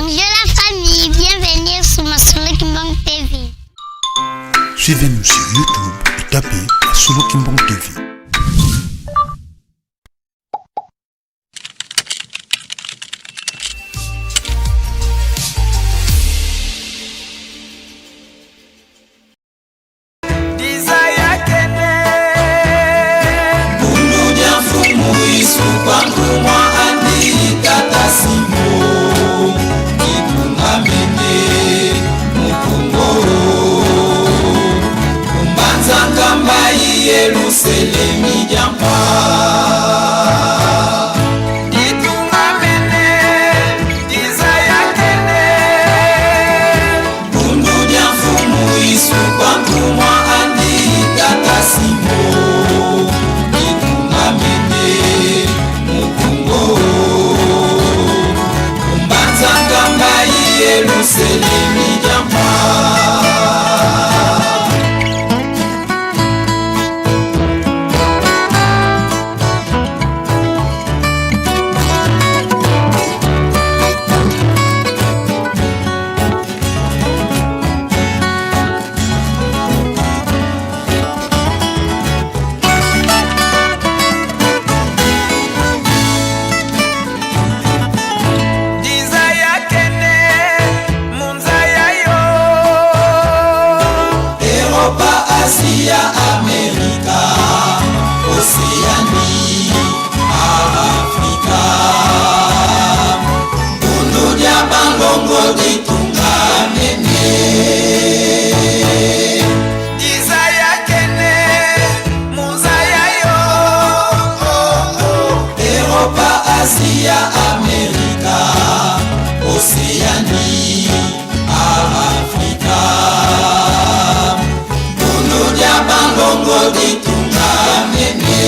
Bonjour la famille, bienvenue sur Masolo Kimbang TV. Suivez-nous sur YouTube et tapez Masolo Kimbang TV. Yerusalemi jampa ditungamene dizaya kene bundu jamfumu isu kwangumwa andi katasimo ditungamene mukungo kumbanza ngamba Yerusalemi jampa Asia, Amerika, Oceani, Afrika. Bundu dia bangongo ditungamene. Isaya kene, Muzaya yo. Europa, Asia, Amerika, Oceani, Afrika. Bangongo ditungamene.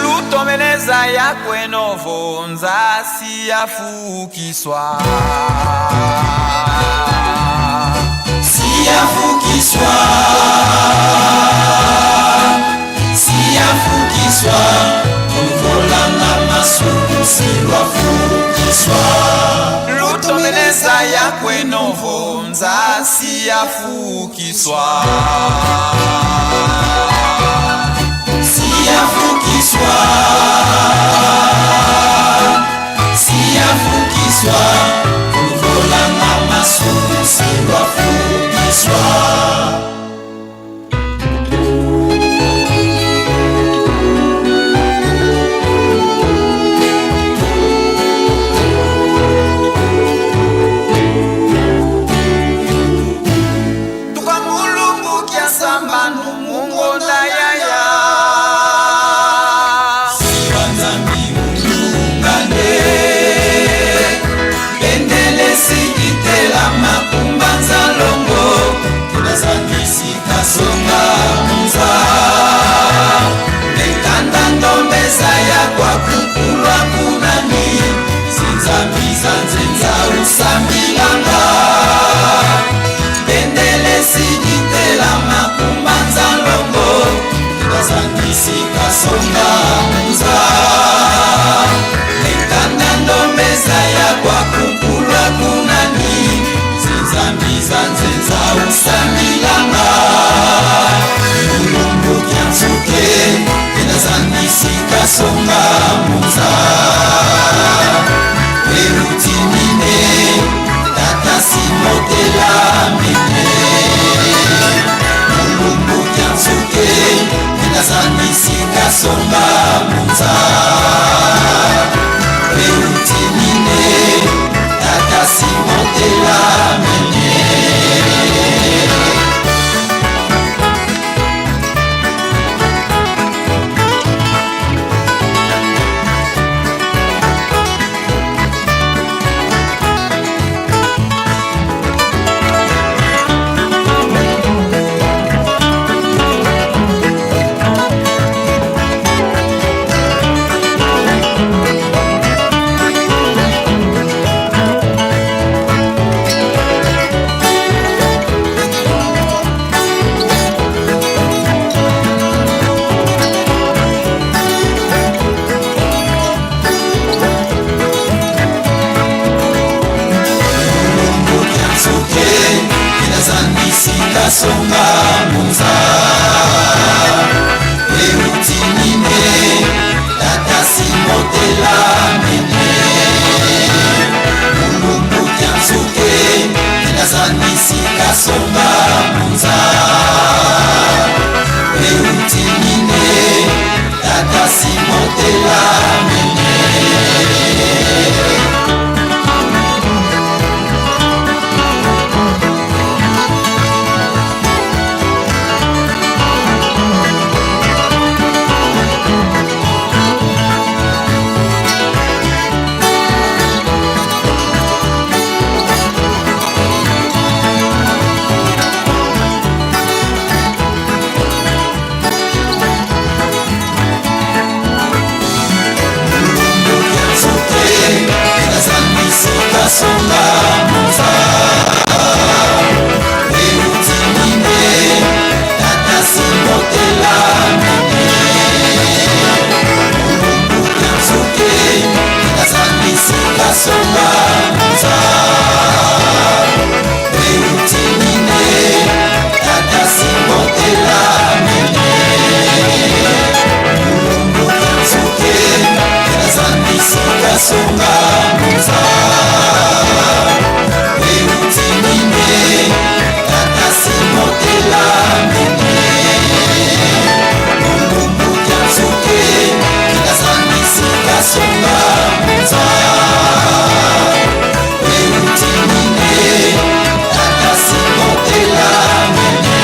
Lutomeneza ya kwenovo nzasi yafukiswa. Siyafukiswa. Siyafukiswa. Volana masuku silwafukiswa. Lutomeneza ya kwenovo nzasi yafukiswa. Siyafukiswa. Siyafukiswa. Volana masuku silwafukiswa. Songa mza Nekanda ndombeza ya kwa kukulwa kunani Zinzambiza nzenza usambilanga Bendele sijitela makumbanza longo Nikazandisika songa mza Nekanda ndombeza ya kwa kukulwa kunani Zinzambiza nzenza usambilanga Inazandisika songa muza Werutimine Tata simotela mene Mulumbu kyansuke Inazandisika songa muza Werutimine Tata simotela mene nsuke inazandisika songa munza eutimine tata simotela mene mulumbu kya nsuke inazandisika songa munza eutimine tata simotela mene songa munza eutimine tata simotela mene mulumbu kya nsuke inazandisika songa munza eutimine tata simotela mene mulumbu kya nsuke inazandisika songa munza songa munza eutimine tata simotela mene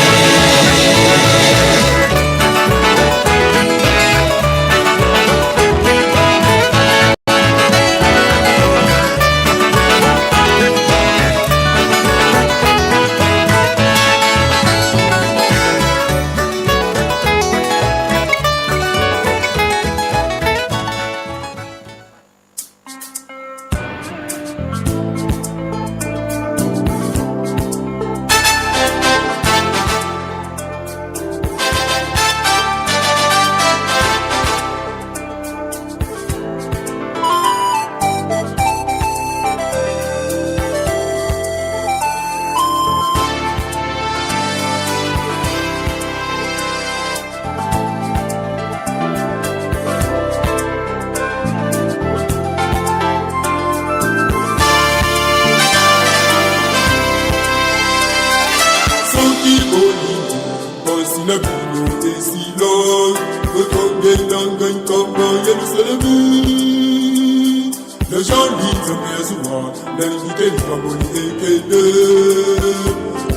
Le gens lisent mes souvent, l'invité nous va mourir et que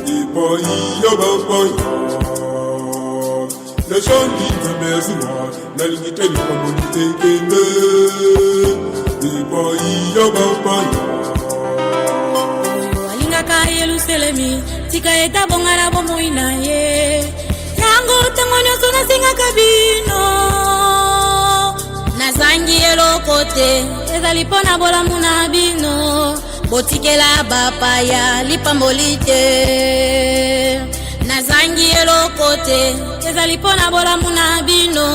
et pas y a pas. Le gens lisent mes souvent, l'invité nous va mourir et pas y a pas. Alingaka Yerusalemi, tika eta bongara bomoina ye. Yango tangonyo sona singa kabino. Nazangi elokote ezalipona bola munabino botikela bapaya lipambolite Nazangi elokote ezalipona bola munabino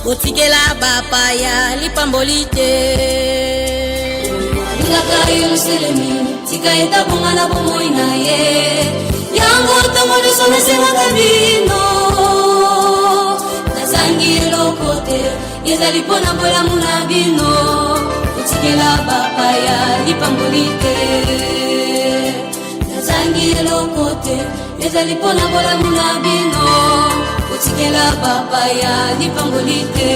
botikela bapaya lipambolite Alingaka Yerusalemi tika eta bongala bomoina ye Yango tangonyo sona singa kabino Nazangi elokote ezalipona bola munabino utikela bapaya lipambolite Nazangi elokote ezalipona bola munabino utikela bapaya lipambolite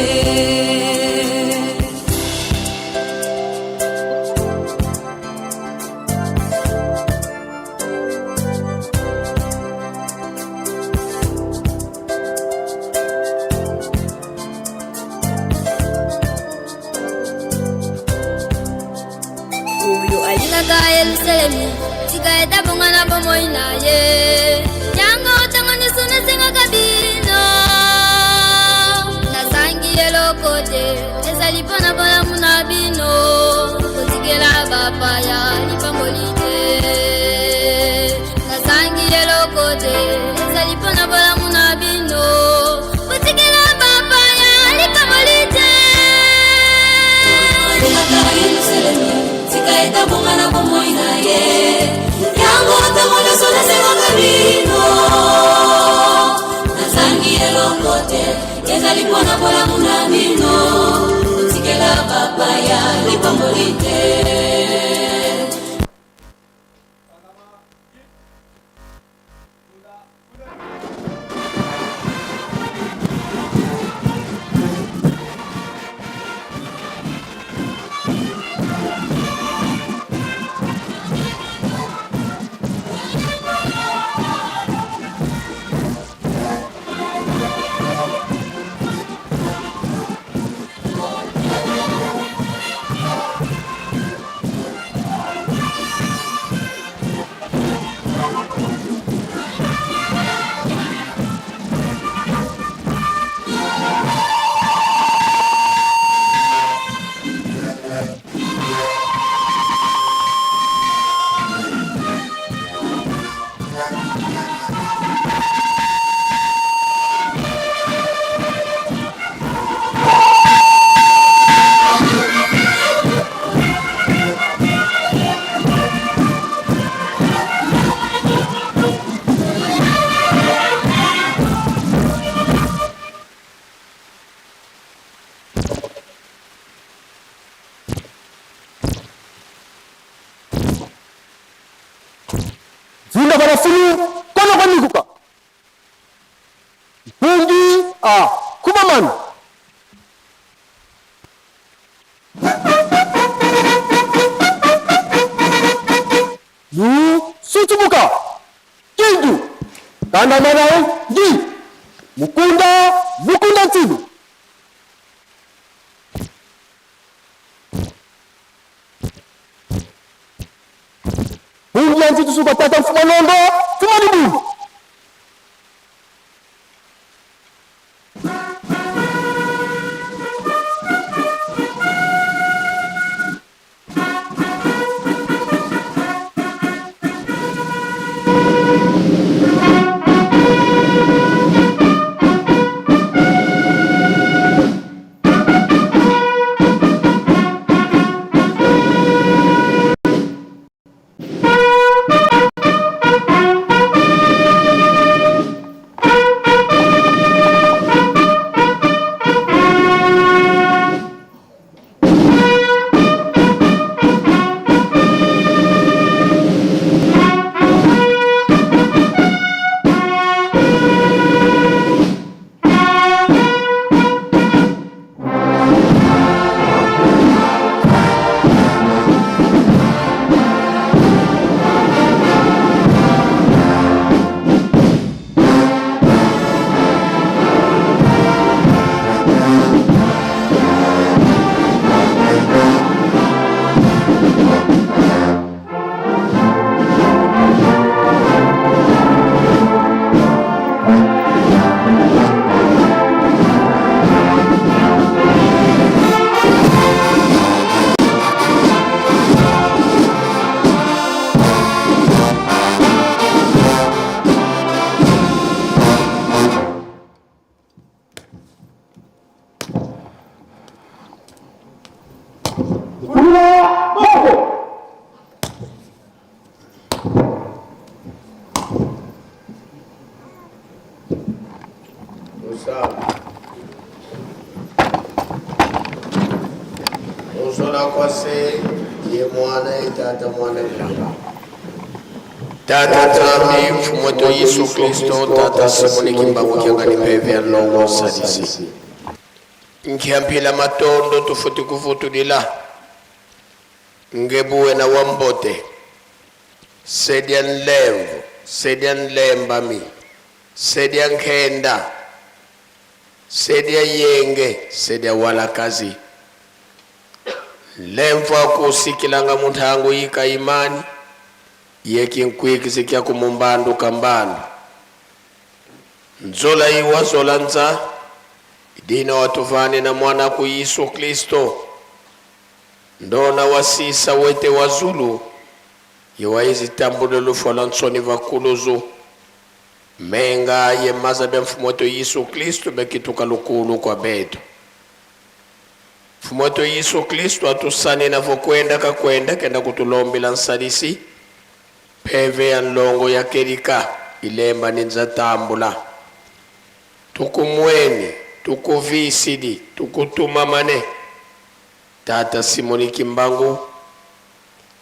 Yerusalemi, tika eta bongana bomoina ye. Yango tangoni suna singa kabino. Nazangi elokote, ezalipona bola munabino. Kotikela bapaya lipambolite. Nazangi elokote, ezalipona bola munabino. Kotikela bapaya lipambolite. Yerusalemi, tika eta bongana bomoina ye. Yango zalikuwa na bola munamino tikela papaya lipambolite Zinda para fulu kono kwa nikuka. Pungi kumaman. Lu sutubuka. Kindu. Tanda manae di. Mukunda tibu. Pungi tu suka tata mfumanondo, fumanibu. Tata tami mfumoto Yesu Kristo tata simoni kimbangu kiangani pepe alongo sadisi nkiampila matondo tufuti kufutulila ngebuwe na wambote sedian lembami sedian kenda sedia yenge sedia wala kazi lemfa kusikilanga mutangu yika imani yeki nkwikisi kya kumumbandu kambandu nzola iwa zola nza idina watuvane na mwana ku Yesu Kristo ndona wasisa wete wazulu yewaizi tambulo lufola nsoni vakuluzu menga ye mazabe mfumoto Yesu Kristo bekituka lukulu kwa betu mfumoto Yesu Kristo atusane na vokwenda kakwenda kenda kutulombila nsadisi peve ya nlongo ya kerika ilemba ninza tambula tukumweni tukuvisidi tukutumamane tata Simoni Kimbangu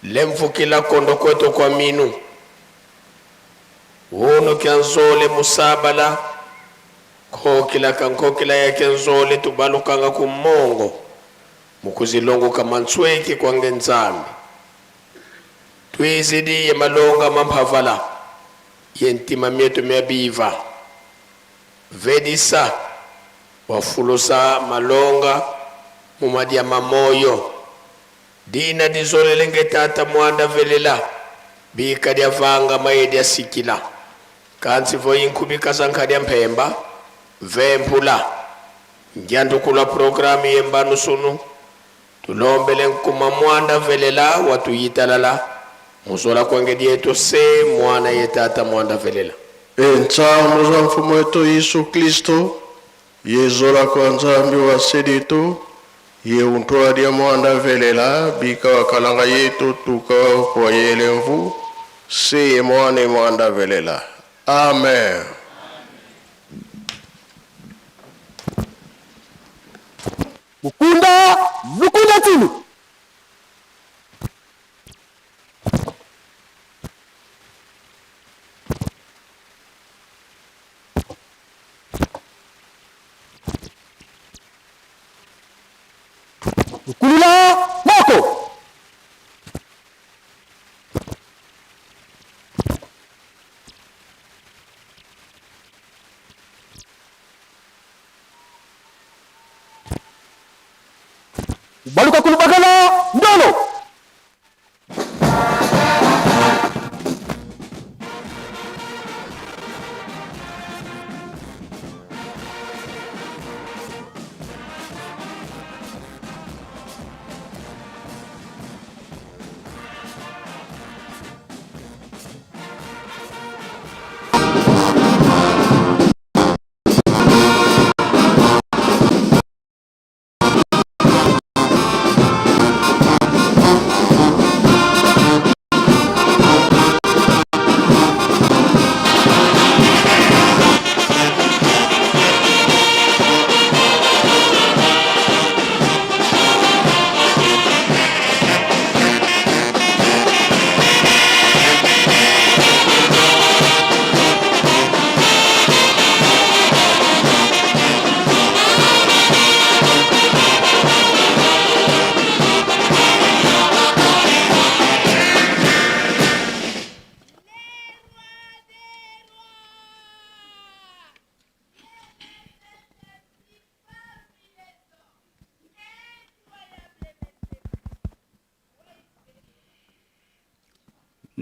lemvukila kondo kwetu kwa minu wono kyanzole musabala kokila kankokila ya kyanzole tubalukanga kumongo mukuzilongo kamantsweki kwa ngenzambi twizidi ye malonga mamphavala yentima myetu mebiva vedisa wafulusa malonga mumadia mamoyo dina dizolelenge tata mwanda velela bika dia vanga mayedia sikila kansi voyinkubika sankadia mpemba vempula njandukula programu yembanu sunu tulombele nkuma mwanda velela watu yitalala musola kwenge dieto se mwana yetata mwanda velela Entsamu za mfumo wetu Yesu Kristo yezola kwa nzambi wa sedito ye untoa dia mwanda velela bika wakalanga yetu tuka kwa yelemvu se mwane mwanda velela. Amen. Mukunda Mukunda tinu. Mukulula moko. Baluka kulubagala ndolo.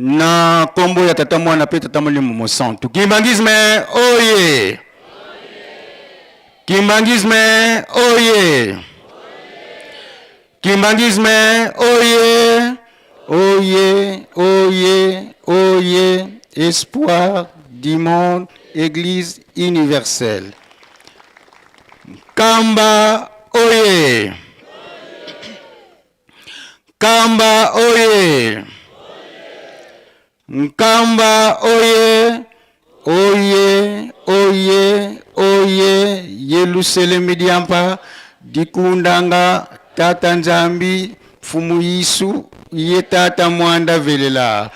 Na kombo ya tata mwana pe tata molimo mosantu kimbangisme oye kimbangisme oye kimbangisme oye oye oye oye espoir du monde église universelle Kamba oye Kamba oye Nkamba oye oye oye oye Yerusalemu diampa dikundanga tata nzambi fumu Yesu ye tata mwanda velela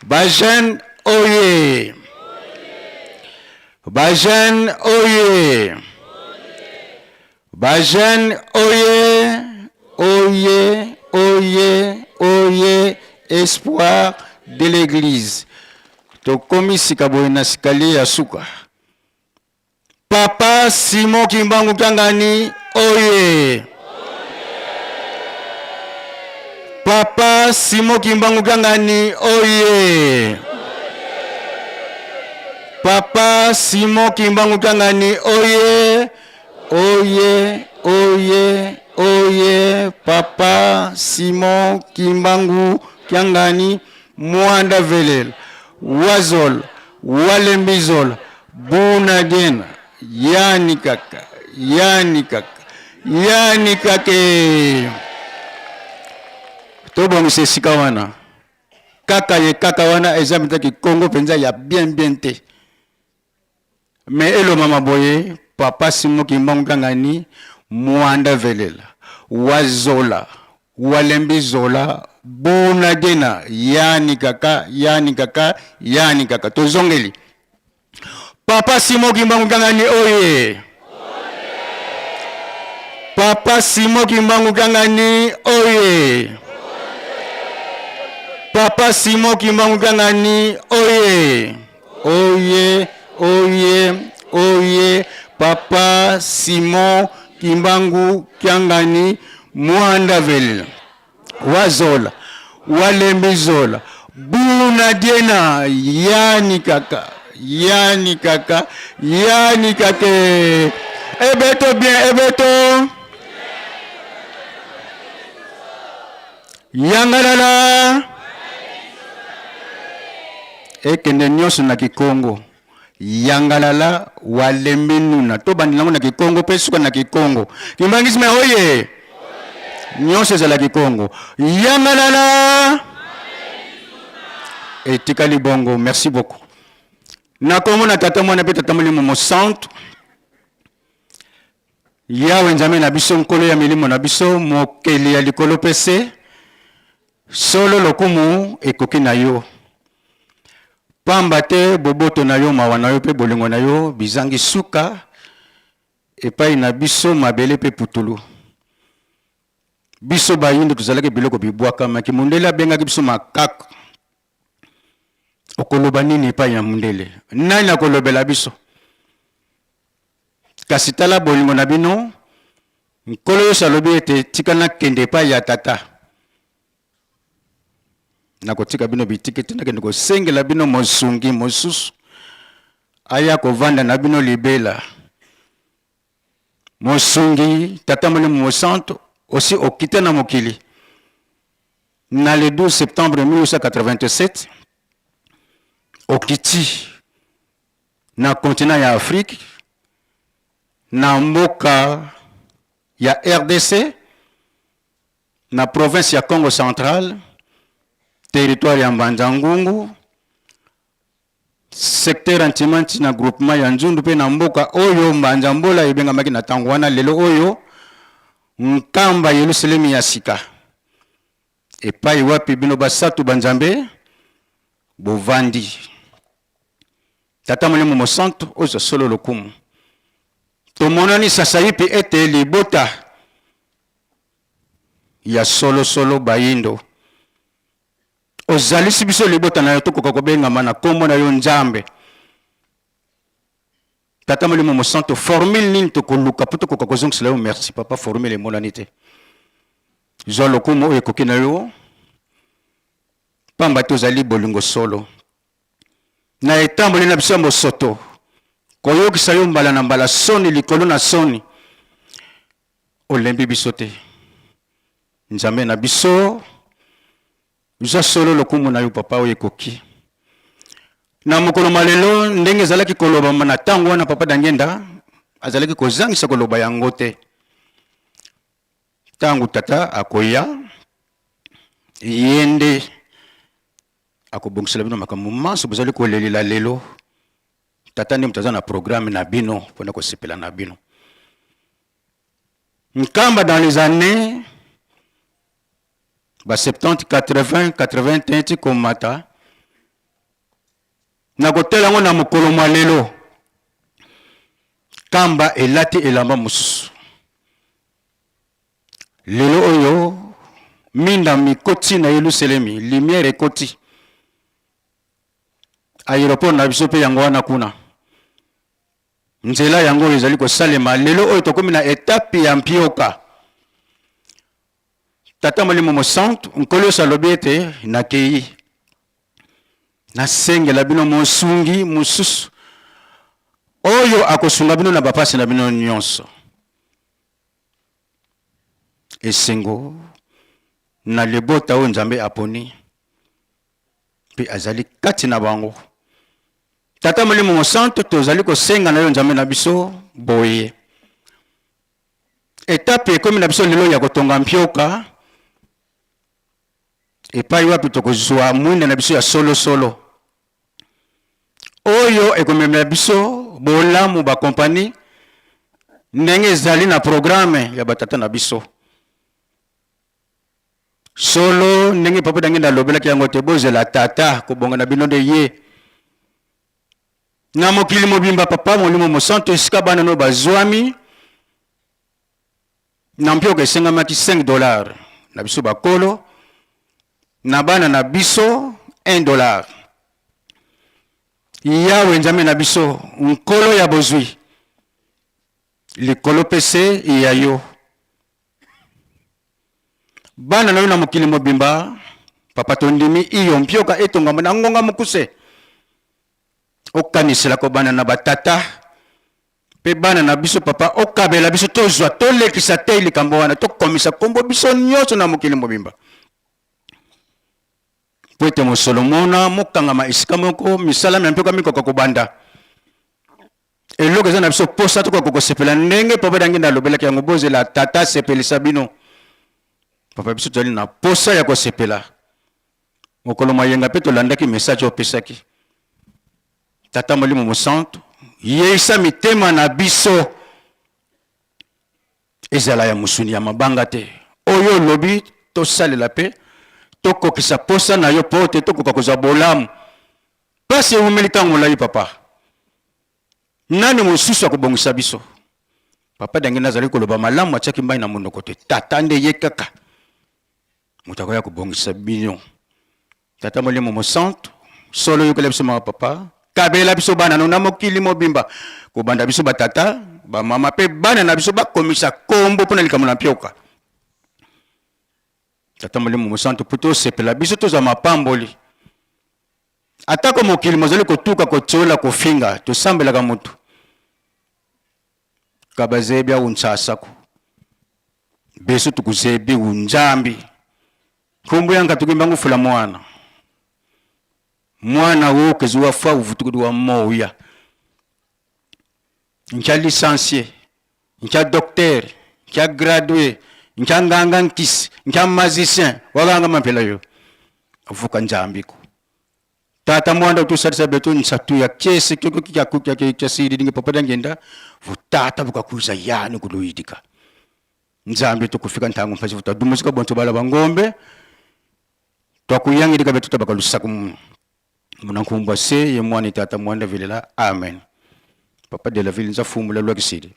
bajen oye bajen oye bajen oye oye oye oye espoir de l'église. Tokomi sikaboye na sikali ya suka. Papa Simon Kimbangu Kyangani, oye. Papa Simon Kimbangu Kyangani, oye. Papa Simon Kimbangu Kyangani, oye. Oye, oye, oye. Papa Simon Kimbangu Kyangani, Mwanda Velel, Wazol, Walembizol, Bunagena, Yanikaka, Yanikaka, Yanikake. Tobo mse sikawana. Kaka ye kaka wana ezamita ki Congo penza ya bien te. Mais elo mama boye, Papa Simon Kimbangani, Mwanda Velela, Wazola, Walembi Zola, Bonadena, Yani Kaka, Tozongeli. Papa Simon Kimbangani, oye. Papa Simon Kimbangani, oye. Papa Simon Kimbangani, oye. Oye. Papa Simon Kimbangu Kiangani Mwanda Velela Wazola Walembi Zola Buna Diena Yani Kaka Ebeto bien Ebeto Yangalala Ekende nyonso na Kikongo Yangalala Walembi Nuna to bandilango na Kikongo pesuka na Kikongo Kimbangisme oye nyonso za la Kikongo Yangalala Etikali bongo merci beaucoup na Kongo na tata mwana pe tata molimo mo centre yawe nzambe na biso nkolo ya milimo na biso mokeli ya likolo pese solo lokumu ekoki na yo pamba te boboto na yo mawa na yo pe bolingo na yo bizangi suka epai na biso mabele pe putulu biso bayindo tozalaki biloko bibwaka maki mundele abengaki biso makaka okoloba nini epai ya mundele nani akolobela biso kasi tala bolingo na bino nkolo yo salobi ete tika nakende epai ya tata nakotika bino bitikete nakende kosengela bino mosungi mosusu aya kovanda na bino libela mosungi tata molimo mo centre aussi okite na mokili na le 12 septembre 1887 okiti na continent ya Afrique na mboka ya RDC na province ya Congo Central territoire ya Mbanza-Ngungu secteur antimanti na groupement ya Nzundu pe na mboka oyo Mbanza-Mbola ebengamaki na tango wana lelo oyo nkamba Yerusalemi ya sika epai wapi bino basatu banzambe bovandi tata molimo mo centre ozo solo lokumu tomonani sasa yipi ete libota ya solo bayindo ozalisi biso libota na yo tokoka kobengama na kombo na yo nzambe tata molimo mo centre formule nini tokoluka po tokoka kozongisela yo merci papa formule emonani te zwa lokumu oyo ekoki na yo pamba te ozali bolingo solo na etamboli na biso ya mosoto koyokisa yo mbala na mbala soni likolo na soni olembi biso te nzambe na biso zwa solo lokumu na yo papa oyo ekoki na mokolo malelo ndenge ezalaki kolobama na ntango wana papa Dangenda azalaki kozangisa koloba yango te ntango tata akoya yende akobongisela bino makambo maso bozali kolelela lelo tata nde moto aza na programme na bino mpona kosepela na bino nkamba dans les années 70 80 81 ti komata na kotela ngo na mokolo mwa lelo kamba elati elamba mosusu lelo oyo minda mikoti na Yerusalemi lumière ekoti aéroport na biso pe yango wana kuna nzela yango ezali kosalema lelo oyo tokomi na etape ya mpioka tata molimo mo centre nkolo salobi ete nakei nasengela bino mosungi mosusu oyo akosunga bino na bapasi na bino nyonso esengo na libota oyo nzambe aponi pe azali kati na bango tata molimo mo centre tozali kosenga na yo nzambe na biso boye etape ekomi na biso lelo ya kotonga mpioka epai wapi tokozwa mwinda na biso ya solo oyo ekomemela biso bolamu bakompani ndenge ezali na programme ya batata na biso solo ndenge papa dangi nalobelaki yango te bozela tata kobonga na bino nde ye na mokili mobimba papa molimo mosanto esika bana no bazwami na mpioka esengamaki $5 na biso bakolo na bana na biso $1 yawe nzambe na biso nkolo ya bozwi likolo pese ya yo bana na yo na mokili mobimba papa tondimi iyo mpioka etongama na ngonga mokuse okaniselako bana na batata pe bana na biso papa okabela biso tozwa tolekisa te likambo wana tokomisa kombo biso nyonso na mokili mobimba po ete mosolo mona mokangama esika moko misala ya mpioka mikoka kobanda eloko eza na biso posa tokoka kosepela ndenge papa dangi nalobelaki yango bozela tata sepelisa bino papa biso tozali na posa ya kosepela mokolo mayenga mpe tolandaki message opesaki tata molimo mosanto yeisa mitema na biso ezala ya mosuni ya mabanga te oyo lobi tosalela pe tokokisa posa na yo po te tokoka kozwa bolamu pasi eumeli ntango molai papa nani mosusu akobongisa biso papa dangi nazali koloba malamu atiaki mbai na monoko te tata nde ye kaka moto akoya kobongisa bino tata molimo mosanto solo yokela biso mama papa kabela biso bana no na mokili mobimba kobanda biso batata bamama pe bana na biso bakomisa kombo mpona likambo na mpioka tata molimo mosanto po tosepela biso tozwa mapamboli atako mokili mozali kotuka kotiola kofinga tosambelaka motu kabazebi auntsasako beso tukuzebi unjambi kumbu yanga tukimbangu fula mwana wo kezuwa fa uvutukudu wa moya ncha licencié ncha docteur ncha gradué ncha nganga nkisi ncha magicien waganga mampela yo avuka njambiko tata mwanda utusarisa betu nsatu ya kese kyoko kya sidi dinge papa dangenda vutata bukakuza yani kuluidika nzambi tukufika ntango mpasi vuta dumusika bonto bala bangombe twakuyangirika betu tabakalusaku munankumbwa se ye mwana tata mwanda vilela amen papa de la ville nza fumula lwa kisidi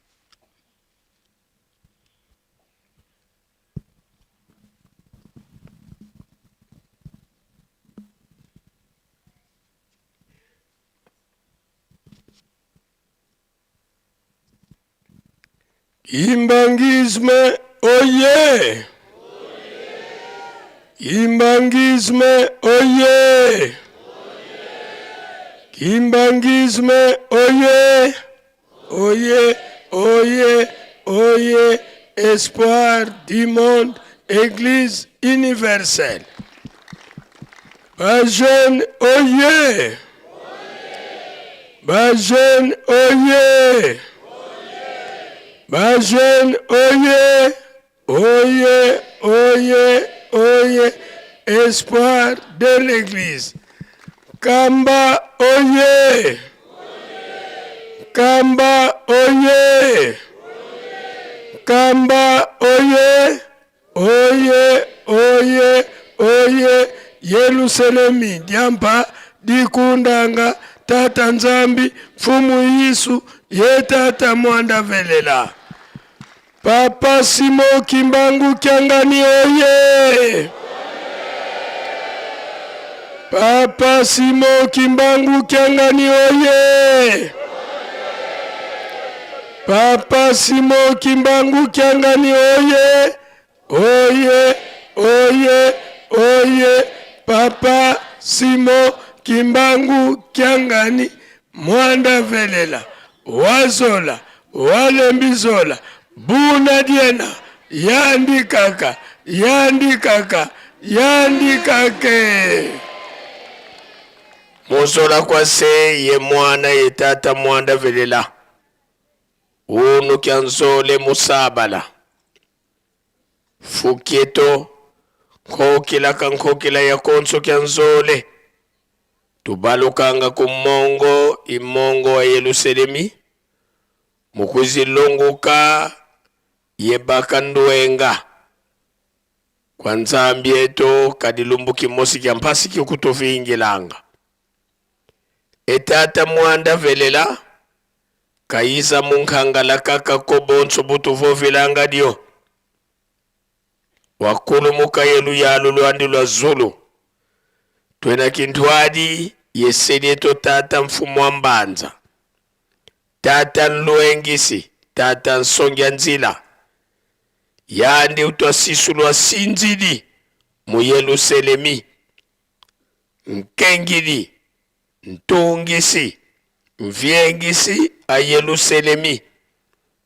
Imbangisme oye! Imbangisme oye! Imbangisme oye! Oye, oye, oye! Espoir du monde, Église universelle. Bajeune oye! Bajeune oye! Bajeune oye! Oye, oye, oye! Espoir de l'Église. Kamba oye! Kamba oye! Kamba oye! Oye, oye, oye! Yerusalemi diampa dikundanga tata nzambi fumu Yesu ye tata mwanda velela. Papa Simo Kimbangu Kyangani oye! Papa Simo Kimbangu Kyangani oye! Papa Simo Kimbangu Kyangani oye! Oye, oye, oye! Papa Simo Kimbangu Kyangani mwanda velela. Wazola, walembizola, buna diena, yandikaka, yandikaka, yandikake. Muzola kwa se ye mwana ye tata mwanda velela. Unu kyanzole musabala. Fukieto, kokila kankokila ya konso kyanzole. Tubalukanga kumongo, imongo wa Yerusalemi. mukuzilunguka yebaka ndwenga kwa nzambi eto kadilumbu kimosi kya mpasi kikutuvingilanga etata mwanda velela kaisa munkangala kaka kobonso butuvovilanga dio wakulu muka yelu yalu luandi lwa zulu twena kintwadi yesedeto tata mfumu wa mbanza tata nluengisi tata nsongya nzila yandi utwasisulwa sinzidi mu Yerusalemi nkengidi ntungisi mvyengisi a Yerusalemi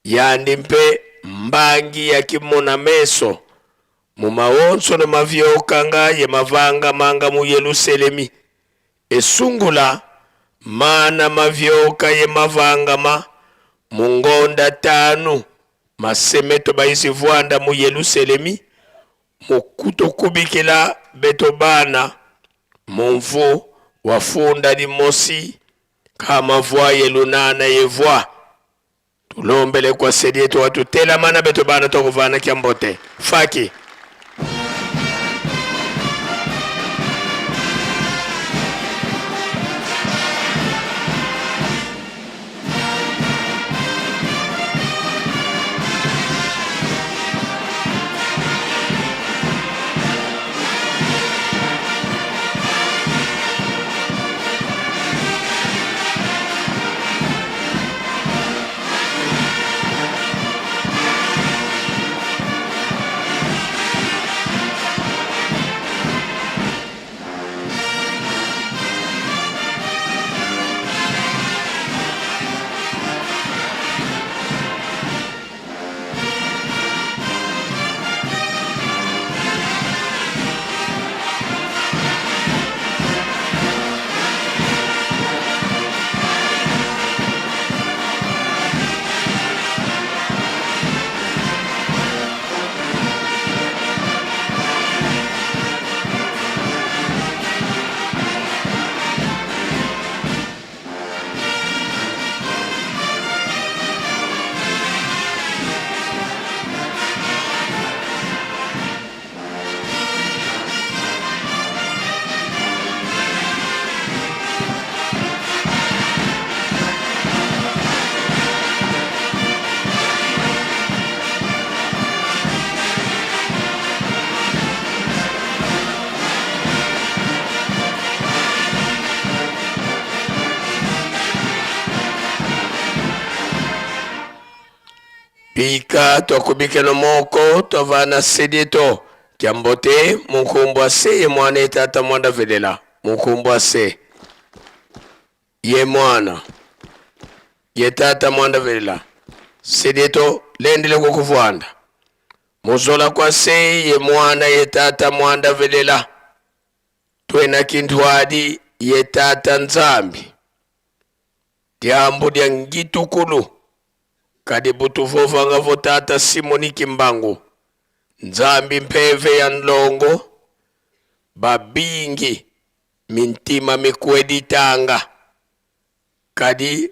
yandi mpe mbangi ya kimona meso mu mawonso na mavyokanga ye mavanga manga mu Yerusalemi esungula mana mavyoka ye mavanga mungonda tanu masemeto baisi vuanda mu Yerusalemi mukuto kubikila beto bana mumvu wafunda di mosi kama vwa yelunana yevwa tulombele kwa sedieto watu tela mana beto bana tokuvana kiambote faki Pika twakubikelo moko tovana sedito kiambote mukumbwa se ye mwana etata mwanda velela mukumbwa se ye mwana ye tata mwanda velela sedito lendele kukuvwanda muzola kwa se ye mwana ye tata mwanda velela twena kintwadi ye tata nzambi diambu dia ngitukulu kadi butuvovanga votata Simoni Kimbangu nzambi mpeve ya nlongo babingi mintima mikweditanga kadi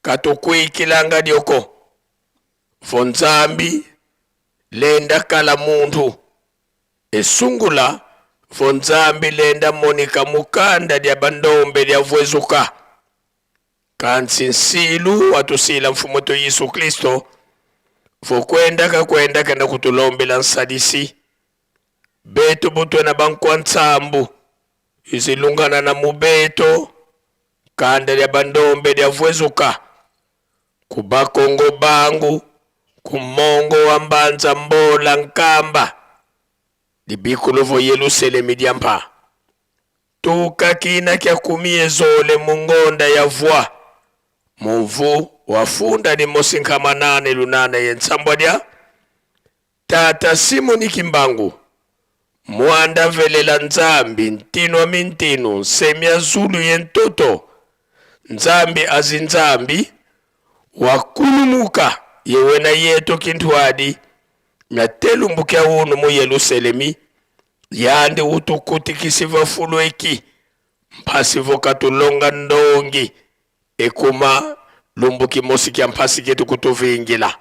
katukwikilanga dioko vonzambi lenda kala muntu esungula vonzambi lenda monika mukanda dia bandombe dia vwezuka kansi nsilu watusila mfumo to Yesu Kristo vokwenda kenda kutulombela nsadisi beto butwe na bankwa nsambu izilungana na mubeto kanda ya bandombe ya vwezuka kubakongo bangu kumongo wa mbanza mbola nkamba libikulovo Yerusalemi diampa tuka kina kya kumie zole mungonda ya vwa muvu wafunda ni mosinkama nane lunana yensambwa dia tata Simoni Kimbangu mwanda velela nzambi ntino mintino nsemya zulu yentoto nzambi azinzambi wakulumuka yewena yeto kintwadi myatelumbukia unu mu Yerusalemi yandi utukutikisiva fulweki mpasivo katulonga ndongi ekuma lumbu kimosi kya mpasi ketu kutuvingila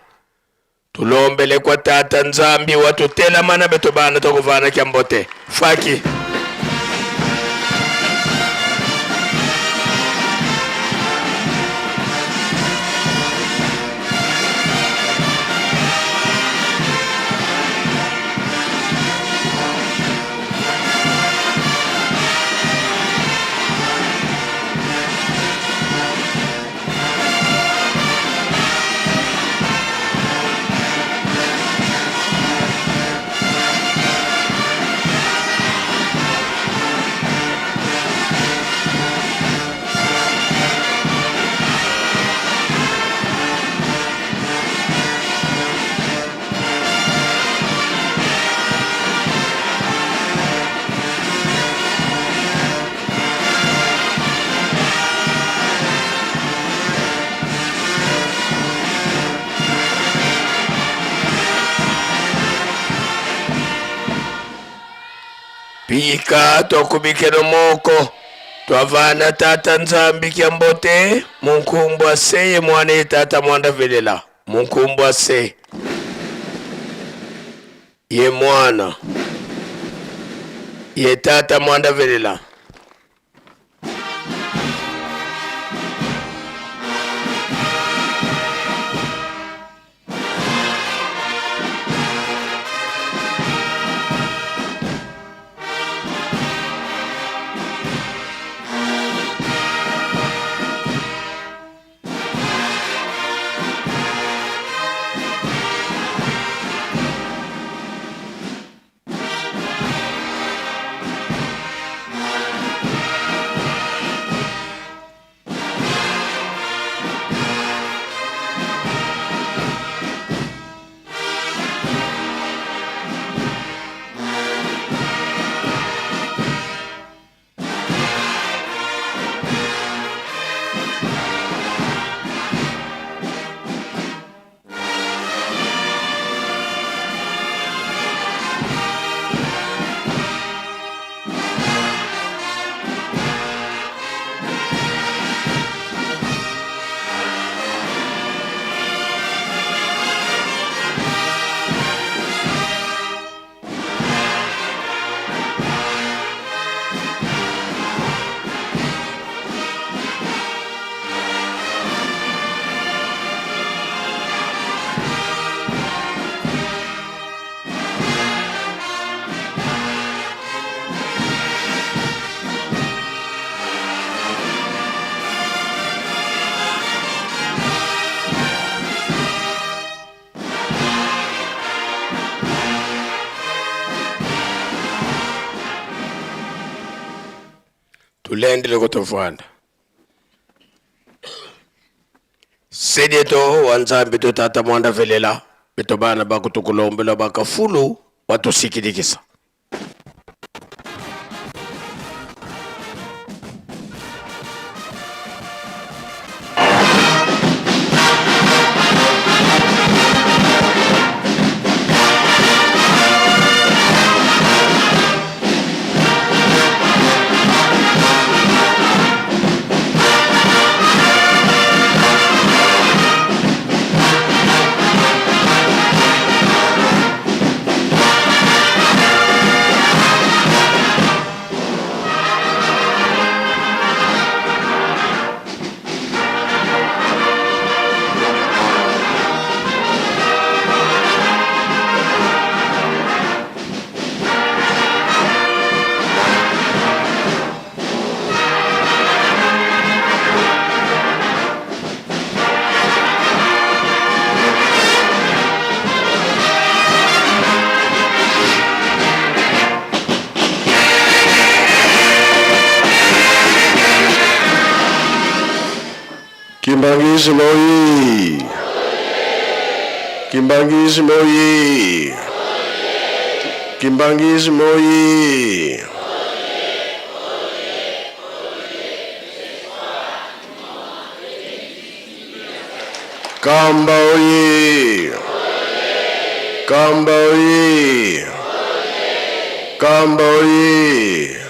tulombele kwa tata nzambi watutela mana beto bana tokuvana kya mbote faki Pika tokubikeno moko twavana tata nzambi kya mbote munkumbwa seye mwane tata mwanda velela munkumbwa se ye mwana ye tata mwanda velela tulendele kutovanda sedeto wanzambi to tata mwanda velela beto bana bakutukulombela bakafulu watusikidikisa Kimbangizi moyi! Kimbangizi moyi! Kimbangizi moyi! Kamba oyi! Kamba oyi! Kamba oyi!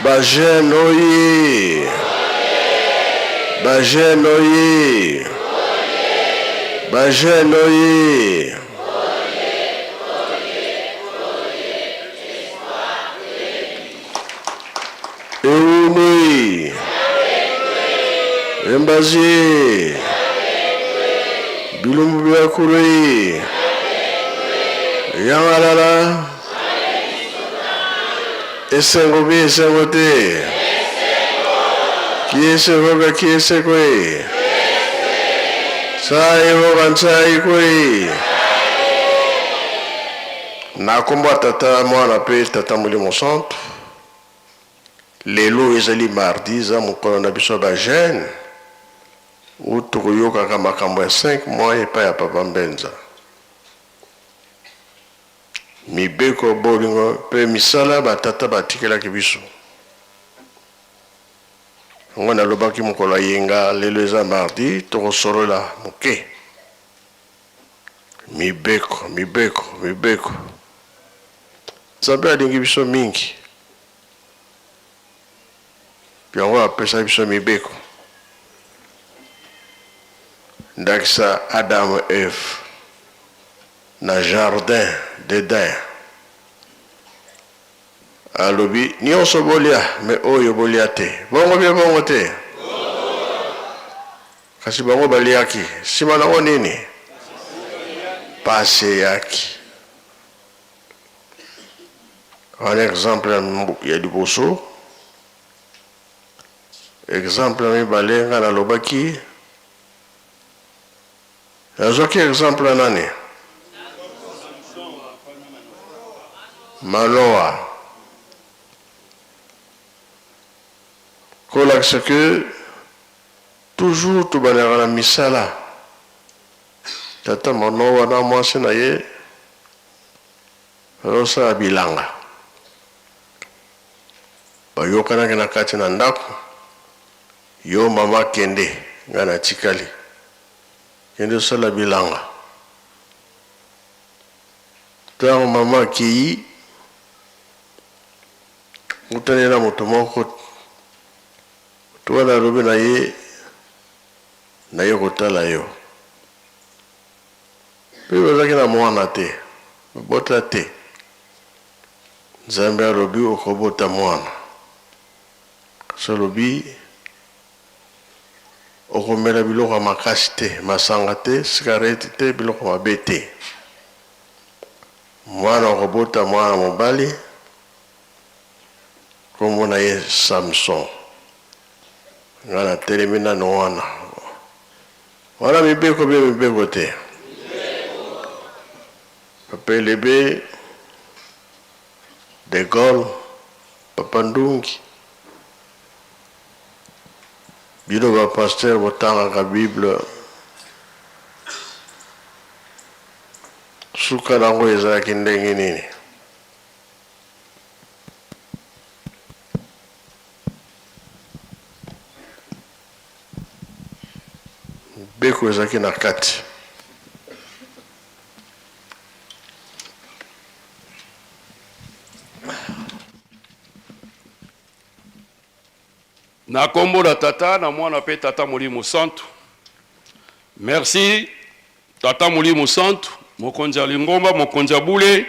Bajene oye! Bajene oye! Bajene oye! Euni! Embazi! Bilumbu Biakuri! Yangalala! Esengo bi esengo te! Kiesekoga kiesekwe! Sai wogan sai kwe! Nakomba tata mwana pe tata Molimo Santo. Lelo ezali mardi za mokolo na biso bajene. Utokoyokaka makambo ya 5 mois epai ya papa Mbenza. Mibeko bolingo pe misala batata batikelaki biso. Ngo nalobaki mokolo yenga lelo eza mardi tokosolola moke. Mibeko. Nzambe alingi biso mingi. Yango apesa biso mibeko. Ndakisa Adam Eve na jardin d'Eden. Alobi nyonso bolia me oyo bolia te. Bongo bie bongo te. Kasi bango baliaki. Sima nango nini? Pase yaki. Un exemple ya liboso. Exemple mibale nga nalobaki. Nazoki exemple nani? Manoa. Kolakisa que toujours tubanera na misala. Tata Manoa na mwasi na ye. Rosa bilanga. Bayokanaki na kati na ndako. Yo mama kende nga na tikali. Kende sala bilanga. Tango mama kii utanena moto moko tuwana robe na ye kotala yo. Pe bazaki na mwana te. Bota te. Nzambe alobi okobota mwana. Kasi alobi okomela biloko ya makasi te, masanga te, sigareti te, biloko mabe te. Mwana okobota mwana mobali kombo na ye Samson. Nga na telemi nano wana. Wana mibeko bie mibeko te. Papa Elebe De Gaulle, Papa Ndungi. Bino ba pasteur botanga Bible. Suka nango ezalaki ndenge nini? Beko ezalaki na kati. Na kombo na tata na mwana pe tata Molimo Santo. Merci tata Molimo Santo, mokonzi ya Lingomba, mokonzi ya Bule.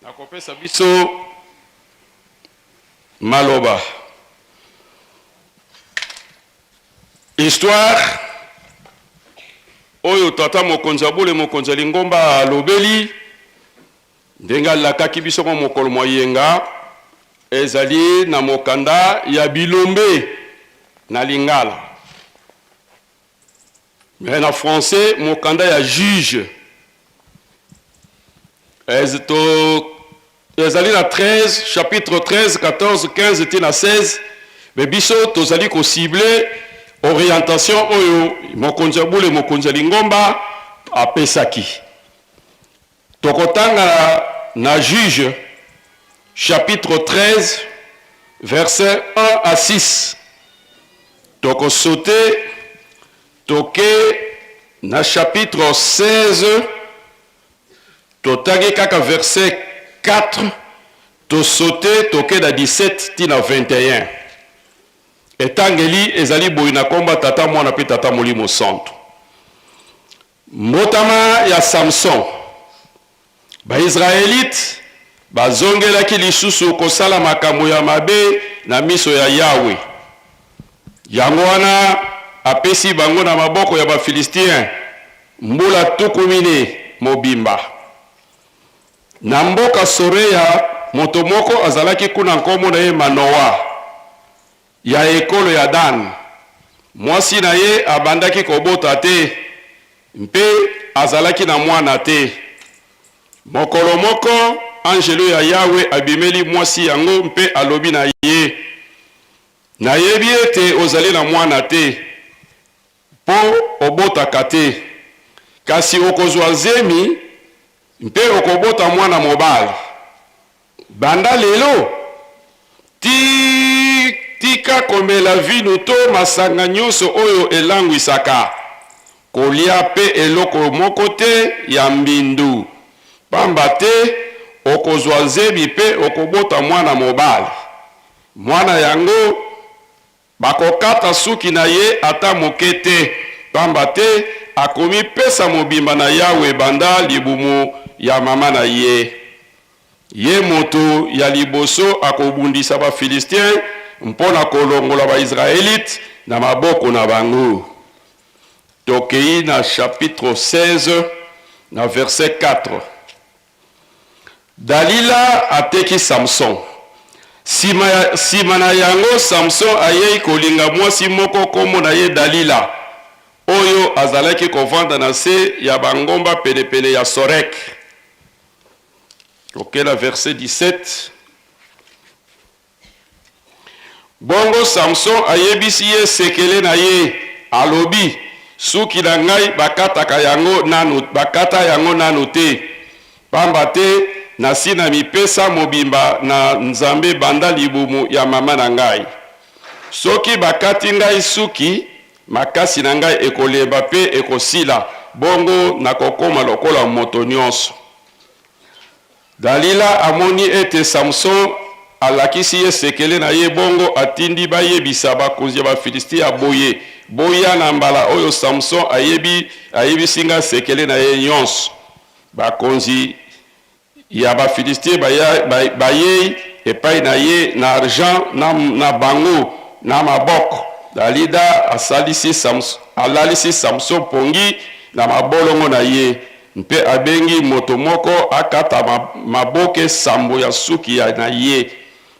Na kopesa biso maloba. Histoire oyo tata mokonzi ya Bule, mokonzi ya Lingomba alobeli ndenga lakaki biso ko mokolo moyenga. Ezali na mokanda ya bilombe na lingala. Mais en français, mokanda ya juge. Ezali na 13, chapitre 13, 14, 15 et na 16. Mais biso tozali ko cibler orientation oyo mokonzi ya Bule, mokonzi ya Lingomba apesaki. Tokotanga na juge chapitre 13, versets 1 à 6. Toko sauté, toke na chapitre 16, totage kaka verset 4, tosote toke na 17 tina 21 etangeli ezali boyi na komba tata mwana pe tata molimo santo. Mbotama ya Samson baisraelite bazongelaki lisusu kosala makambo ya mabe na miso ya Yawe. Yango wana apesi bango na maboko ya bafilistien mbula tukumine mobimba. Na mboka Soreya moto moko azalaki kuna nkombo na ye Manoa ya ekolo ya Dan. Mwasi na ye abandaki kobota te mpe azalaki na mwana te. Mokolo moko angelo ya Yawe abimeli mwasi yango mpe alobi na ye, nayebi ete ozali na mwana te po obotaka te, kasi okozwa zemi mpe okobota mwana mobali. Banda lelo tika komela vino to masanga nyonso oyo elangwisaka, kolia pe eloko moko te ya mbindu, pamba te okozwa zebi pe okobota mwana mobali. Mwana yango bakokata suki na ye ata moke te, pamba te akomi pesa mobimba na Yawe banda libumu ya mama na ye. Ye moto ya liboso akobundisa ba Filistien mpona kolongola ba Israelite na maboko na bango. Tokei na chapitre 16 na verset 4. Dalila ateki Samson. Sima na yango Samson ayei kolinga mwasi moko kombo na ye Dalila, oyo azalaki kovanda na se ya bangomba penepene ya Sorek. Ok, la verset 17. Bongo Samson ayebisi ye sekele na ye, alobi, suki na ngai bakata yango nanu te, pamba te nasi na mipesa mobimba na Nzambe banda libumu ya mama na ngai. Soki bakati ngai suki, makasi na ngai ekoleba pe ekosila, bongo nakokoma lokola moto nyonso. Dalila amoni ete Samson alakisi ye sekele na ye, bongo atindi bayebisa bakonzi ya Bafilistia boye boya na mbala oyo Samson ayebisi nga sekele na ye nyonso. Bakonzi ya Bafilistia bayei epai na ye na argent na bango na maboko. Dalila alalisi Samson pongi na mabolongo na ye, mpe abengi moto moko akata maboke sambo ya suki ya na ye.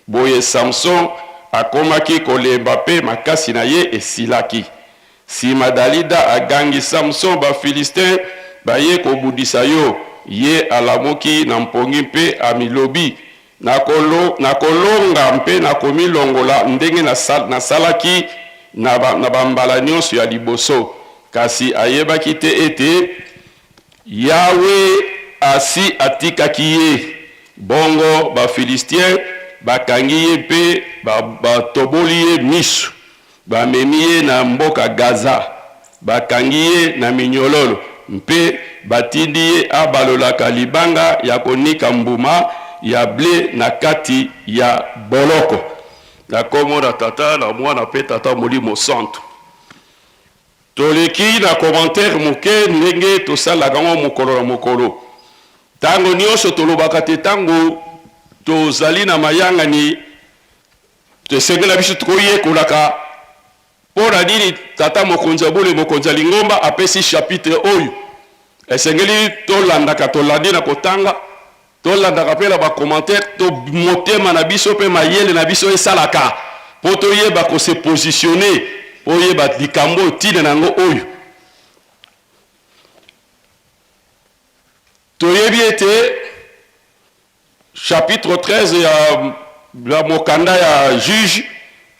Boye Samson akomaki kolemba pe makasi na ye esilaki. Sima Dalila agangi Samson Bafilistin baye kobudisa yo, ye alamoki na mpongi mpe amilobi, nakolonga mpe nakomilongola ndenge nasalaki na bambala nyonso ya liboso. Kasi ayebaki te ete Yawe asi atikaki ye. Bongo Bafilistien bakangi ye mpe batoboli ye misu, bamemi ye na mboka Gaza, bakangi ye na minyololo, mpe batindi ye abalolaka libanga ya konika mbuma ya ble na kati ya boloko. Na kombo na tata na mwana pe tata molimo santo. Toleki na commentaire moke ndenge tosalaka ngo mokolo na mokolo. Tango nyonso tolobaka te tango tozali na mayangani tosengela biso tokoyekolaka mpona nini tata mokonzi abole mokonzi ya lingomba apesi chapitre oyo. Esengeli tolandi na kotanga, tolandaka mpe na bacommentaire, to motema na biso mpe mayele na biso esalaka mpo toyeba kose positionne, oyeba likambo ntina nango oyo. Toyebi ete chapitre 13 ya mokanda ya juge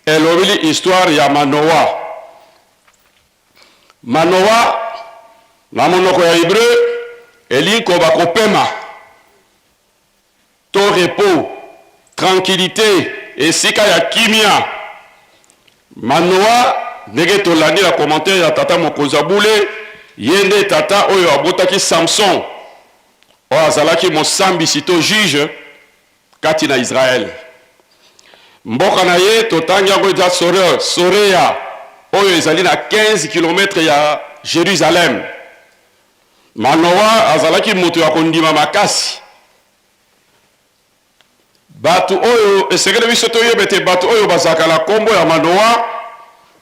elobeli histoire ya Manoa. Manoa na monoko ya Hébreu elinko bakopema to repos, tranquillité, esika ya kimia. Manoa ndenge tolandi na commentaire ya tata mokonzi abule, yende tata oyo abotaki Samson oyo azalaki mosambisi to juge, kati na Israel. Mboka na ye totangi yango eza Sorea oyo ezali na 15 km ya Jérusalem. Manoa azalaki moto ya kondima makasi. Batu oyo esekele biso toyeba te batu oyo bazalaka na kombo ya Manoa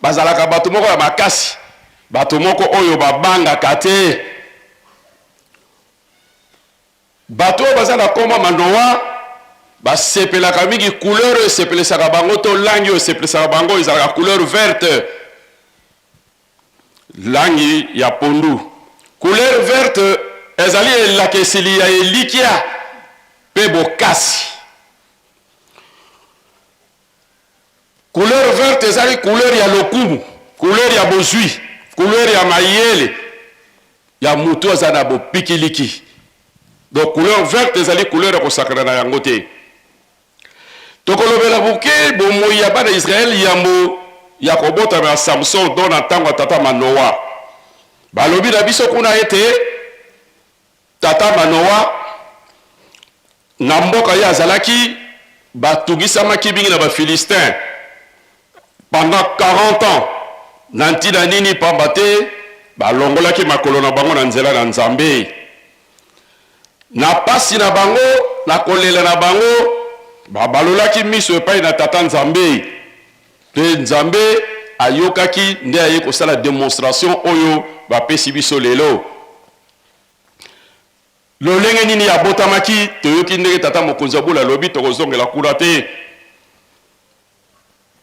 bazalaka batu moko ya makasi, batu moko oyo babangaka te. Batu oyo bazala na kombo ya Manoa basepelaka mingi couleur esepelesaka bango to langi oyo esepelesaka bango ezalaka couleur verte, langi ya pondu. Couleur verte ezali elakesili ya elikia pe bokasi. Couleur verte ezali couleur ya lokumu, couleur ya bozwi, couleur ya mayele ya mutu aza na bopikiliki. Donc couleur verte ezali couleur ya kosakana na yango te. Tokolobela buke bomoi ya bana Israel yambo ya kobota na Samson don na ntango ya tata Manoa. Balobi na biso kuna ete tata Manoa na mboka ye azalaki batungisamaki mingi na bafilistin pendant 40 ans. Na ntina nini pamba te balongolaki makolo na bango na nzela na Nzambe. Na pasi na bango na kolela na bango balolaki miso epai na tata Nzambe. Pe Nzambe ayokaki nde aye kosala démonstration oyo bapesi biso lelo. Lolenge nini ya botamaki toyoki ndenge tata mokonzi abula lobi tokozongela kula te.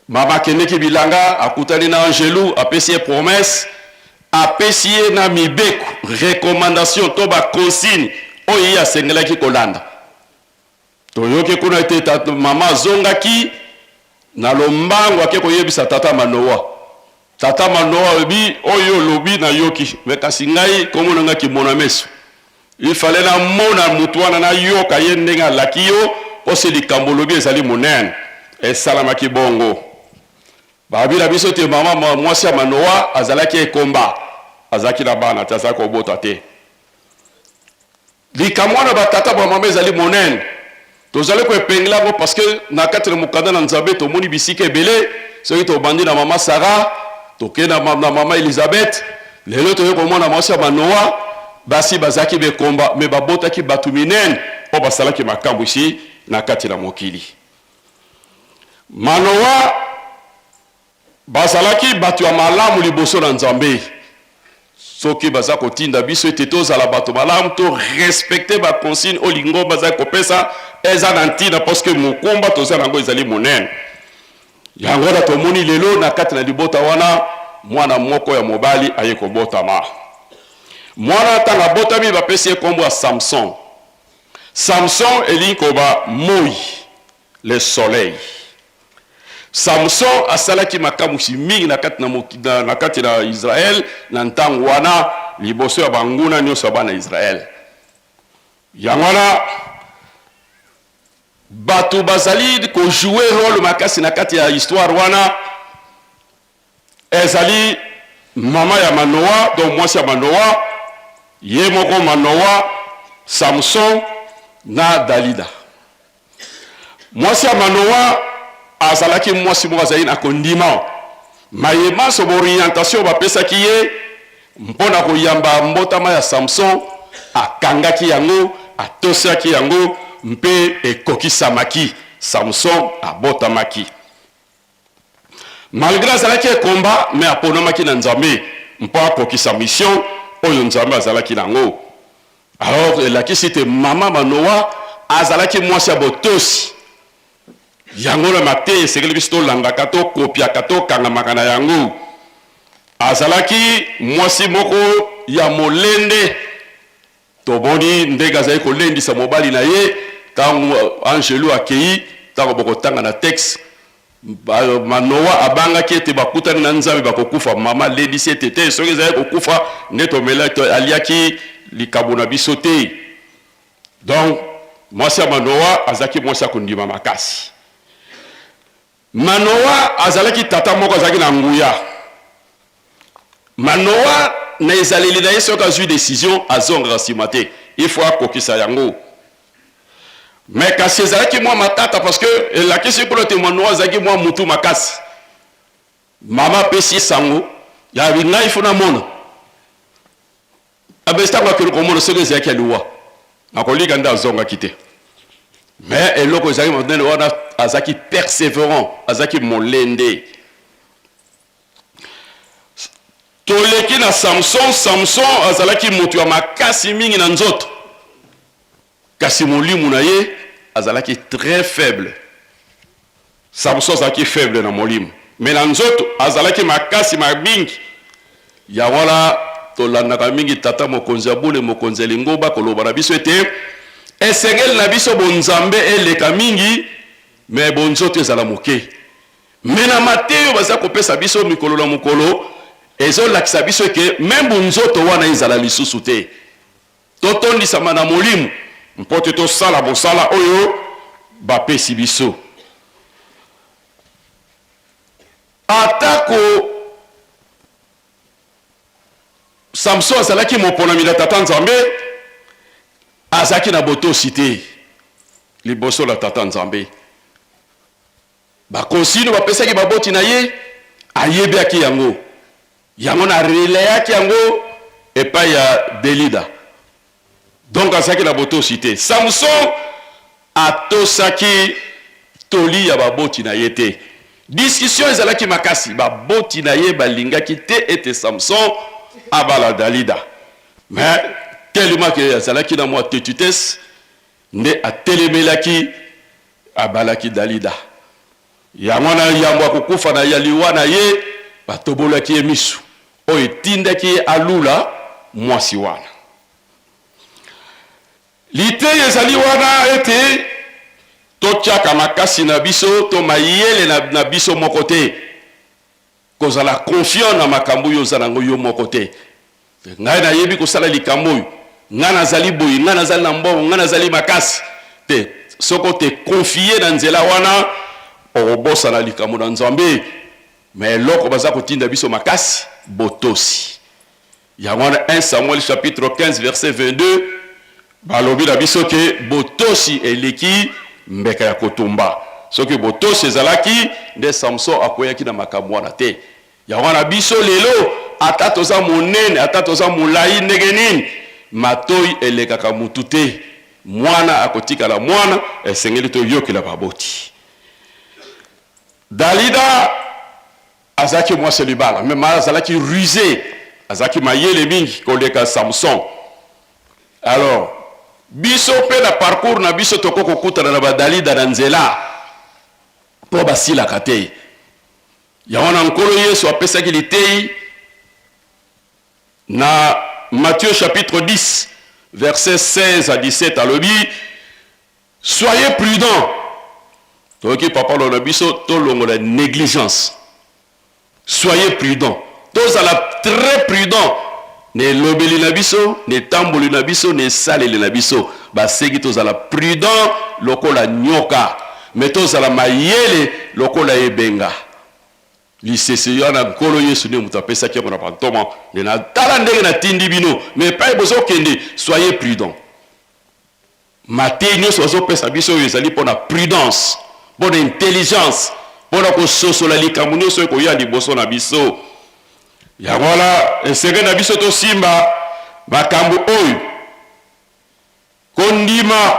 Mama kendeki bilanga akutani na Angelou apesi ye promesse, apesi ye na mibeko recommandation to ba consigne oyo ya sengelaki kolanda. Toyoki kuna ete tata mama zongaki na lombango ake koyebisa tata Manoa. Tata Manoa bi oyo lobi na yoki mekasi ngai komona ngaki mona meso. Il fallait na mona mutuana na yoka ye ndenga lakiyo ose likambo lobi ezali monene esalamaki bongo. Babila biso te mama mwasi ya Manoa azalaki ekomba azaki na bana tazaki kobota te. Likamwana batata ba mama ezali monene. Tozali ko epengela ngo parce que na kati na mukanda na Nzambe to moni bisika ebele soki to bandi na mama Sarah to ke na mama Elizabeth lelo to yeko mona mwasi ya Manoa basi bazaki be komba me babotaki batu minene o basalaki makambo ici na kati na mokili. Manoa bazalaki batu ya malamu liboso na Nzambe. Soki baza kotinda biso ete tozala bato malamu to respecter ba consigne olingo baza kopesa eza na ntina parce que mokumba toza nango ezali monene. Yango da tomoni lelo na kati na libota wana mwana moko ya mobali aye kobotama. Mwana tanga botami bapesi kombo ya Samson. Samson elinko ba moi le soleil. Samson asalaki makamusi mingi na kati na Israel na ntango wana liboso ya banguna nyonso bana Israel. Yangwana batu bazali ko jouer rôle makasi na kati ya histoire wana ezali mama ya Manoa donc mwasi ya Manoa ye moko Manoa Samson na Dalida. Mwasi ya Manoa azalaki mwasi moko azali na kondima mayema so orientation bapesaki ye mpona koyamba mbotama ya Samson akangaki yango atosaki yango mpe ekokisamaki Samson abotamaki. Malgré azalaki ekomba me aponamaki na Nzambe mpo akokisa mission oyo Nzambe azalaki nango. Alors elakisi te mama Manoa azalaki mwasi ya botosi yango na mate esekeli biso tolangaka to kopiaka to kangamaka na yango. Azalaki mwasi moko ya molende toboni ndenge azali kolendisa mobali na ye tango Angelou akei tango bokotanga na texte Manoa abangaki ete bakutani na Nzambe bakokufa mama lendisi ete te soki ezali kokufa nde tomela aliaki likambo na biso te. Donc mwasi ya Manoa azalaki mwasi ya kondima makasi. Manoa azalaki tata moko azalaki na nguya. Manoa na ezaleli na ye soki azwi décision azongaka nsima te il faut akokisa yango. mais kasi ezalaki mwa matata parce que elakisi kolo témoignage azalaki mwa mutu makasi mama apesi sango ya ngai funa mona abesitango akeli komona soki ezalaki aliwa akolika nde azongaki te mais eloko ezalaki monene wana azalaki persévérant azalaki molende. Toleki na Samson azalaki motu ya makasi mingi na nzoto kasi molimu na ye azalaki très faible. Samson azalaki faible na molimu mais na nzoto azalaki makasi mingi ya wala tolandaka mingi tata mokonzi ya bule mokonzi elingoba koloba na biso ete esengeli na biso bonzambe eleka mingi mais bonzoto ezala moke mais na mateyo baza kopesa biso mikolo na mokolo ezolakisa biso eke même bonzoto wana ezala lisusu te totondisama na molimu mpo te tosala bosala oyo bapesi biso. Atako Samson azalaki moponami na tata nzambe azalaki na botosi te liboso la tata nzambe bakonsini bapesaki baboti na ye ayebiaki yango na releyaki yango epai ya Delida donc azalaki na botosi te. Samson atosaki toli ya baboti na ye te. Discussion ezalaki makasi baboti na ye balingaki te ete Samson abala Dalida mais tellement que azalaki na mwa tetutesse nde atelemelaki abalaki Dalida yango na yango akokufa na yaliwa na ye batobolaki ye misu oyo etindaki ye alula mwasi wana. Liteyi ezali wana ete totiaka makasi na biso to mayele na biso moko te kozala confiant na makambo oyo oza nango yo moko te. Ngai nayebi kosala likambo oyo ngai nazali boyi ngai nazali na mbongo ngai nazali makasi te soko te confie na nzela wana okobosana likambo na Nzambe mais eloko baza kotinda biso makasi botosi yango wana 1 Samuel chapitre 15 verset 22 balobi na biso ke botosi eleki mbeka ya kotumba soki botosi ezalaki nde Samson akoyaki na makambo wana te. Yango wana biso lelo ata toza monene ata toza molai ndenge nini matoi elekaka mutu te mwana akotikala mwana esengeli toyokela baboti. Dalida azalaki mwasi libala mais azalaki rusé azalaki mayele mingi koleka Samson. Alors biso pe na parcours na biso tokoko kutana na badalida na nzela po basilaka te. Yango na nkolo Yesu apesaki liteyi na Matthieu chapitre 10 verset 16 à 17 alobi soyez prudents. Toki papa lo biso tolongo la négligence. Soyez prudents. Tozala très prudents. Ne lobeli na biso, ne tamboli na biso, ne saleli na biso. Basegi tozala prudent lokola nyoka. Mais tozala mayele lokola ebenga. Lisese yana nkolo Yesu ne mutapesa ki na pantoma. Ne na tala ndenge na tindi bino. Mais pas bozo kende, soyez prudents. Maté nyoso ozo pesa biso ezali pona prudence, pona intelligence, pona ko sosola likambo nyoso ko ya liboso na biso. Ya wala esenge na biso to simba makambo oyo kondima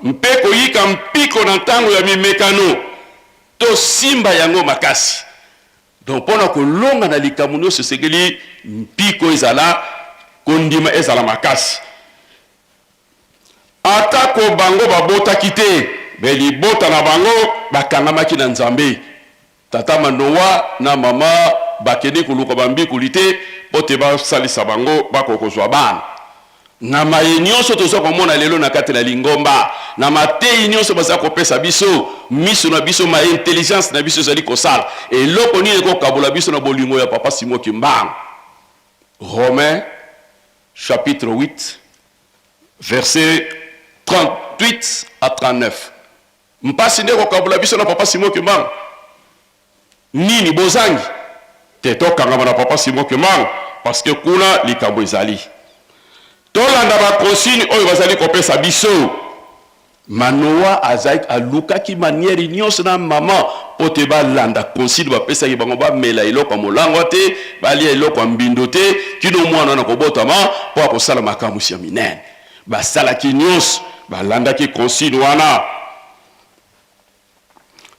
mpe koyika mpiko na ntango ya mimekano to simba yango makasi. Donc pona kolonga na likambo nyonso esengeli mpiko ezala kondima ezala makasi. Atako bango babotaki te me libota na bango bakangamaki na Nzambe. Tata Manoa na mama bakeni kuluka bambikuli te po te basalisa bango bakokozwa bana. Na maye nyonso toza komona lelo na kati na lingomba na mateyi nyonso baza kopesa biso miso na biso ma intelligence na biso ezali kosala eloko nini ekokabola biso na bolingo ya papa Simon Kimbangu. Romains chapitre 8 verset 38 à 39. Mpasi nde kokabola biso na papa Simon Kimbangu nini bozangi te tokangama na papa Simon Kimbangu parce que kuna likambo ezali tolanda bakonsini oyo bazali kopesa biso Manoa azali alukaki manière nyonso na mama po te balanda consigne bapesaki bango bamela eloko ya molangwa te balia eloko ya mbindo te kino mwana na kobotama mpo akosala makambo ya minene basalaki nyonso balandaki consigne wana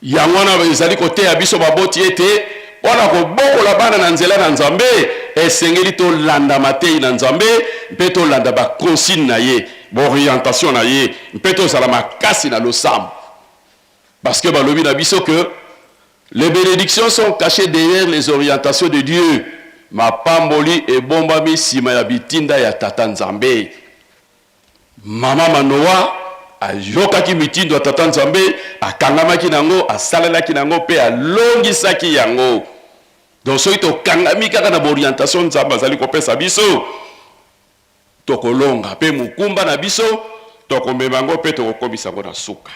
yango wana ezali koteya biso baboti ete mpona kobokola bana na nzela na nzambe esengeli tolanda matei na nzambe mpe tolanda baconsigne na ye orientation na ye mpe tozala makasi na losambo parce que balobi na biso que les bénédictions sont cachées derrière les orientations de Dieu mapamboli ebombami nsima ya bitinda ya tata nzambe mama Manoa ayokaki mitindo ya tata nzambe akangamaki nango asalelaki nango mpe alongisaki yango donc soki tokangami kaka na baorientation nzambe azali kopesa biso tokolonga mpe mokumba na biso tokomema yango mpe tokokomisa yango na suka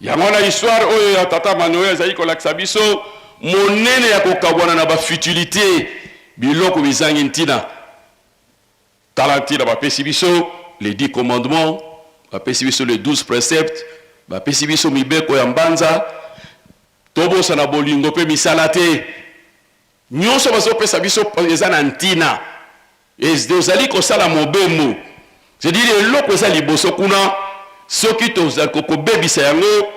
yango na histoire oyo ya tata Manoa ezali kolakisa biso monene ya kokabwana na bafutilité biloko bizangi ntina tala ntina bapesi biso les 10 commandements bapesi biso les 12 préceptes bapesi biso mibeko ya mbanza tobosana bolingo mpe misala te nyonso bazopesa biso eza na ntina ezali kosala mobembo c'est-à-dire eloko eza liboso kuna soki tozali kobebisa yango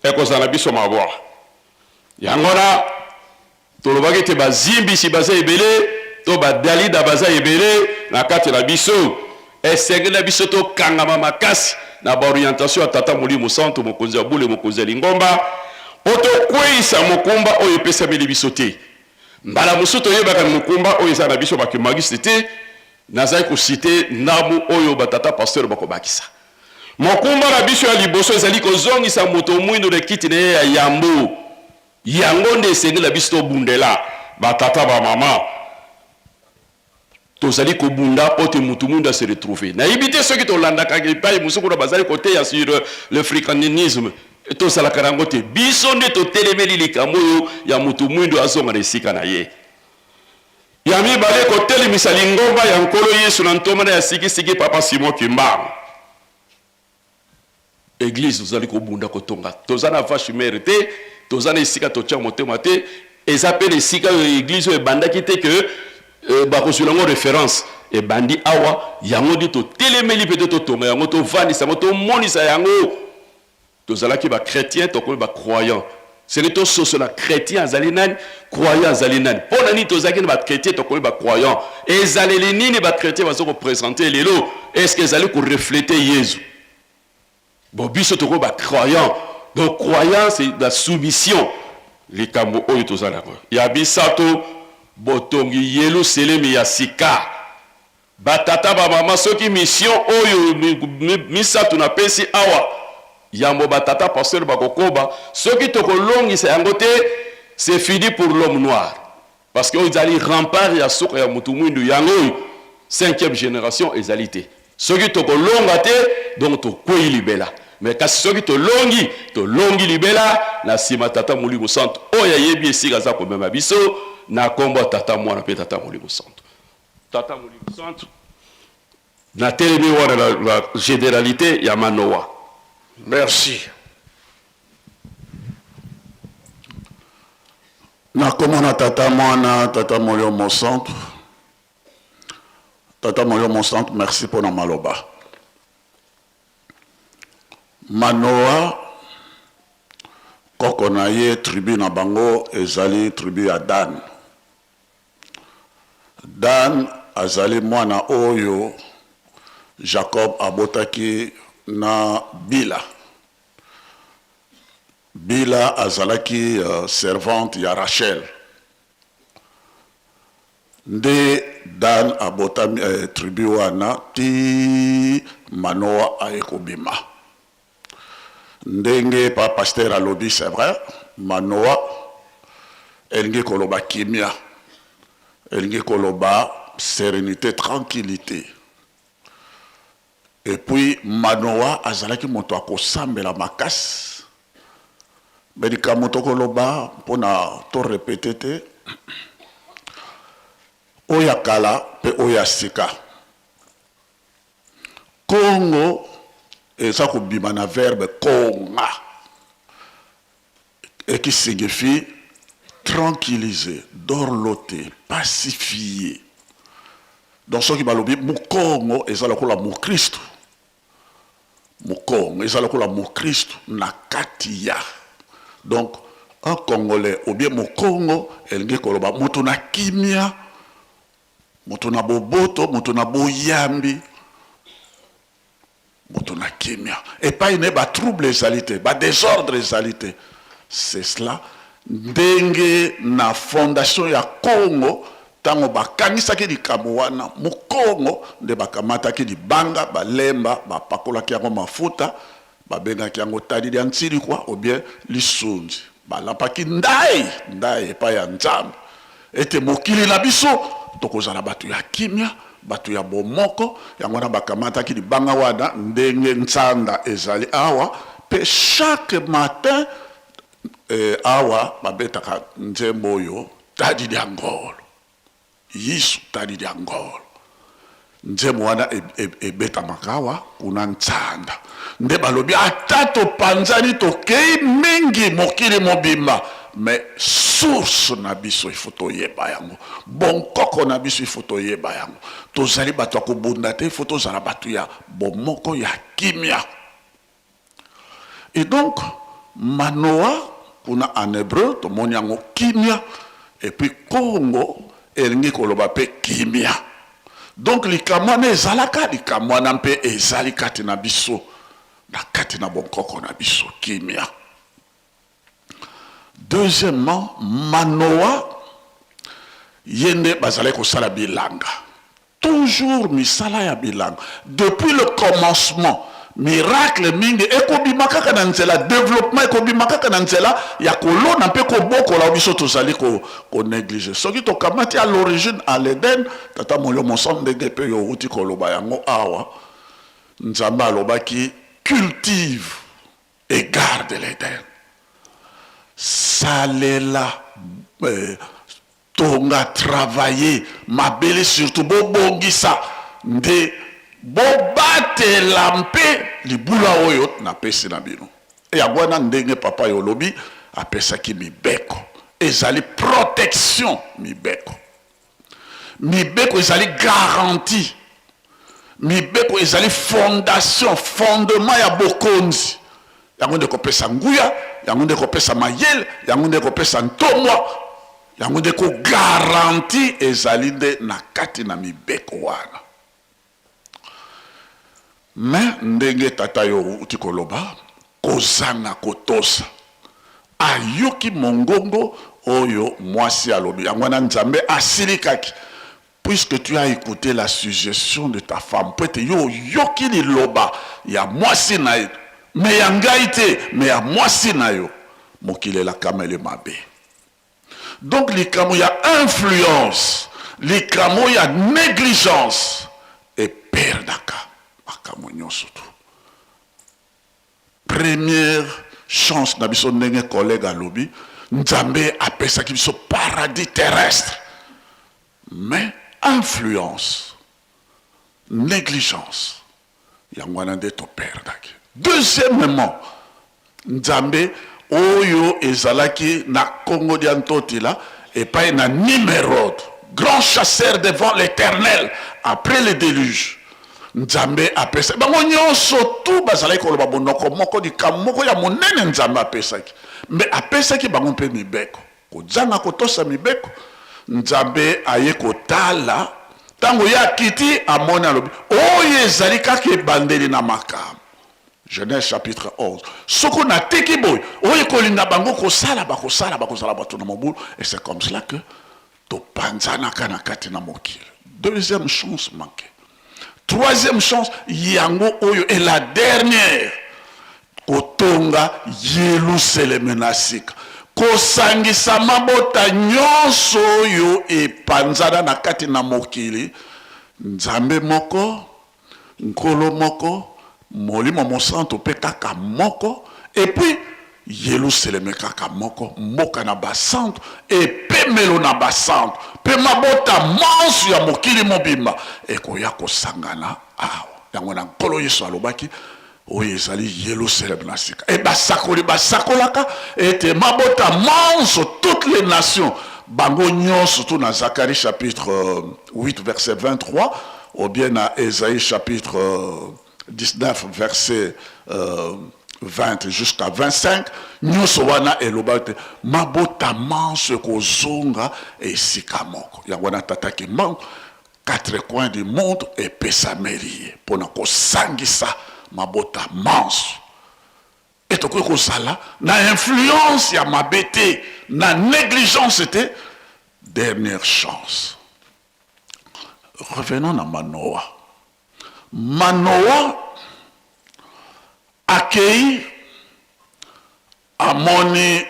ekozala na biso maboa yango na tolobaki ete bazimbisi baza ebele to badalida baza ebele na kati na biso esengeli na biso tokangama makasi na baorientation ya tata molimo santo mokonzi ya bule mokonzi ya lingomba po tokweyisa mokumba oyo epesameli biso te mbala mosusu toyebaka mokumba oyo eza na biso bakemagisi te nazali kosite ndamu oyo batata pasteur bakobakisa mokumba na biso ya liboso ezali kozongisa moto mwindo na kiti na ye ya yambo yango nde esengeli na biso tobundela batata bamama tozali kobunda po te mutu mundu se retrouver nayebi te soki tolandaka epai mosusu kuna bazali koteya sur le fricanisme tozalaka nango te biso nde totelemeli likambo oyo ya mutu mwindu azonga na esika na ye ya mibale kotelemisa lingomba ya nkolo yesu na ntomana ya sikisiki papa Simon Kimbangu église tozali kobunda kotonga toza na vache mère te toza na esika totya motema te eza mpe na esika oyo église oyo ebandaki te ke bakozwela yango référence ebandi awa yango nde totelemeli mpe te totonga yango tovandisa yango tomonisa yango tozalaki bachrétien tokomi bacroyant sene tososo na chrétien azali nani croyant azali nani mpo na nini tozalaki na bachrétien tokomi bacroyant ezaleli nini bachrétien baza koprésente lelo estce ezali koreflete yezu bon biso tokomi bacroyant donc croyant c'est la soumission likambo oyo tozala yango ya bisato botongi Yelusalemi ya sika batata bamama soki mission oyo misato na pesi awa yambo batata pasteur bakokoba soki tokolongisa yango te c'est fini pour l'homme noir parce que ezali rempart ya soka ya mutu mwindu yango 5e génération ezali te soki tokolonga te donc tokwei libela mais kasi soki tolongi libela na nsima tata molimo santo oyo ayebi esika aza komema biso na kombo tata mwana pe tata molimo santo tata molimo santo na telemi wana la généralité ya Manoa. Merci. Na komona tata mwana tata molimo santo tata molimo santo merci pour na maloba Manoa koko na ye tribu na bango ezali tribu ya Dan. Dan azali mwana oyo Jacob abotaki na Bila. Bila azalaki servante ya Rachel. Nde Dan abotami tribu wana ti Manoa ayekobima. Ndenge pa pasteur alobi c'est vrai Manoa elingi koloba kimia elingi koloba sérénité tranquillité et puis Manoa azalaki moto akosambela makasi bedika moto koloba mpona to répéter te oya kala pe oya sika Congo Et ça kobima na verbe konga. Et qui signifie tranquilliser, dorloter, pacifier. Donc ce qui balobi mukongo ezala kola mu Christ. Mukongo ezala kola mu Christ na katia. Donc un Congolais ou bien mukongo elingi koloba mutu na kimia, mutu na boboto, mutu na boyambi, mutu na kimia. Et pas une ba trouble ezalité, ba désordre ezalité. C'est cela. Ndenge na fondation ya Congo tango bakanisaki likambo wana mu Congo nde bakamataki libanga balemba bapakolaki yango mafuta babengaki yango tadi ya ntili kwa ou bien lisunzi balampaki ndai epa ya nzambe ete mokili na biso tokozala bato ya kimia bato ya bomoko yango na bakamataki libanga wana ndenge ntsanda ezali awa pe chaque matin awa babetaka nzembo oyo tadi ya ngolo yisu tadi ya ngolo nzembo wana ebetamaka awa kuna ntsanda nde balobi ata topanzani tokei mingi mokili mobimba mais source na biso ifo toyeba yango bonkoko na biso ifo toyeba yango tozali bato ya kobunda te ifo tozala bato ya bomoko ya kimia. Et donc Manoa kuna en hébreu tomoni yango kimia et puis Congo elingi koloba pe kimia. Donc likamwana ezalaka likamwana mpe ezali kati na biso na kati na bonkoko na biso kimia. Deuxièmement, Manoa yende bazale kosala bilanga. Toujours misala ya bilanga. Depuis le commencement miracle mingi ekobimaka kana nzela développement ekobimaka kana nzela ya kolona mpe kobokola biso tozali ko négliger soki tokamati à l'origine à l'Éden tata molio mosam ndenge pe yo uti koloba yango awa nzambe alobaki cultive et garde l'Éden salela tonga travailler mabele surtout bobongisa nde bobatela mpe libula oyo napesi na bino e yango wana ndenge papa yo lobi apesaki mibeko ezali protection mibeko ezali garantie mibeko ezali fondation fondement ya bokonzi yango nde kopesa nguya yango nde kopesa mayele yango nde kopesa ntomwa yango nde ko garantie ezali nde na kati na mibeko wana. Mais ndenge tata yo uti koloba kozanga kotosa ayoki mongongo oyo mwasi alobi yango na nzambe asilikaki puisque tu as écouté la suggestion de ta femme peut-être yo yoki liloba ya mwasi na yo mais ya ngai te mais ya mwasi na yo mokili la kamele mabe. Donc likamo ya influence likamo ya négligence et perdaka. Première chance na biso ndenge collègue alobi nzambe apesaki biso paradis terrestre mais influence négligence yango wana nde toperdaki. Deuxièmement nzambe oyo ezalaki na Congo dia ntotila epai na Nimérode grand chasseur devant l'Éternel après le déluge nzambe apesa bango nyonso tout bazalaki koloba bonoko moko likamoko ya monene nzambe apesaki mais apesaki bango mpe mibeko kozanga kotosa mibeko nzambe aye kotala tango ya kiti amoni alobi oyo ezali kaka ebandeli na makambo. Genèse chapitre 11 soko na teki boy oyo kolinga bango kosala bakozala bato na mobulu et c'est comme cela que topanzanaka na kati na mokili. Deuxième chance manquée. Troisième chance, yango oyo est la dernière. Kotonga Yerusalem nasika. Kosangisa mabota nyonso oyo e panzana na kati na mokili. Nzambe moko, nkolo moko, molimo mosanto pe kaka moko. Et puis, Yerusalem kaka moko, mboka na basanto, et pe melo na basanto. Pe mabota mansu ya mokili mobimba eko ya kosangana awa yango na nkolo Yesu alobaki oyo ezali Yerusalem na sika e basakoli basakolaka ete mabota manso toutes les nations bango nyonso surtout na Zacharie chapitre 8 verset 23 ou bien na Ésaïe chapitre 19 verset 20 jusqu'à 25 nyonso wana eloba te mabota manso kozonga esika moko yango wana tataki mango 4 coins du monde epesa merie mpona kosangisa mabota manso et tokoki kozala na influence ya mabe te na négligence te dernière chance. Revenons à Manoa. Manoa accueille amoni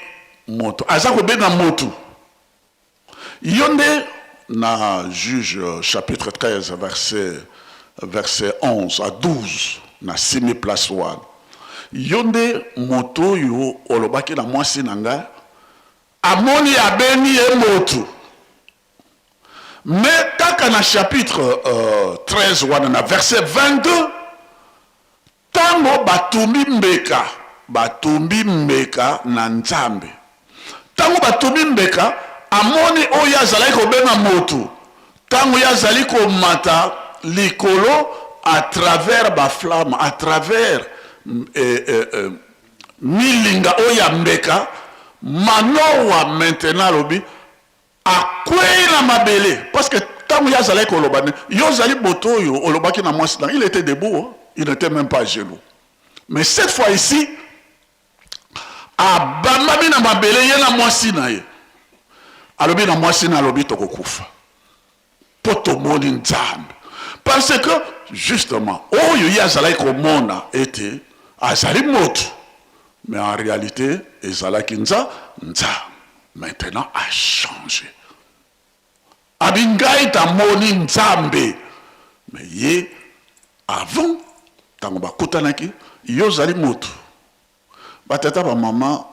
moto azako benga moto yonde na Juge chapitre 13 verset 11 à 12 na 6000 place wana yonde moto yo olobaki na mwasi nanga amoni abeni ye moto mais kaka na chapitre 13 wana na verset 22 tango batumbi mbeka na nzambe tango batumbi mbeka amoni oyo azalaki kobenga moto tango yazali komata likolo à travers baflamme à travers milinga oya mbeka Manoa maintenant lobi akwei na mabele parce que tango yazali koloba yo zali boto yo olobaki na mwasi il était debout il n'était même pas à genoux mais cette fois ici abamami na mabele ye na mwasi na ye alobi na mwasi na alobi tokokufa po tomoni nzambe parce que justement oyo ye azalaki komona ete azali moto mais en réalité ezalaki nza maintenant a changé abingai tamoni nzambe mais ye avant tango bakutanaki yo zali moto batata ba mama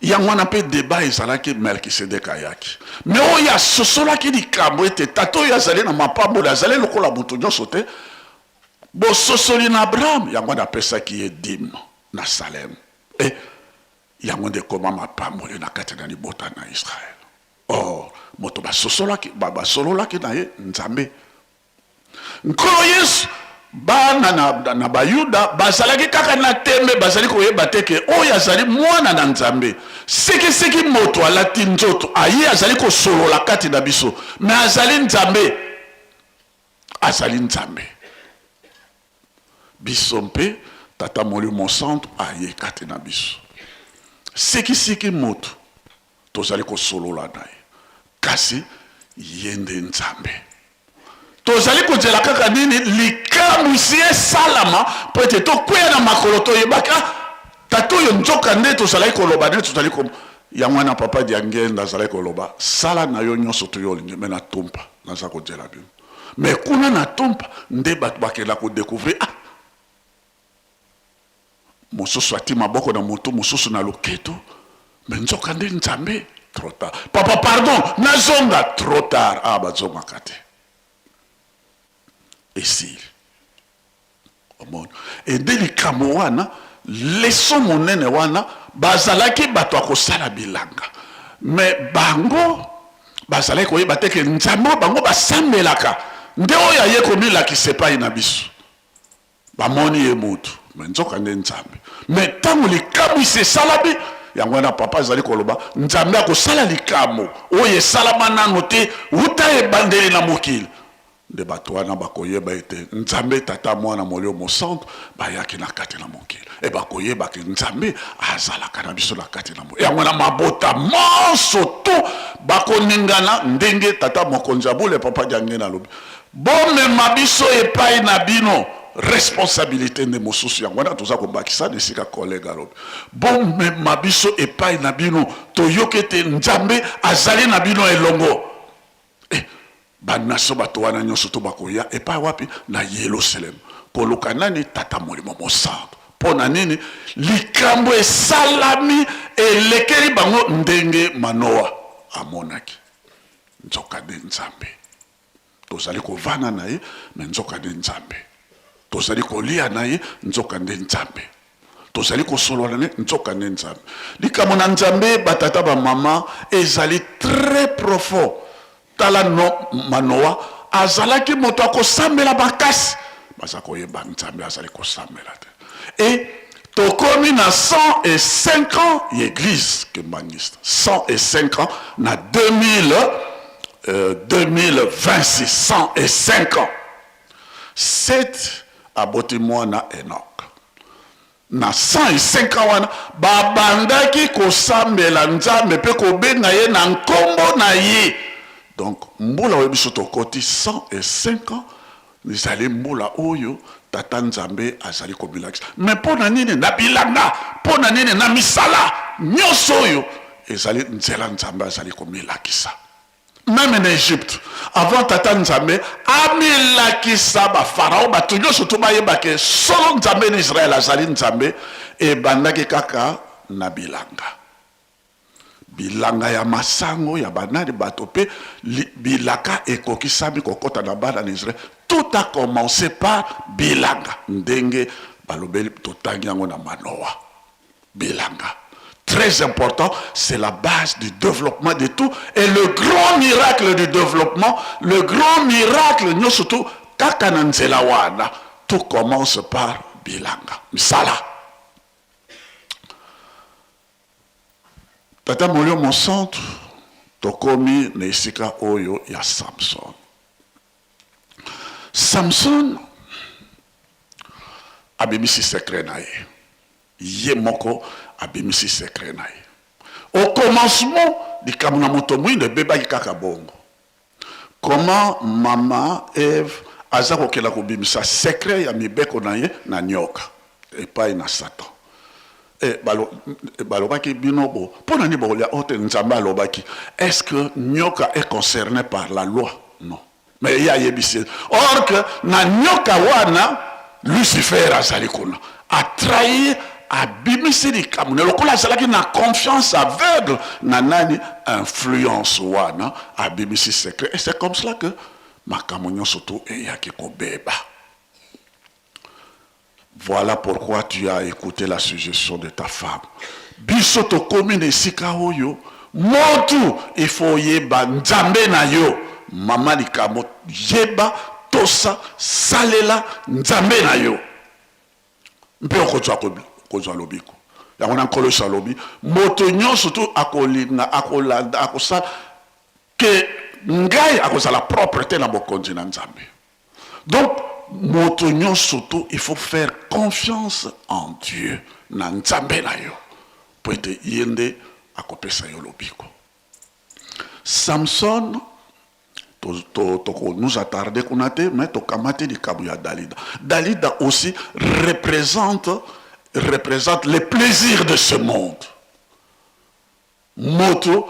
yango wana mpe débat ezalaki Melkisedek ayaki mais oyo asosolaki likambo ete tata oyo azali na mapamboli azali lokola moto nyonso te bososoli na Abraham yango wana apesaki ye dîme na Salem e yango nde koma mapamboli na kati na libota na Israel or moto basololaki na ye nzambe nkolo Yesu bana na bayuda bazalaki kaka na tembe bazali koyeba te ke oyo azali mwana na nzambe seki moto alati nzoto aye azali kosolola kati na biso mais azali nzambe biso mpe tata molimo centre aye kati na biso seki moto tozali kosolola na ye kasi yende nzambe tozali kozela kaka nini likamwisi esalama po ete tokwea na makolo toyebaka tata oyo nzoka nde tozalaki koloba nde tozali yango wana papa diangenda azalaki koloba sala na yo nyonso to yo olingi me na tumpa naza kozela bino mais kuna na tumpa nde bato bakela kodécouvrir mosusu ati maboko na moto mosusu na loketo me nzoka nde nzambe trop tard papa pardon nazonga trop tard bazongaka te esili omona ede likambo wana leso monene wana bazalaki bato akosala bilanga mais bango bazalaki koyeba te ke nzambe bango basambelaka nde oyo aye komilakisa epai na biso bamoni ye motu me nzoka nde nzambe mais ntango likambo esalabi yango wana papa azali koloba nzambe akosala likambo oyo esalama nano te wuta ebandeli na mokili nde bato wana bakoyeba ete nzambe tata mwana molimo centre bayaki na kati na mokili e bakoyebaki nzambe azalaka na biso na kati na mokili yango na mabota manso to bakoningana ndenge tata mokonzi abule papa jange na lobi bomema biso epai na bino responsabilité nde mosusu yango wana toza kobakisa na esika kolega alobi bomema biso epai na bino toyoki ete nzambe azali na bino elongo banaso bato wana nyonso to bakoya epai wapi na Yerusalem koluka nani tata molimo mosantu mpo na nini likambo esalami elekeli bango ndenge Manoa amonaki nzoka nde nzambe tozali kovanda na ye me nzoka nde nzambe tozali kolia na ye nzoka nde nzambe tozali kosolola na ye nzoka nde nzambe likambo na nzambe batata bamama ezali très profond tala Manoa azalaki moto akosambela bakasi baza koyeba nzambe azali kosambela te et tokomi na 105 ans l'église kembaniste 105 ans na 2026 105 ans 7 aboti mwana Enoch na 105 ans wana babandaki kosambela nzambe mpe kobenga ye na nkombo na ye donc mbula oyo biso tokoti 105 ans ezali mbula oyo tata nzambe azali kobilakisa mais mpo na nini na bilanga mpo na nini na misala nyonso oyo ezali nzela nzambe azali komilakisa même en Égypte avant tata nzambe amilakisa bafarao bato nyonso to bayebake solo nzambe na Israel azali nzambe ebandaki kaka na bilanga bilanga ya masango ya banani bato pe bilaka ekokisami kokota na bana na Israel tout a commencé par bilanga ndenge balobeli totangi yango na Manoa bilanga très important c'est la base du développement de tout et le grand miracle du développement le grand miracle nous surtout kaka na nzela wana tout commence par bilanga misala tata molio mon centre tokomi na esika oyo ya Samson abimisi secret na ye ye moko abimisi secret na ye au commencement likambo na moto mwinde bebaki kaka bongo comment mama Eve aza kokela kobimisa secret ya mibeko na ye na nyoka epai na Satan balobaki binobo pona ni bolia ote nzamba alobaki est-ce que nyoka est concerné par la loi non mais il y a yebisi or que na nyoka wana Lucifer azali kuna a trahi abimisi likambo ne lokola azalaki na confiance aveugle na nani influence wana abimisi secret et c'est comme cela que makambo nyonso to eyaki kobeba. Voilà pourquoi tu as écouté la suggestion de ta femme. Bisoto komine sika oyo, motu il faut yeba nzambe na yo. Mama likambo yeba tosa salela nzambe na yo. Mpe okozwa lobiko. Yango na nkolo salobi, moto nyonso tu akolinga akolanda akosala ke ngai akozala propreté na bokonzi na nzambe. Donc moto nyonso tu il faut faire confiance en Dieu na nzambe na yo. Po ete yende akopesa yo lobiko. Samson nous attarder qu'on a été, mais tokamate di kabuya Dalida. Dalida aussi représente les plaisirs de ce monde. Moto,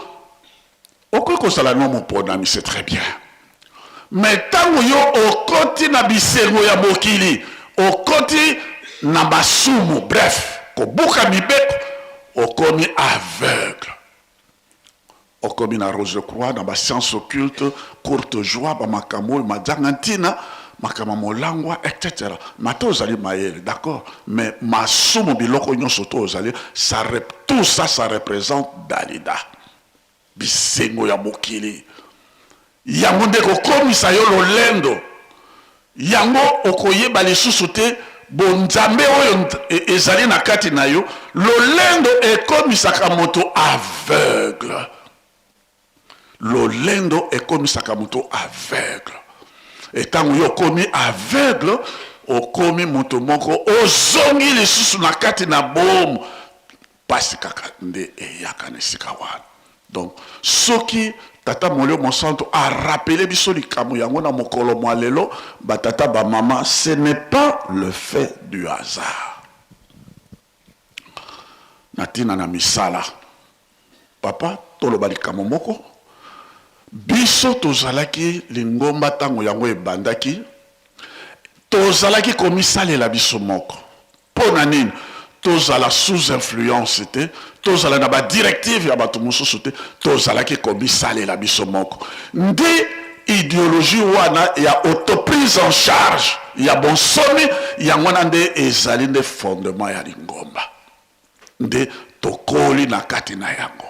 okoko sala no mo ponami, c'est très bien. Mais tango yo okoti na bisengo ya mokili, okoti na basumu, bref, ko buka mibeko, okomi aveugle. Okomi na rose croix, dans la science occulte, courte joie, ba makamo, ma jangantina, makama molangwa, etc. Mato ozali maele, d'accord? Mais ma sumo biloko nyon soto ozali, tout ça, ça représente Dalida. Bisengo ya mokili. Yango ndeko komi sa yo lolendo. Yango okoye balisusu te, bonzambe oyo ezali na kati na yo, lolendo ekomi sakamoto aveugle. Lolendo ekomi sakamoto aveugle. Et tant que komi aveugle, okomi moto moko ozongi lisusu na kati na bom pasi kaka nde eyaka na esika wana. Donc soki tata molio monsanto a rappelé biso likambo yango na mokolo mwa lelo batata ba mama, ce n'est pas le fait du hasard. Natina na misala papa toloba likambo moko biso tozalaki lingomba tango yango ebandaki tozalaki komisalela biso moko pona nini tozala sous influence te tozala na ba directive ya bato mosusu te tozalaki komisalela biso moko nde idéologie wana ya autoprise en charge ya bonsomi yango wana nde ezali nde fondement ya lingomba nde tokoli na kati na yango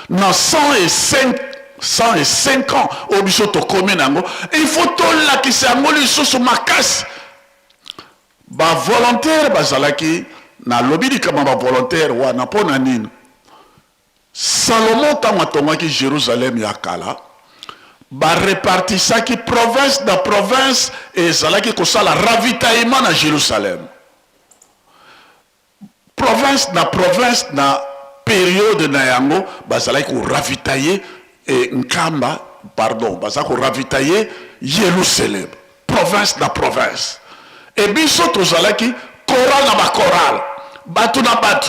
na 105 ans oyo biso tokomi na yango il faut tolakisa yango lisusu makasi bavolontaire bazalaki nalobi likama bavolontaire wana mpo na nini Salomo ntango atongaki Jérusalem ya kala barepartisaki province na province ezalaki kosala ravitaillement na Jérusalem province na période na yango bazalaki koravitailler nkamba pardon bazalaki koravitailler Jérusalem province na province et biso tozalaki choral na bachoral bato na bato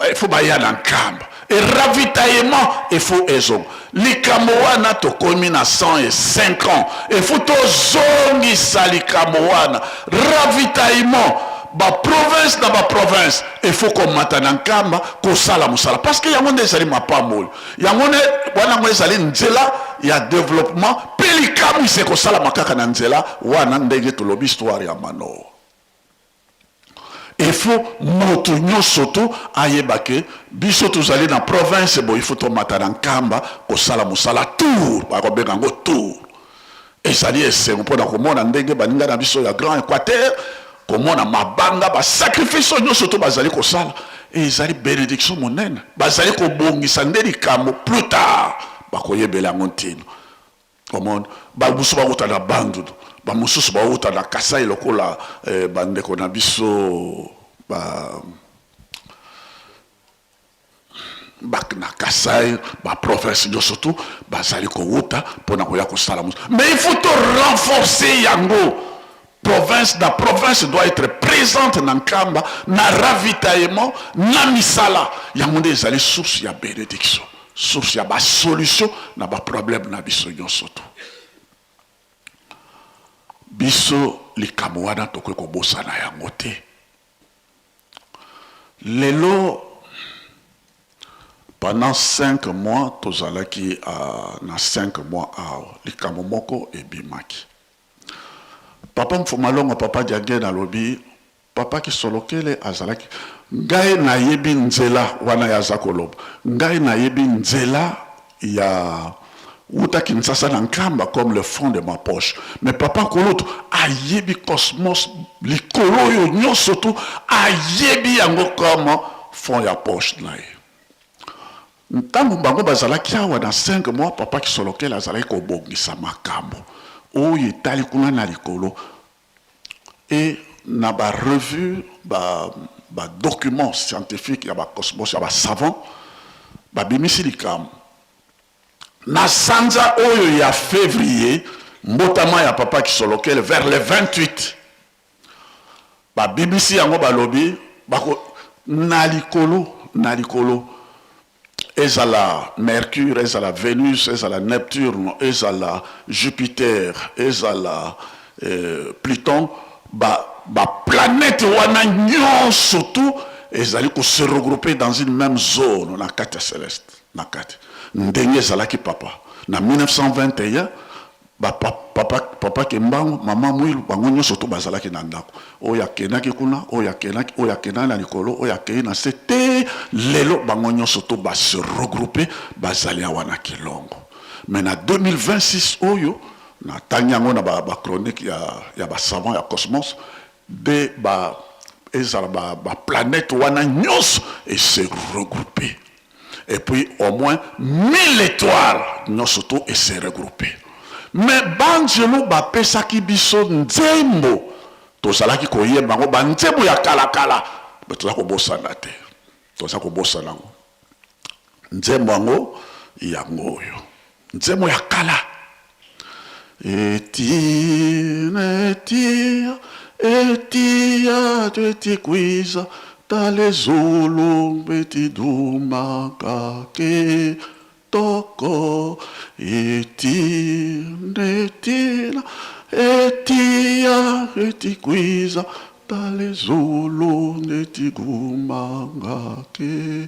il faut baya na nkamba et ravitaillement il faut ezongo likambo wana tokomi na 105 ans il faut tozongisa likambo wana ravitaillement province na province il faut komata na nkamba kosala mosala parce que yango nde ezali mapamboli yango nde wana ngo ezali nzela ya développement mpe likambo ise kosala kaka na nzela wana ndenge tolobi histoire ya Manoa. Il faut moto nyonso tu ayebake biso tozali na province bo il faut tomata na nkamba kosala mosala tour bakobenga ngo tour ezali esengo mpona komona ndenge baninga na biso ya Grand Équateur komona mabanga basacrifice nyonso tu bazali kosala ezali bénédiction monene bazali kobongisa nde likambo plus tard bakoyebela yango ntino komona babusu bakota na Bandundu bamosusu bauta na Kasai lokola bandeko na biso na Kasai province nyonso tu bazali kouta mpona koya kosala mais il faut renforcer yango province doit être présente na nkamba na ravitaillement na misala yango nde ezali source ya bénédiction source ya basolution na baproblème na biso nyonso tu biso likambo wana tokoki kobosana yango te lelo pendant 5 mois tozalaki na 5 mois awa likambo moko ebimaki papa mfumalongo papa diage na lobi papa kisolokele azalaki ngai nayebi nzela wana yaza koloba ngai nayebi nzela ya Uta Kinshasa na nkamba comme le fond de ma poche. Mais papa koloto ayebi cosmos likolo yo nyonso tu ayebi yango comme fond ya poche na ye. Ntango bango bazalaki awa na 5 mois papa kisolokela azalaki kobongisa makambo oyo etali kuna na likolo et na ba revue ba documents scientifiques ya ba cosmos ya ba savant ba bimisi likambo na sanza oyo ya février mbotama ya papa kisolokele vers le 28 ba BBC yango balobi bako na likolo ezala Mercure ezala Vénus ezala Neptune ezala Jupiter ezala Pluton ba planète wana nyonso tout ezali ko se regrouper dans une même zone na kati céleste na kati ndenge ezalaki papa na 1921 papa Kembango mama Mwilu bango nyonso to bazalaki na ndako oyo akenaki kuna oyo akenaki na likolo oyo akei na sete lelo bango nyonso to ba se regrouper bazali wana kilongo mais na 2026 oyo na tanyango na ba chronique ya ba savant ya cosmos de ezala ba planète wana nyonso et se regrouper et puis au moins 1000 étoiles nous surtout et se regrouper mais banjelo ba pesaki biso nzembo tozalaki koyeba ngo banzembo ya kala betozala kobosana te tozala kobosana ngo nzembo ngo yango oyo nzembo ya kala etia tuetikwiza tale zulu betiduma kake toko etina etikwiza tale zulu netiguma kake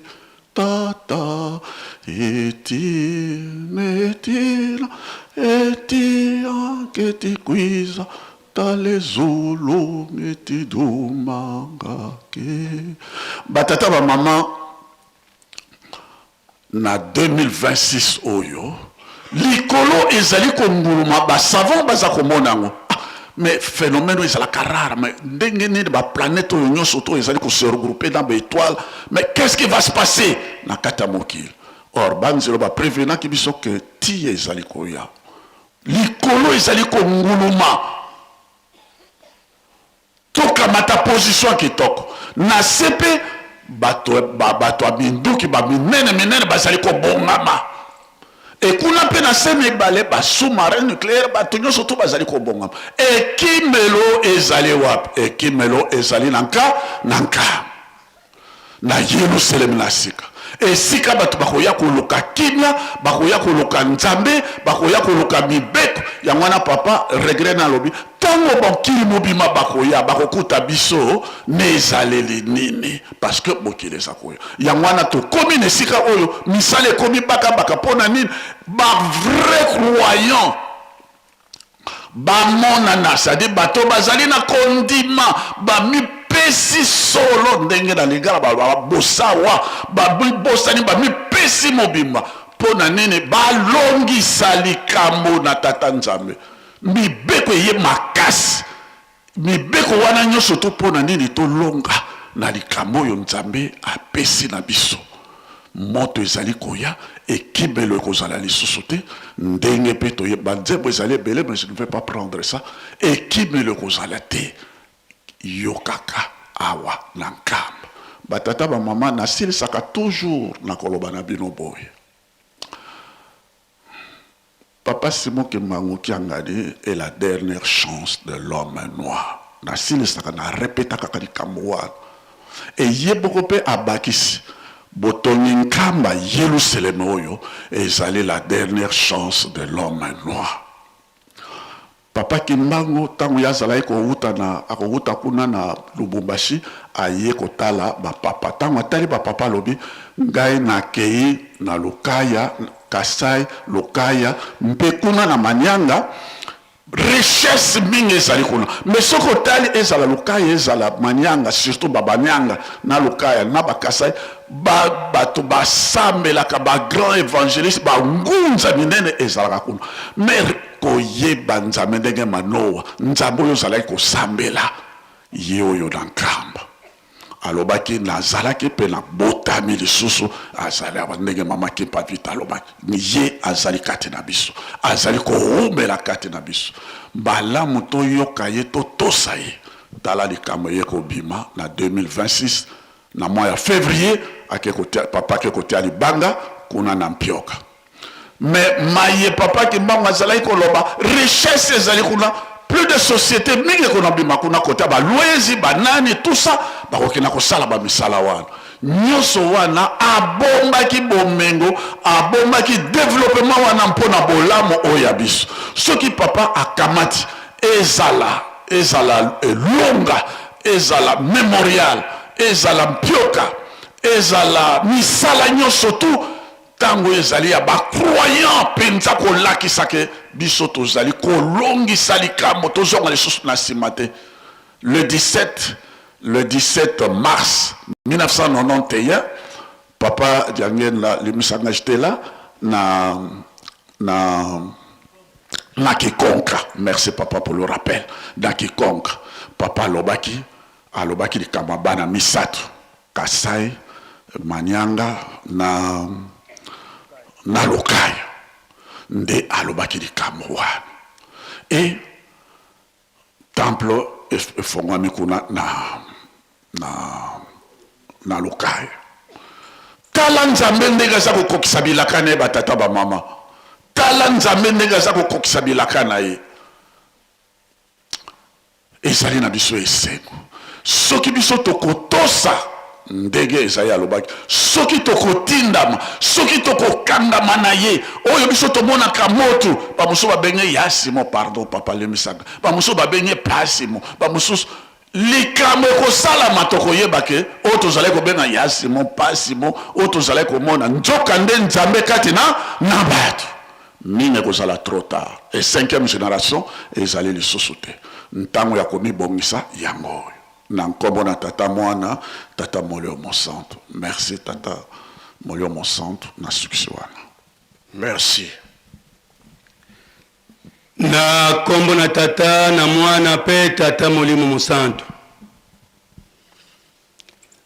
tata etina ketikwiza tale zulu nitidumanga ke batata ba maman na 2026 oyo likolo ezali konguluma ba savant baza komona ngo mais phénomène ezalaka rare mais ndenge nini ba planète oyo nyonso to ezali ko se regrouper dans ba étoile mais qu'est-ce qui va se passer na kata mokili or banzelo ba prévenant ki biso que ti ezali koya likolo ezali konguluma toka mata position kitoko na sepe bato abinduki minene bazali kobongama ekuna mpe na se mibale basous-marin nucléaire bato nyonso to bazali kobongama ekimelo ezali wapi ekimelo ezali na Yerusalem na sika esika bato bakoya koluka kimia bakoya koluka nzambe bakoya koluka mibeko ya mwana papa regret na lobi tango bokili mobima bakoya bakokuta biso nezaleli nini parce que bokili ezakoya ya mwana to komi na esika oyo misala komi baka pona nini ba vrai croyant bamonana c'est-à-dire bato bazali na kondima pesi solo ndenge na lingala babosawa babosani bamipesi mobimba pona nene balongisa likambo na tata nzambe mibeko eye makasi mibeko wana nyonso to pona nini tolonga na likambo oyo nzambe apesi na biso moto ezali koya ekimelo ekozala lisusu te ndenge mpe toyeba nzembo ezali ebele mais je ne vais pas prendre ça ekimelo ekozala te yokaka awa na nkamba batata ba mama nasilisaka toujours na koloba na bino boye papa Simon Kimbangu Kiangadi est la dernière chance de l'homme noir nasilisaka na répétaka kaka likambo wana eyeboko mpe abakisi botongi nkamba Yerusalem oyo ezali la dernière chance de l'homme noir. Papa Kimbangu tangu yazala akouta kuna na Lubumbashi aye kotala ba papa tangu atali ba papa lobi ngai na kei na Lukaya Kasai Lukaya mpe kuna na Manyanga richesse mingi ezali kuna mais soko tali ezala Lukaya ezala Manyanga surtout Babanyanga na Lukaya na Bakasai bato basambelaka ba grand évangéliste ba ngunza minene ezala kuna mais koyeba nzambe ndenge manoa nzambe oyo ozalaki kosambela ye oyo na nkamba alobaki nazalaki mpe na botami lisusu azali awa ndenge mama Kimpa Vita alobaki ye azali kati na biso azali kowumela kati na biso mbalamu toyoka ye totosa ye tala likambo ye kobima na 2026 na mois ya février papa ake kotia libanga kuna na Mpioka mais maye papa Kimbangu azalaki koloba richesse ezali kuna plus de société mingi kuna bima kuna kota ba loezi banani tout ça bakokina kosala ba misala wana nyoso wana abombaki bomengo abombaki développement wana mpona bolamu oya biso soki papa akamati ezala longa ezala mémorial ezala Mpioka ezala misala nyoso tout tango ezali ya ba croyant penza ko lakisake biso tozali ko longi salikambo tozonga lisusu na simate le 17 mars 1991 papa Diangena limisanga j'étais là na Kikonka merci papa pour le rappel na Kikonka papa alobaki likambo bana misato Kasai Manyanga na Lukaya nde alobaki likambo wana et temple efongwami kuna na Lukaya tala nzambe ndenge aza kokokisa bilaka na ye batata bamama tala nzambe ndenge aza kokokisa bilaka na ye ezali na biso esengo soki biso tokotosa ndenge ezali alobaki soki tokotindama soki tokokangama na ye oyo biso tomonaka motu bamosusu babenge Yasimo pardon papa lemisanga bamosusu babenge Pasimo bamosusu likambo ekosalama tokoyeba ke oyo tozali kobenga Yasimo Pasimo oyo tozali komona nzoka nde nzambe kati na bato mingi ekozala trop tard et 5e génération ezali lisusu te ntango ya komibongisa yango oyo na nkombo na tata mwana tata molio mosantu. Merci tata molio mosantu na succès wana. Merci. Na kombo na tata na mwana pe tata molimo mosantu.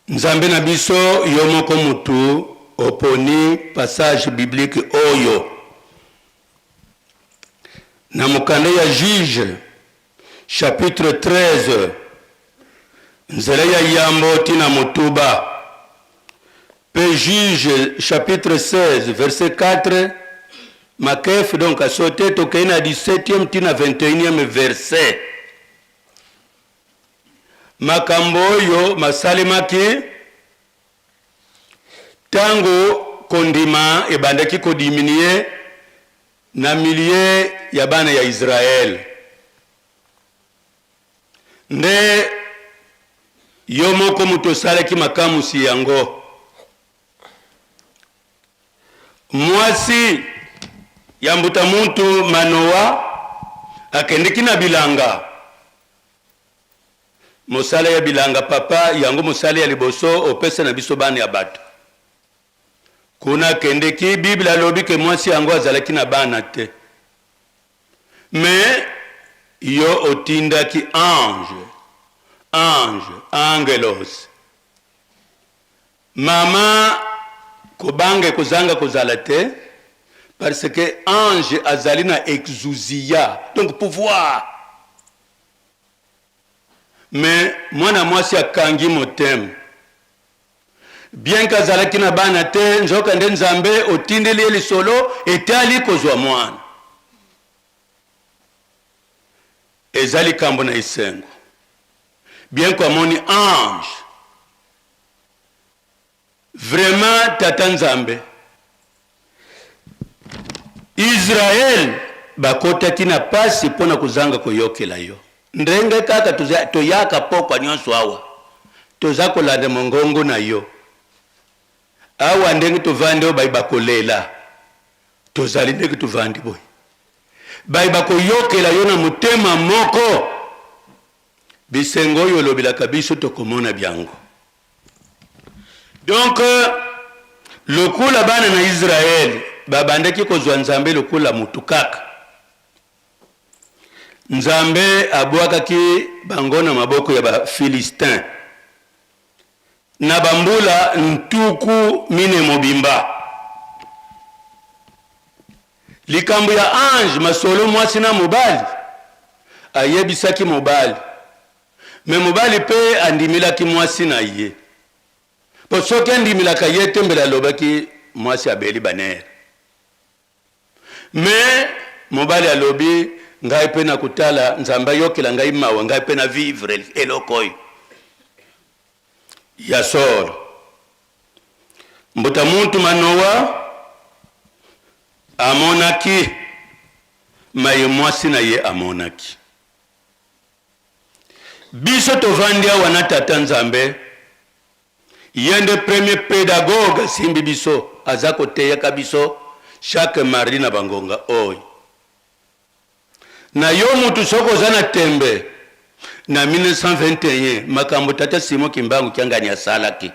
Nzambe na biso yo moko mutu oponi passage biblique oyo na mokanda ya Juge chapitre 13 nzela ya yambo tina motuba pe Juge chapitre 16 verset 4 makef donc a sauté tokaina 17e tina 21e verset makambo oyo masalemaki tango kondima ebandaki kodiminie na milie ya bana ya Israel. Nde yo moko mutu osalaki makamusi yango. Mwasi ya mbuta muntu Manoa akendeki na bilanga. Mosala ya bilanga papa yango mosala ya liboso opesa na biso bana ya bato. Kuna kendeki Biblia lobi ke mwasi yango azalaki na bana te. Mais yo otindaki angelos. Mama kobange kozanga kozala te parce que ange azali na exousia, donc pouvoir. Mais mwana mwasi akangi motema. Bien kazalaki na bana te nzoka nde Nzambe otindeli lisolo etali kozwa mwana. Ezali kambo na isengo. Bien kwa moni ange. Vraiment tata Nzambe. Israel bakotaki na pasi pona kuzanga koyokela yo. Ndenge kaka toyaka pokwa nyonso awa. Toza kolanda mongongo na yo. Awa ndenge tovande o bakolela. Tozali ndenge tovandi boy. Bakoyokela yo na mutema moko. Bisengo yo lobila kabiso tokomona byango. Donc lokula bana na Israel babandeki kozwa Nzambe lokula mutu kaka. Nzambe abwakaki bango na maboko ya ba Filistin. Na bambula ntuku mine mobimba. Likambo ya ange masolo mwasi na mobali. Ayebisaki mobali. Me mobali pe andimilaki mwasi na ye. Po soki andimilaka ye tembela lobaki mwasi abeli banere. Me mobali alobi ngai pe na kutala Nzamba yokela ngai mawa ngai pe na vivre elokoi. Ya solo. Mbuta muntu Manoa amonaki maye mwasi na ye amonaki. Biso tovandia wana tata Nzambe yende premier pédagogue simbi biso azako teyaka biso chaque mardi na bangonga oy. Na yo mutu soko zana tembe na 1921 makambo tata Simon Kimbangu kiangani asalaki.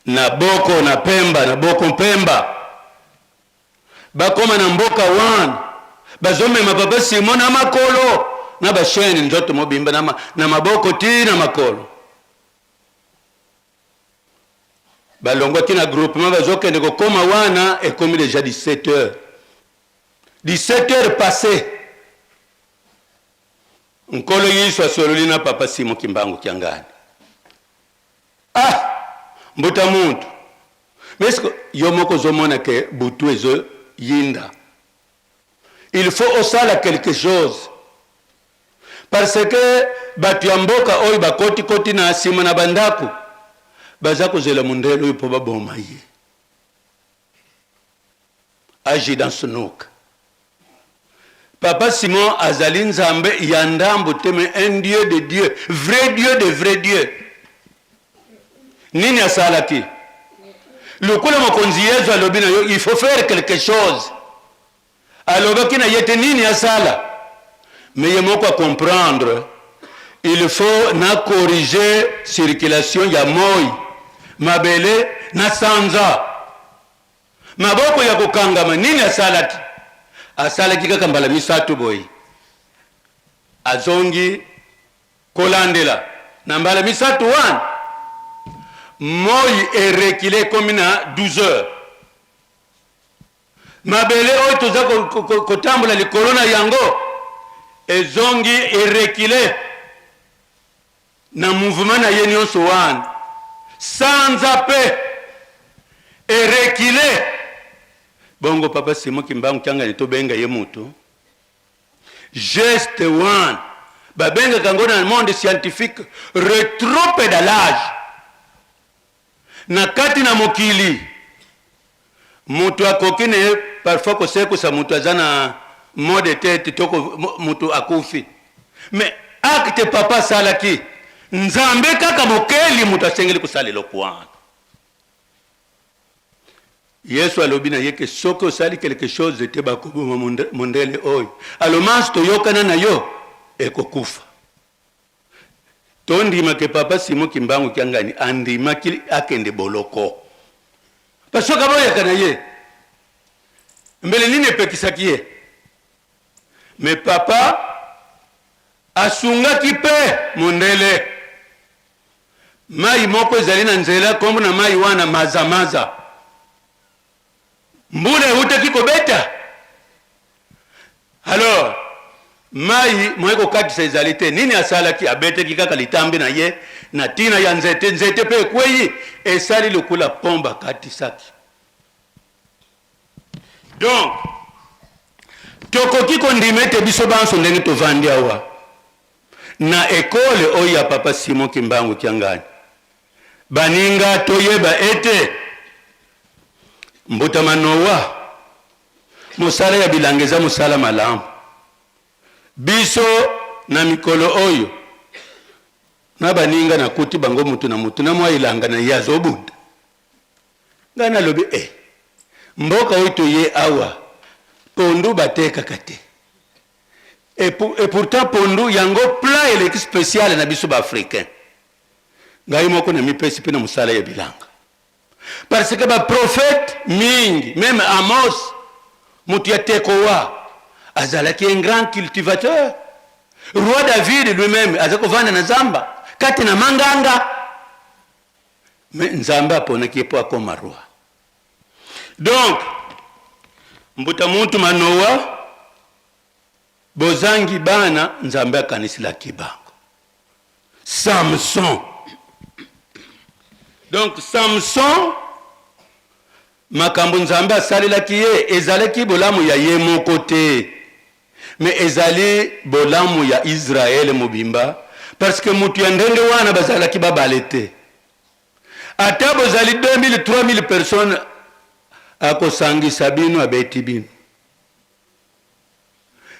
Na boko na Pemba na boko Pemba. Bakoma na mboka wan. Bazome mapapa Simon na makolo. Na basheni nzoto mobimba na maboko ti na makolo. Balongwa kina groupement bazoke ndeko koma wana et comme déjà 17h. 17h passé. Nkolo Yesu asololi na papa Simon Kimbangu kiangani. Mbuta muntu. Mesko yomoko zomona ke butu ezo yinda. Il faut osala quelque chose. Parce que batu ya mboka oyo bakoti koti na asima na bandaku. Bazako zela mundelo yupo baboma ye. Agi dans sunuka. Papa Simon azali Nzambe yandambo teme un Dieu de Dieu, vrai Dieu de vrai Dieu. Nini asalaki? Lukula mokonzi Yesu alobi na yo, il faut faire quelque chose. Alobaki na yete nini asala? mais il faut comprendre, il faut na corriger circulation ya moi, mabele na sanza. Maboko ya kukangama nini asalaki? Asalaki kaka mbala misatu boy. Azongi kolandela. Na mbala misatu wan. Moi est reculé comme na 12 heures. Mabele oyo toza kotambola likolo na yango ezongi erekile na mouvement na ye nyonso wana sanza pe erekile bongo papa Simon Kimbangu kyanga tobenga ye mutu geste wana babenga kango na monde scientifique rétropédalage na kati na mokili mutu akokine parfois kosekusa mutu azana mode tete toko mutu akufi mais acte papa salaki nzambe kaka mokeli mutu asengeli kusalelo kwana Yesu alobi na yeke soko osali quelque chose te bakoboma mondele oyo alomansi toyokana na yo ekokufa tondima ke papa Simon Kimbangu kyangani andimaki akende boloko pasoka boyakana ye mbele nini epekisaki ye me papa asungaki pe mondele mai moko ezali na nzela kombo na mai wana mazamaza mbula eutaki kobeta alors mai moyeko kakisa ezali te nini asalaki abeteki kaka litambi na ye na tina ya nzete pe ekweyi esali lokula pomba katisaki donc tokoki kondima ete biso banso ndenge tovandi awa na ekole oyo ya papa Simon Kimbangu kyangani baninga toyeba ete mbutama Noa mosala ya bilangeza mosala malamu biso na mikolo oyo na baninga na kuti bango mutu na mwa ilanga na yazo bunda ngana lobi mboka oyo toye awa pondu bateka kate et pourtant pondu yango plat eleki spécial na biso ba africain ngai moko na mipesi pe na musala ya bilanga parce que ba prophète mingi même Amos mutu ya Tekoa azalaki un grand cultivateur roi David lui-même azako vanda na zamba kati na manganga mais nzamba aponaki po akoma roi donc mbuta muntu manoa bozangi bana nzambe akanisila kibango Samson donc Samson makambo nzambe asalelaki ye ezalaki bolamu ya ye moko te mais ezali bolamu ya Israël mobimba parce que mutu ya ndenge wana bazalaki babale te ata bozali 2000 3000 personnes akosangisa bino abeti bino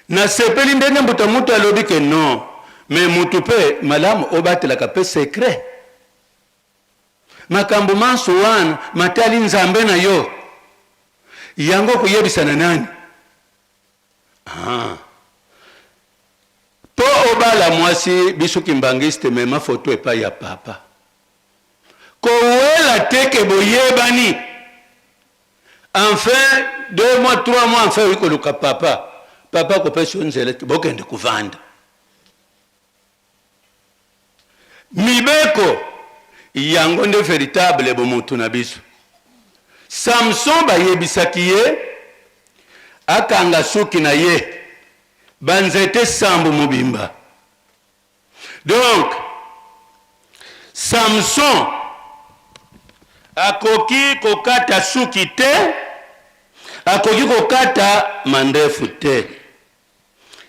na sepeli ndenge mbuta mutu alobi ke non mais mutu pe malamu obatelaka pe secret makambo manso wana matali nzambe na yo yango kuyebisana nani po obala mwasi biso kimbangiste mema foto epa ya papa kowela teke boyebani enfin 2 mois 3 mois enfin wikoluka papa kopesa nzela bokende kuvanda mibeko yango nde véritable bomutu na biso Samson bayebisaki ye akanga suki na ye banzete sambu mobimba donc Samson akoki kokata suki te akoki kokata mandefu te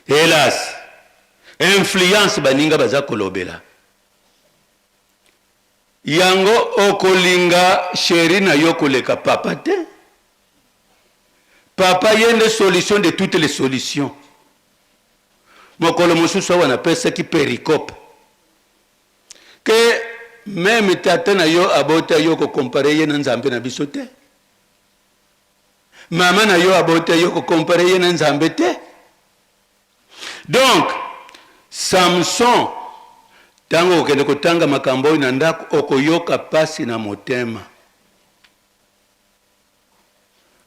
hélas influence baninga baza kolobela yango okolinga sheri na yo koleka papa te papa yende solution de toutes les solutions mokolo mosusu wana pesaki pericope que même tata na yo abota yo kokompare ye na nzambe na biso te mama na yo abota yo kokompare ye na nzambe te Donc Samson tango okende kotanga makambo oyo na ndako okoyoka pasi na motema.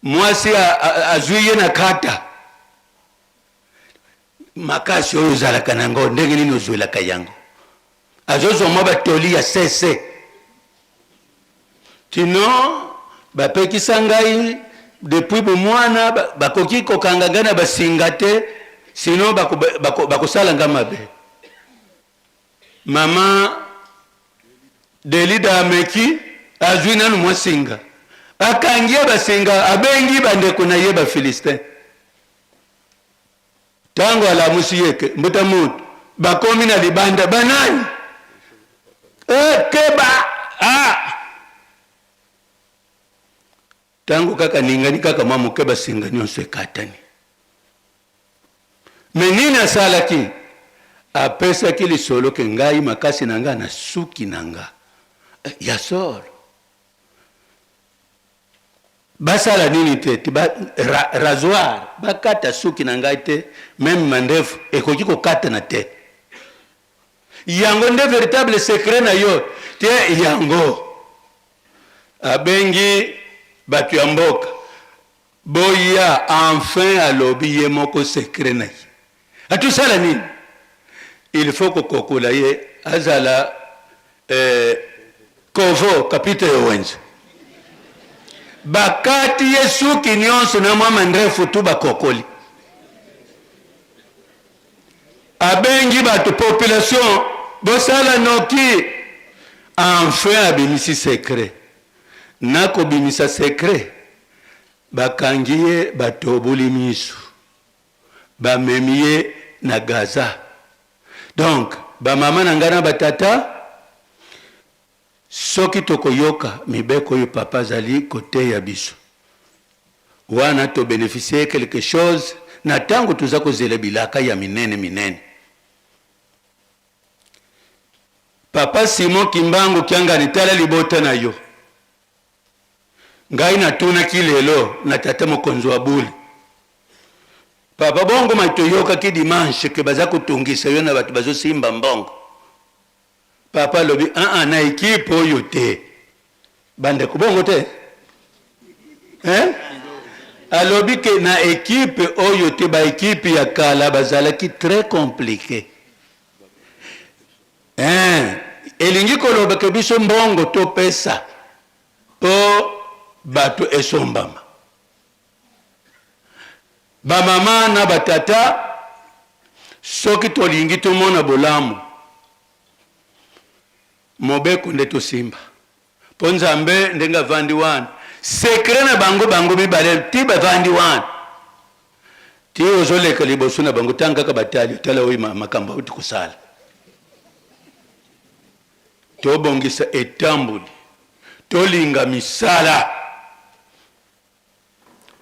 Mwasi azwi ye na kata makasi oyo ozalaka nango ndenge nini ozwelaka yango azozwa batoli ya sese tino bapekisa ngai depuis bomwana bakoki kokanga ngai na basinga te sino bakosala nga mabe. Mama Delida ameki azwi nanu mwasinga akangie basinga abengi bandeko na ye bafilistin tango alamusi yeke mbuta mutu bakomi na libanda banani keba tango kaka ningani kaka mwa moke basinga nyonso ekatani. Me nini asalaki? Apesaki lisolo ke ngai makasi na nga na suki na nga ya solo. Basala nini te rasoir bakata suki na ngai te même mandefu ekoki kokata na te. Yango nde véritable secret na yo te yango. Abengi batu ya mboka boya enfin alobi ye moko secret na ye. Atusala nini? Il faut que kokola ye azala kovo kapite wenze. Bakati Yesu kinyonso na mwa mandrefu tu bakokoli. Abengi batu population bosala noki enfin abimisi secret. Nako bimisa secret bakangiye batobuli misu bamemiye na Gaza. Donc ba mama na ngana batata soki tokoyoka mibeko yo papa zali kote ya biso wana to bénéficier quelque chose na tango tuza kozela bilaka ya minene. Papa Simon Kimbangu kyanga nitala libota na yo ngai natuna kilelo na tata mokonzo wa buli papa bongo matoyoka ki dimanche ke baza kutungisa yo na batu bazo simba mbongo. Papa lobi na ekipe oyo te bande kubongo te alobi ke na ekipe oyo te ba ekipe ya kala bazalaki très compliqué elingi koloba ke biso mbongo to pesa po batu esombama. Ba mama na batata soki tolingi tomona bolamu mobeko nde tosimba po nzambe ndenga vandi wana sekre na bango mibale ti bavandi wana ti ozoleka liboso na bango tanga kaka batali tala oyi makambo uti kusala tobongisa etambuli tolinga misala.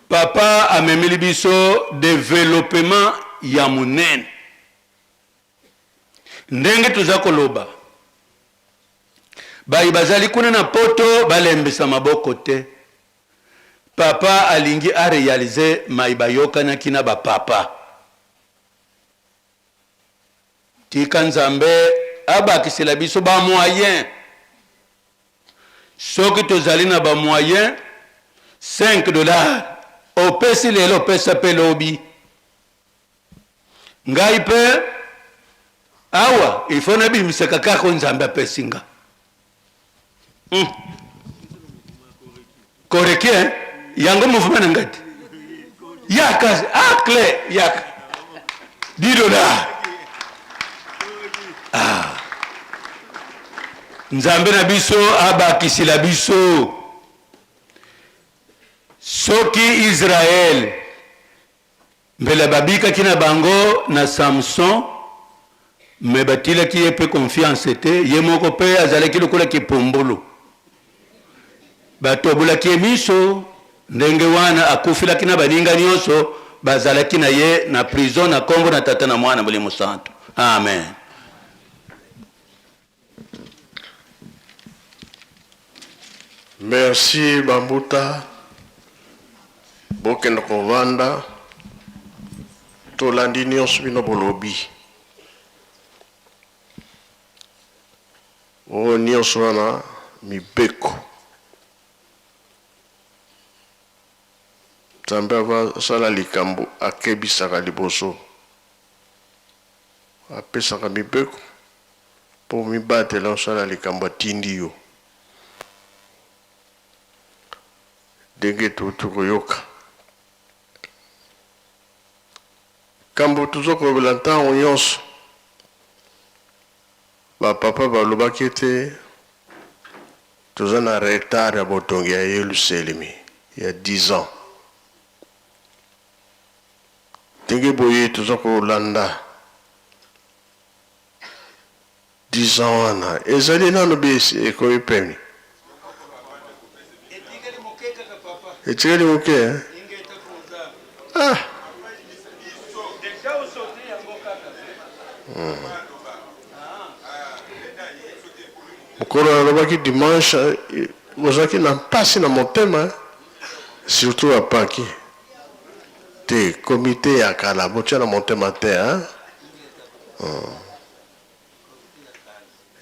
Papa amemeli biso développement ya munene ndenge tuza koloba bayi bazali kuna na poto balembisa maboko te. Papa alingi a réaliser maibayoka na kina ba papa tika nzambe abakisela biso ba moyen soki tozali na ba moyen $5 opesi lelo pesa pe lobi ngai pe awa ifona bimiseka kako nzambe apesinga koreke yango muvumana ngati yaka akle yaka $10 nzambe na biso abakisila biso soki Israel mbele babika kina bango na Samson me batila ki epe confiance te ye moko pe azalaki lokola kipumbulu batobula ki miso ndenge wana akufila kina baninga nyonso bazalaki na ye na prison na kombo na tata na mwana Mulimo Santo. Amen. Merci Bambuta. Bokendo kovanda tolandi nyonso bino bolobi oyo nyonso wana mibeko nzambe asala likambo akebisaka liboso apesaka mibeko mpo mibatela osala likambo atindi yo ndenge tokoyoka kambo tozokobela ntango nyonso bapapa balobaki ete toza na retard ya botongi ya yelusalemi ya 10 ans ndenge boye toza kolanda 10 ans wana ezali nano besi ekomi peni etikeli moke mokolo alobaki dimanche ozalaki na mpasi na motema surtout apaki te komite ya kala botia na motema te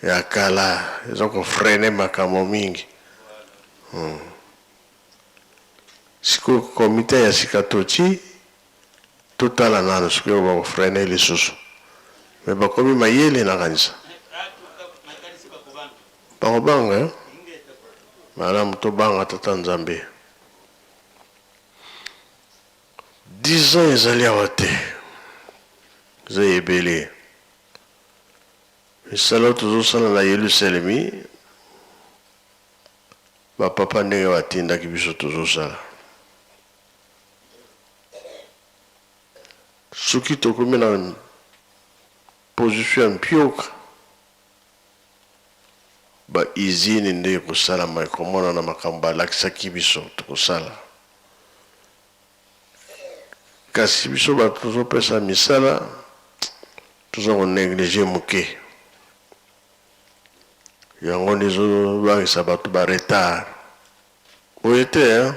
ya kala eza kofrene makambo mingi sikoyo komite ya sika toti totala nano sikoyo bakofrene lisusu me bakomi mayele na kanisa bakobanga malamu tobanga tata nzambe 10 ans ezali awa te eza ebele misala oyo tozosala na yelusalemi bapapa ndenge batindaki biso tozosala soki tokomi na position ya mpioka baizine nde ekosalama ekomona na makambo balakisaki biso tokosala kasi biso bato tozopesa misala toza konéglige moke yango nde ezobangisa bato baretard boye te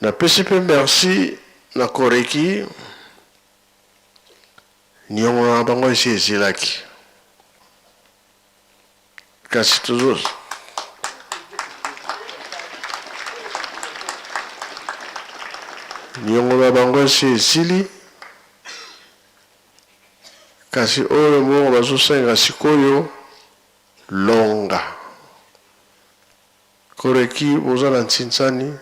napesi mpe merci na koreki niongo na bango esi esilaki kasi niongo na bango esi esili kasi oyo mongo bazosenga sikoyo longa koreki boza na ntinsani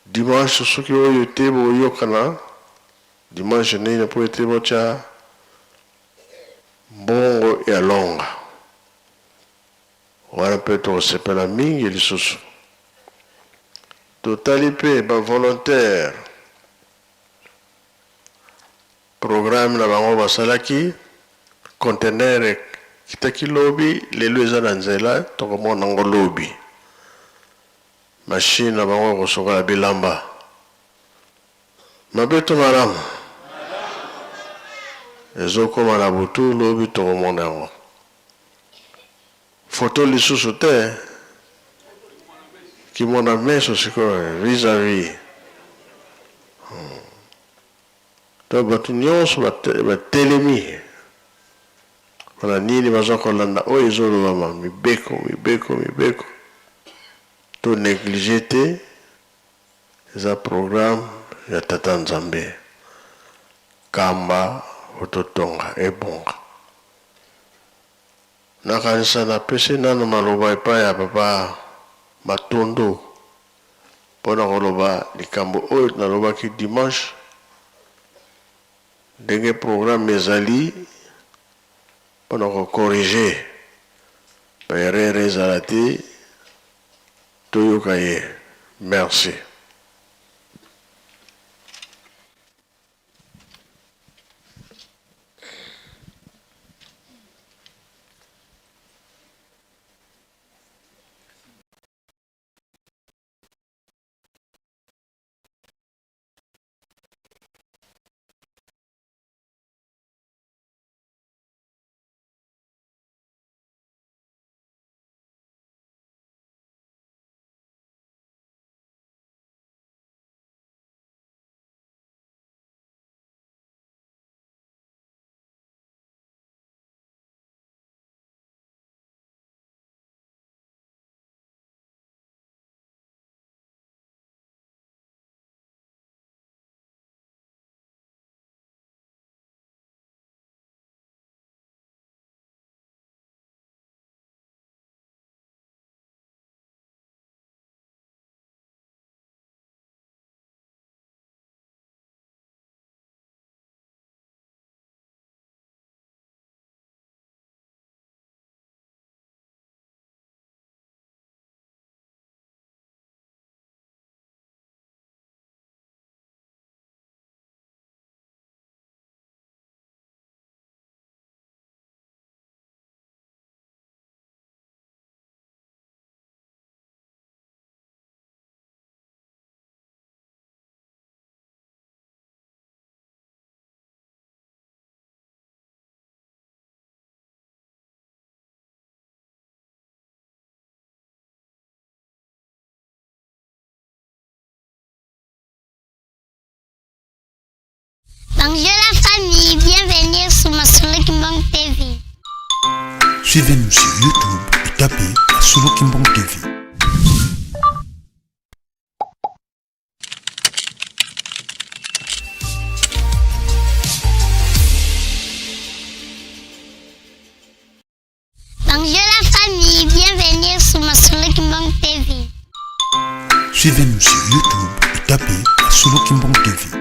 dimanche soki oyo te boyokana dimanche nini mpo ete botya mbongo ya longa wana mpe tokosepela mingi lisusu totali mpe bavolontaire programme na bango basalaki conteneur kitaki lobi lelo eza na nzela tokomona yango lobi mashine na bango kosokola bilamba mabe to malamu ezokoma na butu lobi tokomona yango foto lisusu te kimona meso sikoyo vis-à-vis to bato nyonso batelemi wana nini baza kolanda oyo ezolobama mibeko to néglige te eza programme ya tata nzambe kamba ototonga ebonga nakanisa napesi nano maloba epai ya papa matondo mpona koloba likambo oyo nalobaki dimanche ndenge programme ezali mpona kokorige baerere ezala te toyoka ye merci Kimbang TV. Suivez-nous sur YouTube et tapez Solo Kimbang TV. Bonjour la famille, bienvenue sur ma Solo Kimbang TV. Suivez-nous sur YouTube et tapez Solo Kimbang TV.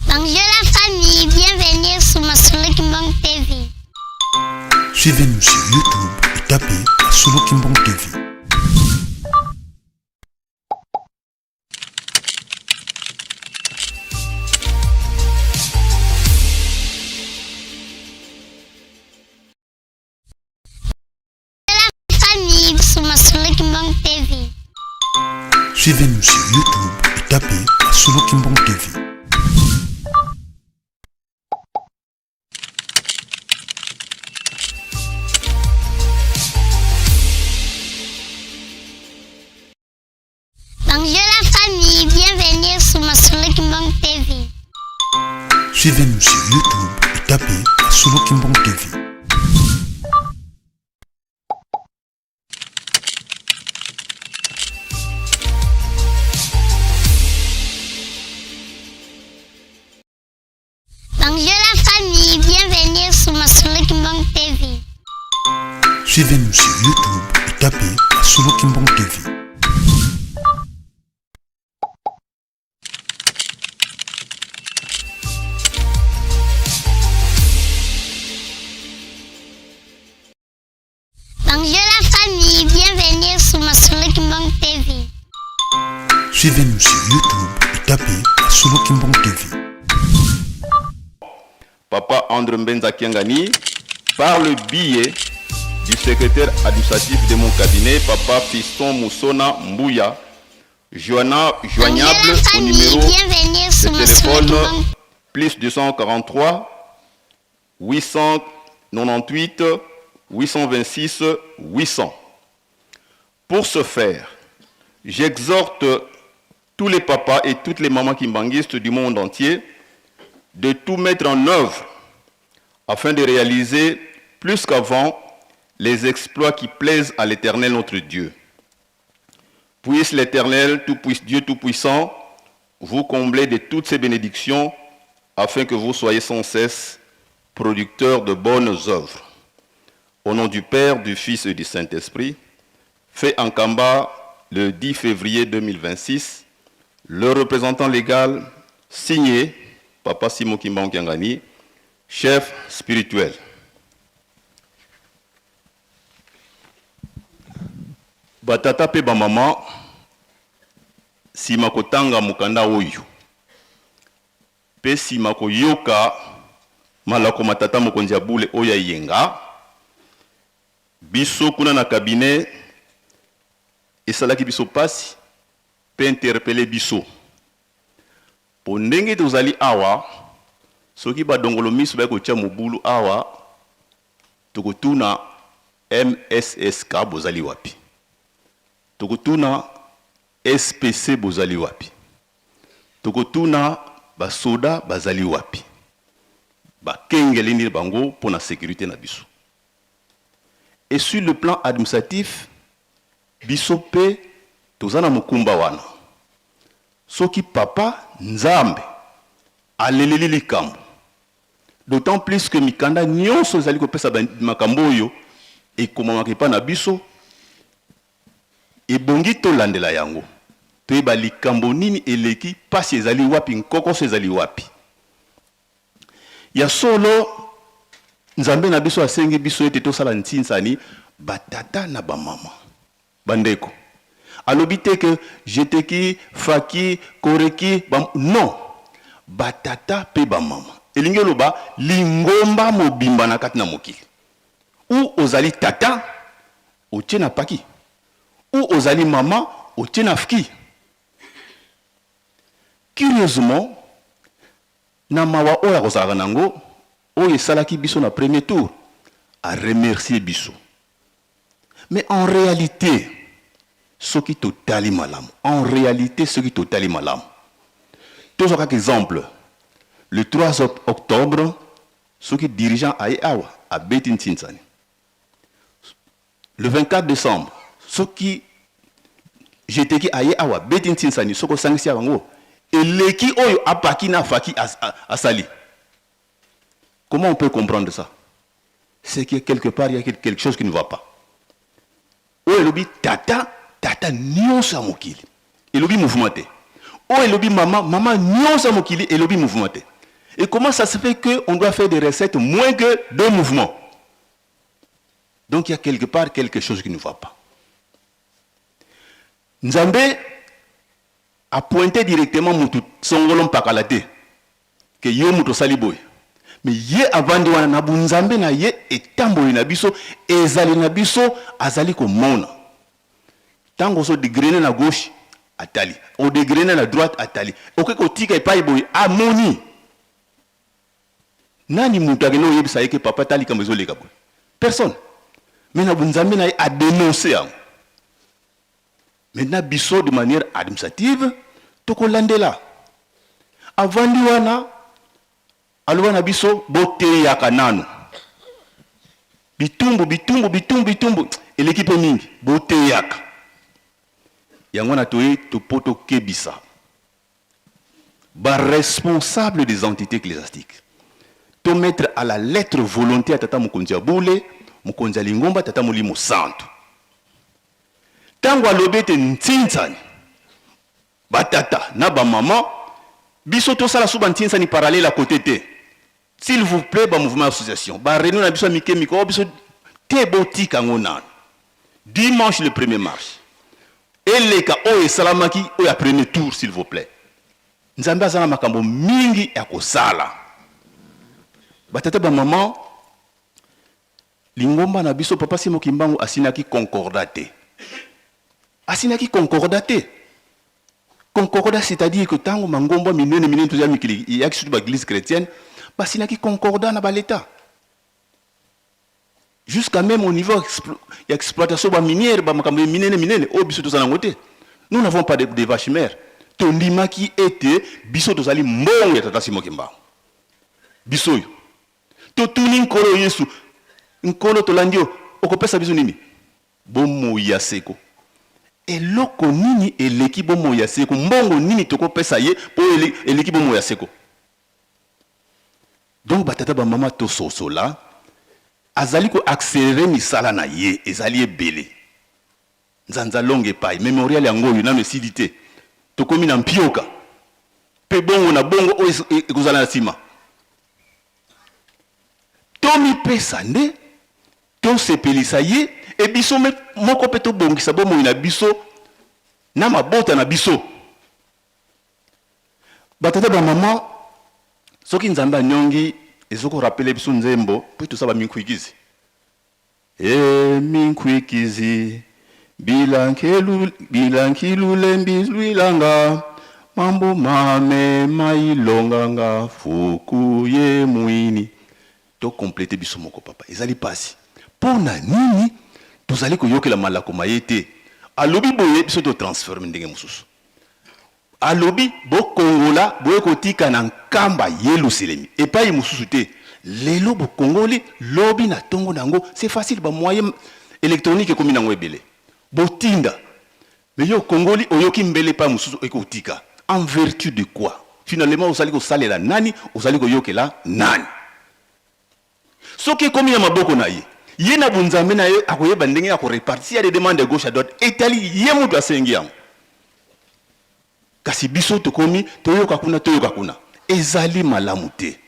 Bonjour la famille, bienvenue sur ma Solo Kimbang TV. Suivez-nous sur YouTube et tapez Solo Kimbang TV. Sur ma Solo Kimbang TV. Suivez-nous sur YouTube et tapez Solo Kimbang TV. Bonjour la famille, bienvenue sur ma Solo Kimbang TV. Suivez-nous sur YouTube et tapez Solo Kimbang TV. Bonjour la famille, bienvenue sur ma Solo Kimbang TV. Suivez-nous sur YouTube et tapez Solo Kimbang TV. Bonjour la famille, bienvenue sur ma Solo Kimbang TV. Suivez-nous sur YouTube et tapez Solo Kimbang TV. Papa André Mbenza Kiangani, par le biais du secrétaire administratif de mon cabinet, Papa Fiston Moussona Mbouya, joignable au numéro de téléphone plus 243 898 826 800. Pour ce faire, j'exhorte tous les papas et toutes les mamans kimbanguistes du monde entier de tout mettre en œuvre afin de réaliser plus qu'avant les exploits qui plaisent à l'Éternel notre Dieu. Puisse l'Éternel, Dieu Tout-Puissant, vous combler de toutes ces bénédictions afin que vous soyez sans cesse producteurs de bonnes œuvres. Au nom du Père, du Fils et du Saint-Esprit, fait en Kamba le 10 février 2026, le représentant légal signé Papa Simon Kimbang Kiangani, chef spirituel. Batata pe ba mama sima kotanga mukanda oyo. Pe sima koyoka malako matata mokonzi ya bule oya yenga. Biso kuna na cabinet esalaki biso pasi pe interpeller biso. Po ndenge tozali awa soki badongolo miso bakotia mobulu awa tokotuna MSSK bozali wapi, tokotuna SPC bozali wapi, tokotuna basoda bazali wapi, bakengeli nini bango pour la sécurité na biso. Et sur le plan administratif biso pe tozana mukumba wana soki papa nzambe aleleli likambo, d'autant plus que mikanda nyonso ezali kopesa makambo oyo ekomamaka epa na biso ebongi tolandela yango toyeba likambo nini eleki pasi ezali wapi, nkokoso ezali wapi. Ya solo nzambe na biso asengi biso ete tosala ntinsani batata na bamama bandeko. Alobi te que jeteki faki koreki non, batata pe bamama elingi loba lingomba mobimba na kati na mokili. Ou ozali tata otie na paki, ou ozali mama otie na fki. Curieusement na mawa oya kozalaka nango oyo esalaki biso na premier tour a remercier biso. Mais en réalité, ce qui totali malam. En réalité, ce qui totali malam. Tous un exemple. Le 3 octobre, ceux qui dirigeant à Awa, à Betin Tinsani. Le 24 décembre, ceux qui j'étais qui aye Awa, Betin Tinsani, ceux qui sont en et les qui ont apaki na faki à Sali. Comment on peut comprendre ça? C'est que quelque part, il y a quelque chose qui ne va pas. Oh, il y a tata, nyonso ya mokili. Il y a mouvementé. Oh, il y a maman, nyonso ya mokili, il y a mouvementé. Et comment ça se fait qu'on doit faire des recettes moins que 2 mouvements? Donc il y a quelque part quelque chose qui ne va pas. Nzambe a pointé directement Moutou Songolom Pakalate que yo Moutou Saliboy. Mais ye avant de wana na Nzambe na ye etamboyi na biso ezali na biso azali ko mona. Tango so dégrainé na gauche atali, o dégrainé na droite atali. Oke ko tika epai boy amoni. Nani Moutou no yebisa yeke papa tali kambezo leka boy. Personne. Mais na Nzambe na ye a dénoncé. Maintenant, biso de manière administrative, toko landela. Avant liwana, alwana biso bote yaka nanu. Bitumbu. Et l'équipe mingi, bote yaka. Yangwana toye to poto kebisa. Ba responsable des entités ecclésiastiques. To mettre à la lettre volonté à tata mukonzi ya boule, mukonzi ya lingomba tata molimo santo. Tango alobete ntinsani batata na ba maman biso to sala suba ntinsani parallèle à côté te. S'il vous plaît ba mouvement association ba réunion na biso mike biso te botika ngona dimanche le 1er mars eleka o salamaki o ya premier tour s'il vous plaît. Nzambe azana makambo mingi ya kosala batata ba maman lingomba na biso papa Simo Kimbangu asinaki concordate. Asinaki concordaté. Concordat, c'est-à-dire que tant que mangomba minene tout ça mikili, il y a que sur l'église chrétienne, bah sinaki concordat na l'État. Jusqu'à même au niveau exploitation ba minière, ba makambe minene, oh biso to ça ngote. Nous n'avons pas de vaches mères. Ton lima qui était biso to sali mbongo ya tata Simo Kimbangu. Biso yo. To tuni nkolo Yesu. Nkolo to landio, okopesa biso nini? Bomo ya seko. Et loko nini eleki bomo ya seko mbongo nini toko pesa ye po eleki bomo ya seko. Donc batata ba mama to soso là azali ko accélérer misala na ye ezali ebele. Nzanza longue pai mémorial yango yo na mesidité toko mina mpioka pe bongo na bongo o ekozala na sima. Tomi pesa nde to sepelisa ye et biso moko peto bongisa bomo na biso na mabota na biso batata ba maman soki Nzambe nyongi ezoko rappeler biso nzembo po to saba minkwikizi minkwikizi bilankilu lembizwilanga mambo mame mailonganga fuku ye muini to compléter biso moko papa ezali pasi pona nini tozali koyokela malako mayete alobi boye biso to transforme ndenge mususu alobi bo kongola boye kotika na nkamba Yerusalemi epai mususu te lelo bo kongoli lobi na tongo nango c'est facile ba moyen électronique comme nango ebele botinda mais yo kongoli oyoki mbele pa mususu ekotika en vertu de quoi finalement osali ko salela nani osali koyokela nani soki komi na maboko na ye yena bunzambe na ye akoyeba ndenge ya ko répartir des demandes de gauche à droite etali ye mutu asengi yango kasi biso tokomi toyoka kuna ezali malamu te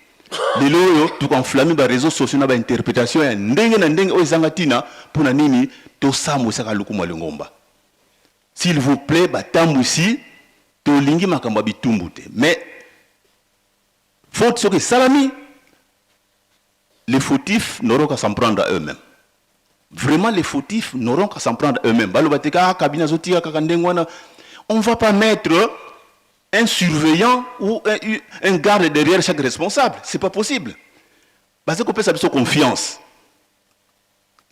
lelo oyo tukonflamme ba réseaux sociaux na ba interprétation ya ndenge na ndenge oyo ezanga tina pona nini tosambwisaka lukumu lingomba s'il vous plaît batambwisi tolingi makambo bitumbu te mais faute soki salami les fautifs n'auront qu'à s'en prendre à eux-mêmes. Vraiment, les fautifs n'auront qu'à s'en prendre à eux-mêmes. On ne va pas mettre un surveillant ou un garde derrière chaque responsable. Ce n'est pas possible. Parce qu'on peut s'appeler confiance.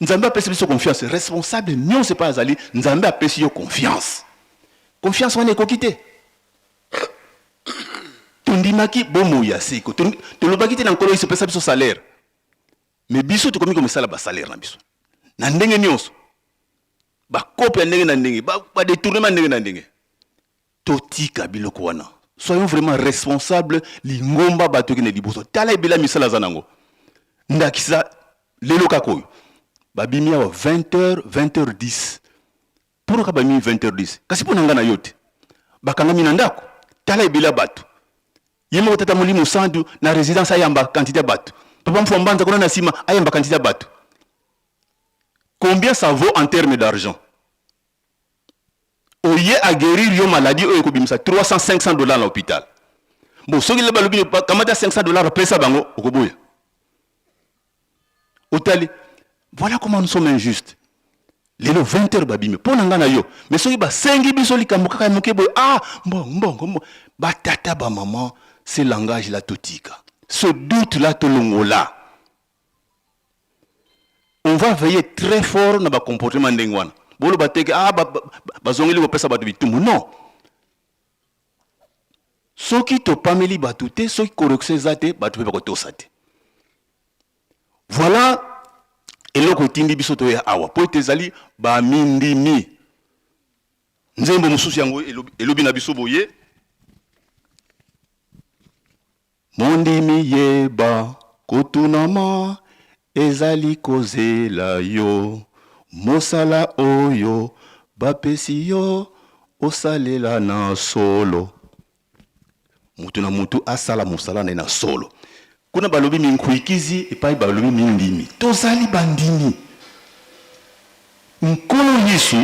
Nzambe apesi biso confiance. Responsable, non, c'est pas azali. Nzambe apesi yo confiance. Confiance, on est coquité. Tondimaki, bomo ya siko. Tolobaki te nankolo iso pesa biso salaire. Mais biso to komi comme ça la ba salaire na biso. Na ndenge nyonso. Ba kope ndenge na ndenge, ba détournement ndenge na ndenge. Totika biloko wana. Soyons vraiment responsables lingomba bato ki ne liboso. Tala ebela misala zanango. Ndakisa lelo kakoyo. Babimi ya 20h, 20h10. Pour ka babimi 20h10. Kasi pona ngana yote. Bakanga minandako. Tala ebela bato. Yemo tata molimo sandu na résidence ayamba quantité bato. Papa mfombanza kona na sima ayamba quantité bato. Combien ça vaut en termes d'argent? Oye à guérir yo maladie oye ko bimisa 300-500 $ à l'hôpital. Bon, soki le balobi kamata 500 $ pesa bango okoboya. Otali. Voilà comment nous sommes injustes. Les 20h babime pona ngana yo. Mais soki ba sengi biso likambo kaka moke boy ah mbongo ba tata ba maman c'est langage la totika. Ce doute là tolongola. On va veiller très fort dans le comportement d'engwana. Bolo bateke ah bazongeli ko pesa batu bitumu non. Soki to pameli batute soki correction zate batu pe ko tosate. Voilà eloko tindi biso to ya awa po tezali ba mindimi. Nzembo mususu yango elobi na biso boye. Mondimi yeba kotunama ezali kozela yo mosala oyo bapesi yo osalela na solo. Mutu na mutu asala mosala na solo. Kuna balobi minkuikizi epai balobi mindimi. Tozali bandimi. Nkolo Yesu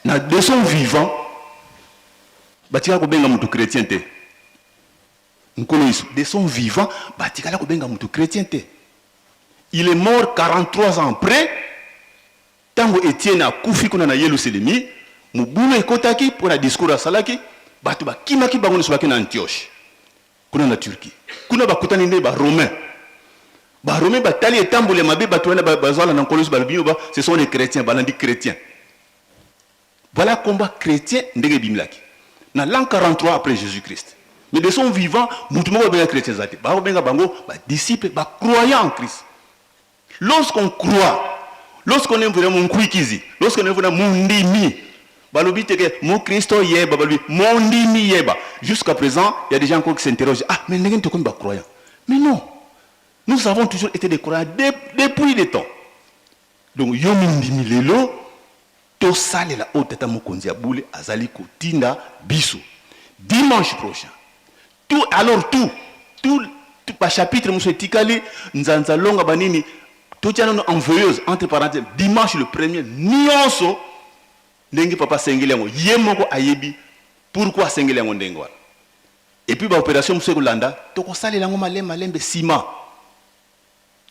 na de son vivant batika ko benga mutu chrétien te. Nkolo Yesu de son vivant batika ko benga mutu chrétien te. Il est mort 43 ans après. Tango Etienne a kufi kuna na Yerusalemi, mubulu ekotaki pour la discours à salaki, batu ba kimaki bango nisubaki na Antioche. Kuna na Turquie. Kuna bakutani ne ba Romain. Ba Romain batali etambule mabe batu wana bazala na Nkolo Yesu balobino ba ce sont les chrétiens, balandi chrétiens. Voilà combat chrétien ndenge bimlaki. Na l'an 43 après Jésus-Christ. Mais de son vivant, mutu moko benga chrétien zate. Ba benga bango ba disciples, ba croyants en Christ. Lorsqu'on croit, lorsqu'on est vraiment mkwikizi, lorsqu'on est vraiment mundimi, balobi teke mon Christo yeba, balobi mondimi yeba. Jusqu'à présent, il y a des gens qui s'interrogent. Ah, mais n'est-ce pas comme des croyants? Mais non, nous avons toujours été des croyants depuis le temps. Donc yo mindimi lelo, to sale la haute tata mokonzi aboule azali kotinda biso. Dimanche prochain. Tout par chapitre monsieur tikali nzanza longa banini. Tout le monde envoyeuse, entre parenthèses, dimanche le 1er, nyonso, nengi papa sengilengo, yemoko ayebi, pourquoi sengilengo ndengwa. Et puis, l'opération Moussé Landa, toko sali lango malembe sima.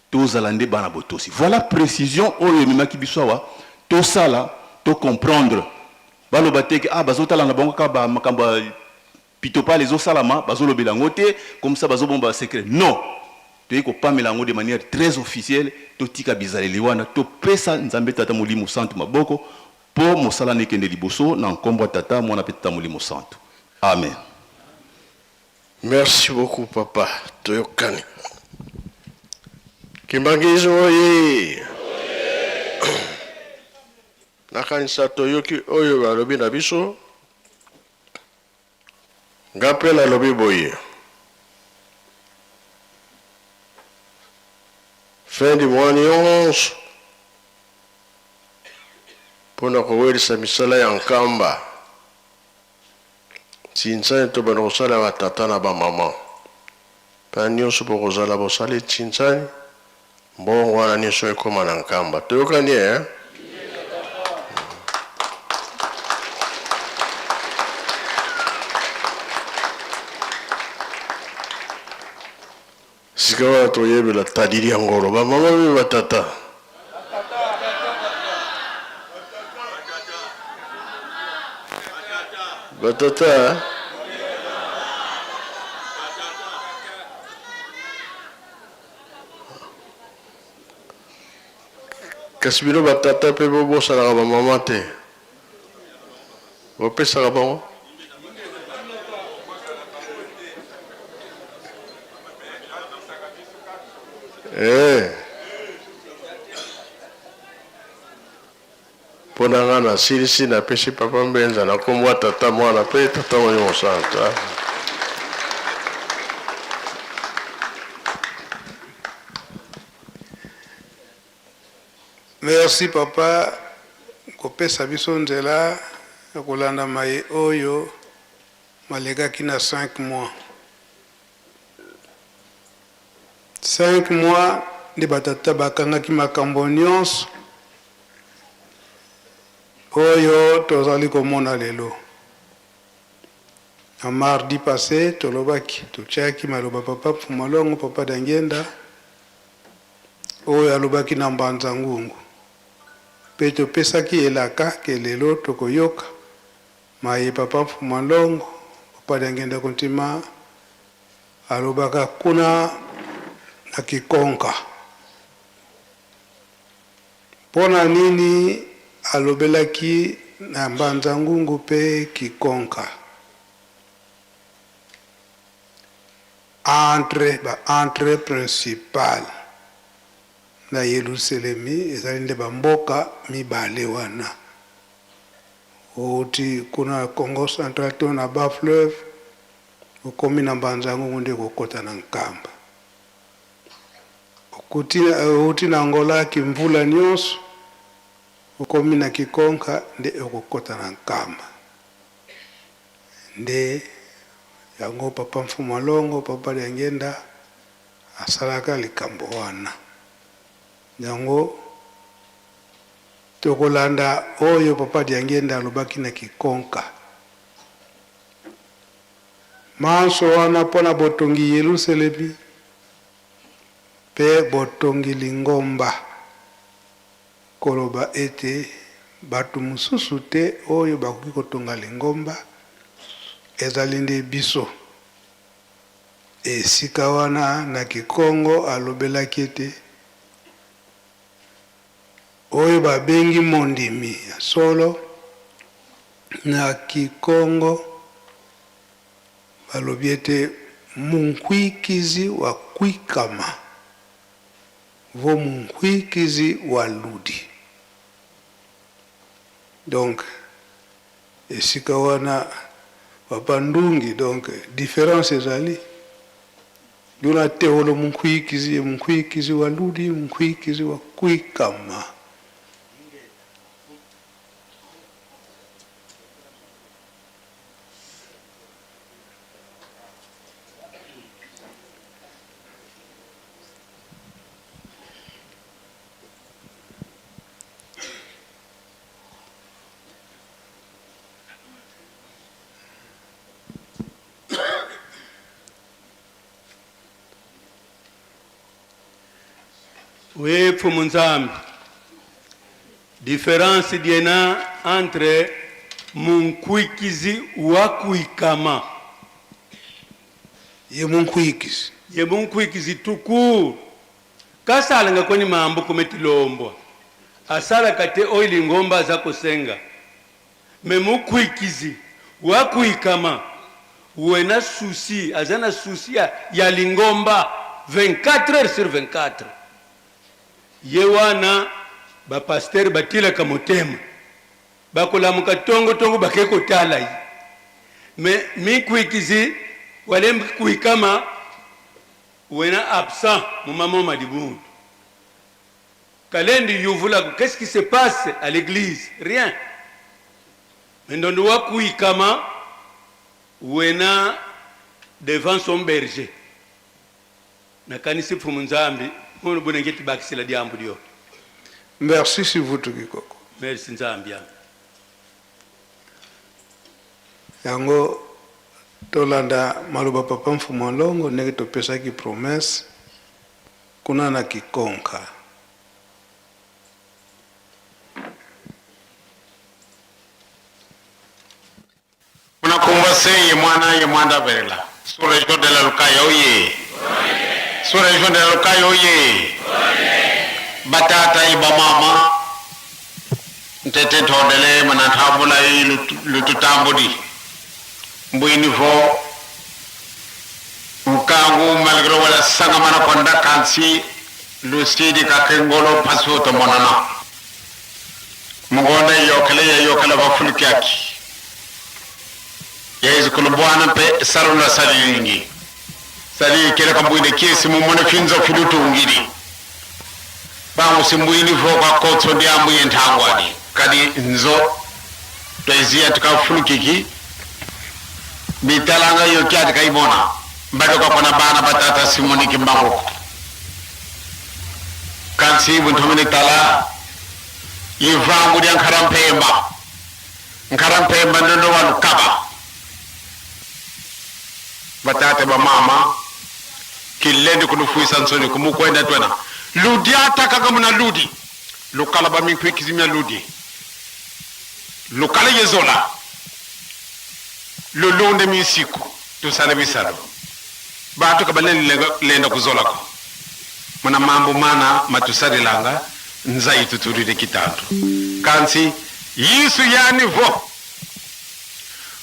Tozalande banabotosi. Voilà précision, oyo mima kibisowa, to sala, to comprendre. Balo bateke, ah, bazota langa bongo kaba makamba, pitopa les osalama, bazolo belangote, comme ça bazo bomba secret. Non. Tu es de manière très officielle, tu tika bizaleli wana, tu pesa nzambe tata molimo santo maboko, pour mosala nekende liboso, na nkombo tata mwana petata molimo santo. Amen. Merci beaucoup papa, toyokani. Kimbangizo oye. Nakanisa toyoki oyo balobi na biso. Ngapela lobi boye. Fin du mois ni 11 pona kowelisa misala ya nkamba tinsani to bana kosala batata na bamama pa nyonso po kozala bosali tinsani mbongo wana nyonso ekoma na nkamba toyokani sika wana toyebela tadili ya ngolo bamama be batata batata kasi bino batata mpe bobosanaka bamama te bopesaka bango mpo na nga nasilisi napesi papa mbenza nakombwa tata mwana mpe tata moyo mosanta. Merci papa kopesa biso nzela ya kolanda maye oyo malekaki na 5 mois. 5 mois nde batata bakangaki makambo nyonso oyo tozali komona lelo. Na mardi passé tolobaki totiaki maloba papa Pfumalongo papa Dangenda oyo alobaki na Mbanza Ngungu mpe topesaki elaka ke lelo tokoyoka maye papa Pfumalongo papa Dangenda kontima alobaka kuna na Kikonka. Pona nini alobelaki na Mbanza Ngungu pe Kikonka? Entre principal na Yerusalemi ezali nde bamboka mibale wana. Oti kuna Congo Central to na Bas Fleuve okomi na Mbanza Ngungu nde kokota na Nkamba. Oti na Angola kimvula nyonso okomi na Kikonka nde okokota na Nkamba. Nde yango papa Pfumalongo papa Dangenda asalaka likambo wana. Yango tokolanda oyo papa Dangenda alobaki na Kikonka. Manso wana pona botongi Yerusalemi pe botongi Lingomba koloba ete batu mususu te oyo bakoki kotonga Lingomba ezali nde biso. Esika wana na Kikongo alobelaki ete oyo babengi mondimi ya solo na Kikongo balobi ete munkwikizi wa kwikama vo munkwikizi wa ludi. Donc esika wana papa Ndungi donc différence ezali duna teolo munkwikizi wa ludi munkwikizi wa kwikama. Oui, Pfumunzambi. Différence diena entre munkwikizi wa kuikama. Ye munkwikizi. Ye munkwikizi tukuru. Kasala nga kweni mambo kumetilombwa. Asala kate oili ngomba za kusenga. Me munkwikizi wa kuikama. Uena susi, azana susi ya lingomba 24 heures sur 24. Ye wana ba pasteur batila kamotema bakola mukatongo tongo bakeko tala yi me mi kwikizi wale kwikama wena absent mu maman Madibundu kalendi yuvula qu'est-ce qui se passe à l'église? Rien. Mais ndondo wa kwikama wena devant son berger na kanisi Pfumunzambi. Merci si vous tukikoko. Merci Nzambia. Yango tolanda maloba papa Pfumalongo ndenge topesaki promesse kuna na Kikonka. Unakumba senye mwana ye mwanda verela. Sur région de la Lukaya oye. Sur région de la Lukaya oye. Batata iba mama. ntete todele manathabula lututambudi mbuini vo ukangu malgro wala sanga mana konda kansi lusidi ka kengolo pasuto monana mgonda yokale ba fulkyaki yezu kulubwana pe saruna salingi sali kele kambuine kesi mu mona finzo filutu ngidi ba musimbuini vo kwa kotso dia mbuye ntangwani kadi nzo toizia tukafulukiki bitalanga yo kyati kaibona bado kwa kona bana batata simoni kimbango kansi buntumini tala yivangu dia nkarampemba ndondo wanu kaba batata ba mama kilendi kunufuisa nsoni kumukwenda twena ludi ataka kama na ludi lokala ba minkwe kizimya ludi lokala yezola lolonde misiku tusale bisalo batu kabaleni lenda kuzola ko muna mambo mana matusari langa nzai tuturide kitatu kansi yisu yani vo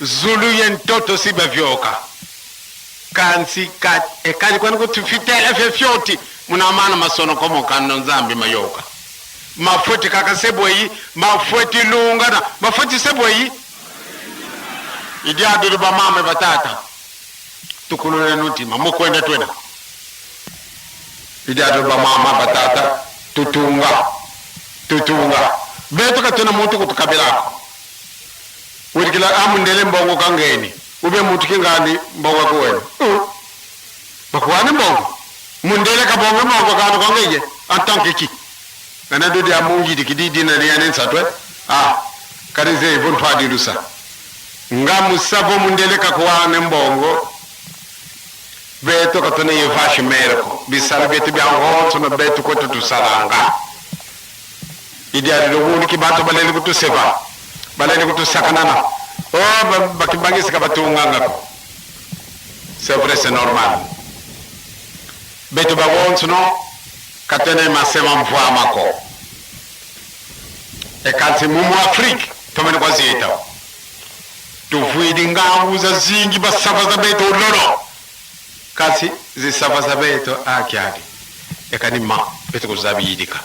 zulu yen toto siba vyoka kansi kat ekali kwani kutufitela fefyoti muna mana masono komo kano nzambi mayoka mafuti kaka seboyi mafuti lungana mafuti seboyi idi aduru ba mama batata tukulule nutima mukwenda twena idi aduru ba mama batata tutunga beto katena muntu kutukabelako wirikila amundele mbongo kangeni ube muntu kingani mbongo kuwena bakuwane mbongo mundele kabongo mbongo kanu kangeje antanke ki kana dodi amungi dikididi na riane nsatwe karize ivuntu adirusa nga musavo mundele kakuwane mbongo beto katone yevashi merko bisala beto byangonso na beto koto tusalanga idi ari wundi kibato balele kutuseva balele kutusakanana bakibangisi kabatunganga ko c'est vrai c'est normal beto bagonso no katene masema mvua mako kanti mumu Afrika tomene kwa zita tuvuidi ngangu za zingi basafa za beto lolo kasi zisafa za beto akiadi ekani ma beto kuzabidika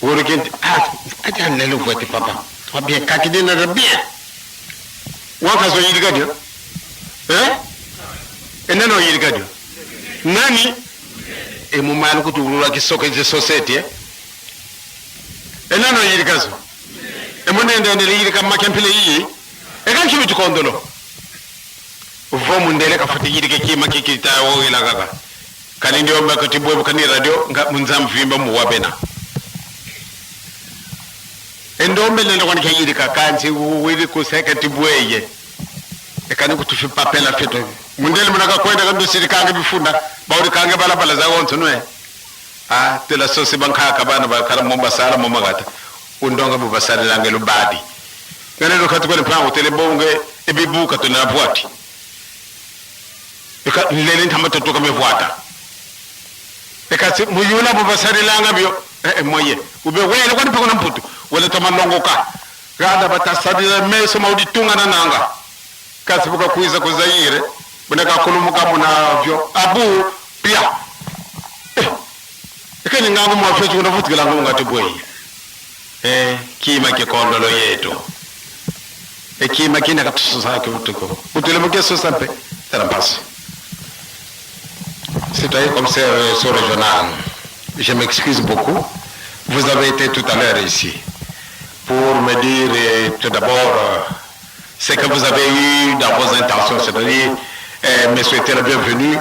woro kenti aja nelo vote papa wabie kakidina da bien waka zo yidika dio eneno yidika dio nani mumalo kutulula kisoke je society enano yidika zo munende ndele yidika makempile yi ekanchi bitukondolo uvo mundele kafuti yidika kima kikita wo ila kaka kani ndio mbakati bobo kani radio nga munzam vimba muwabena endombe lendo kwani kayidika kanti wili kuseka tibweye ekani kutufi papela feto mundele munaka kwenda kando sirikange bifunda bawri kange bala za wonto noe tela sosi banka kabana bakala momba sala momagata undonga bubasari lange lubadi ngane ndo katu kwani pango tele bonge ebibuka to na bwati eka lele ntamato to kamevuata eka muyula bubasari langa byo moye ube wele kwani pako na mputu wala tamalongoka gada batasadi meso mauditunga na nanga kasi buka kuiza kuzaire buneka kulumuka munavyo abu pia ekani ngangu mwafetu unavutikila ngunga tibweye kima kikondolo yetu kima kina katususa kutuko utelemuke sosampe tarampaso citoyen commissaire sur régional je m'excuse beaucoup vous avez été tout à l'heure ici pour me dire tout d'abord ce que vous avez eu dans vos intentions, c'est-à-dire me souhaiter la bienvenue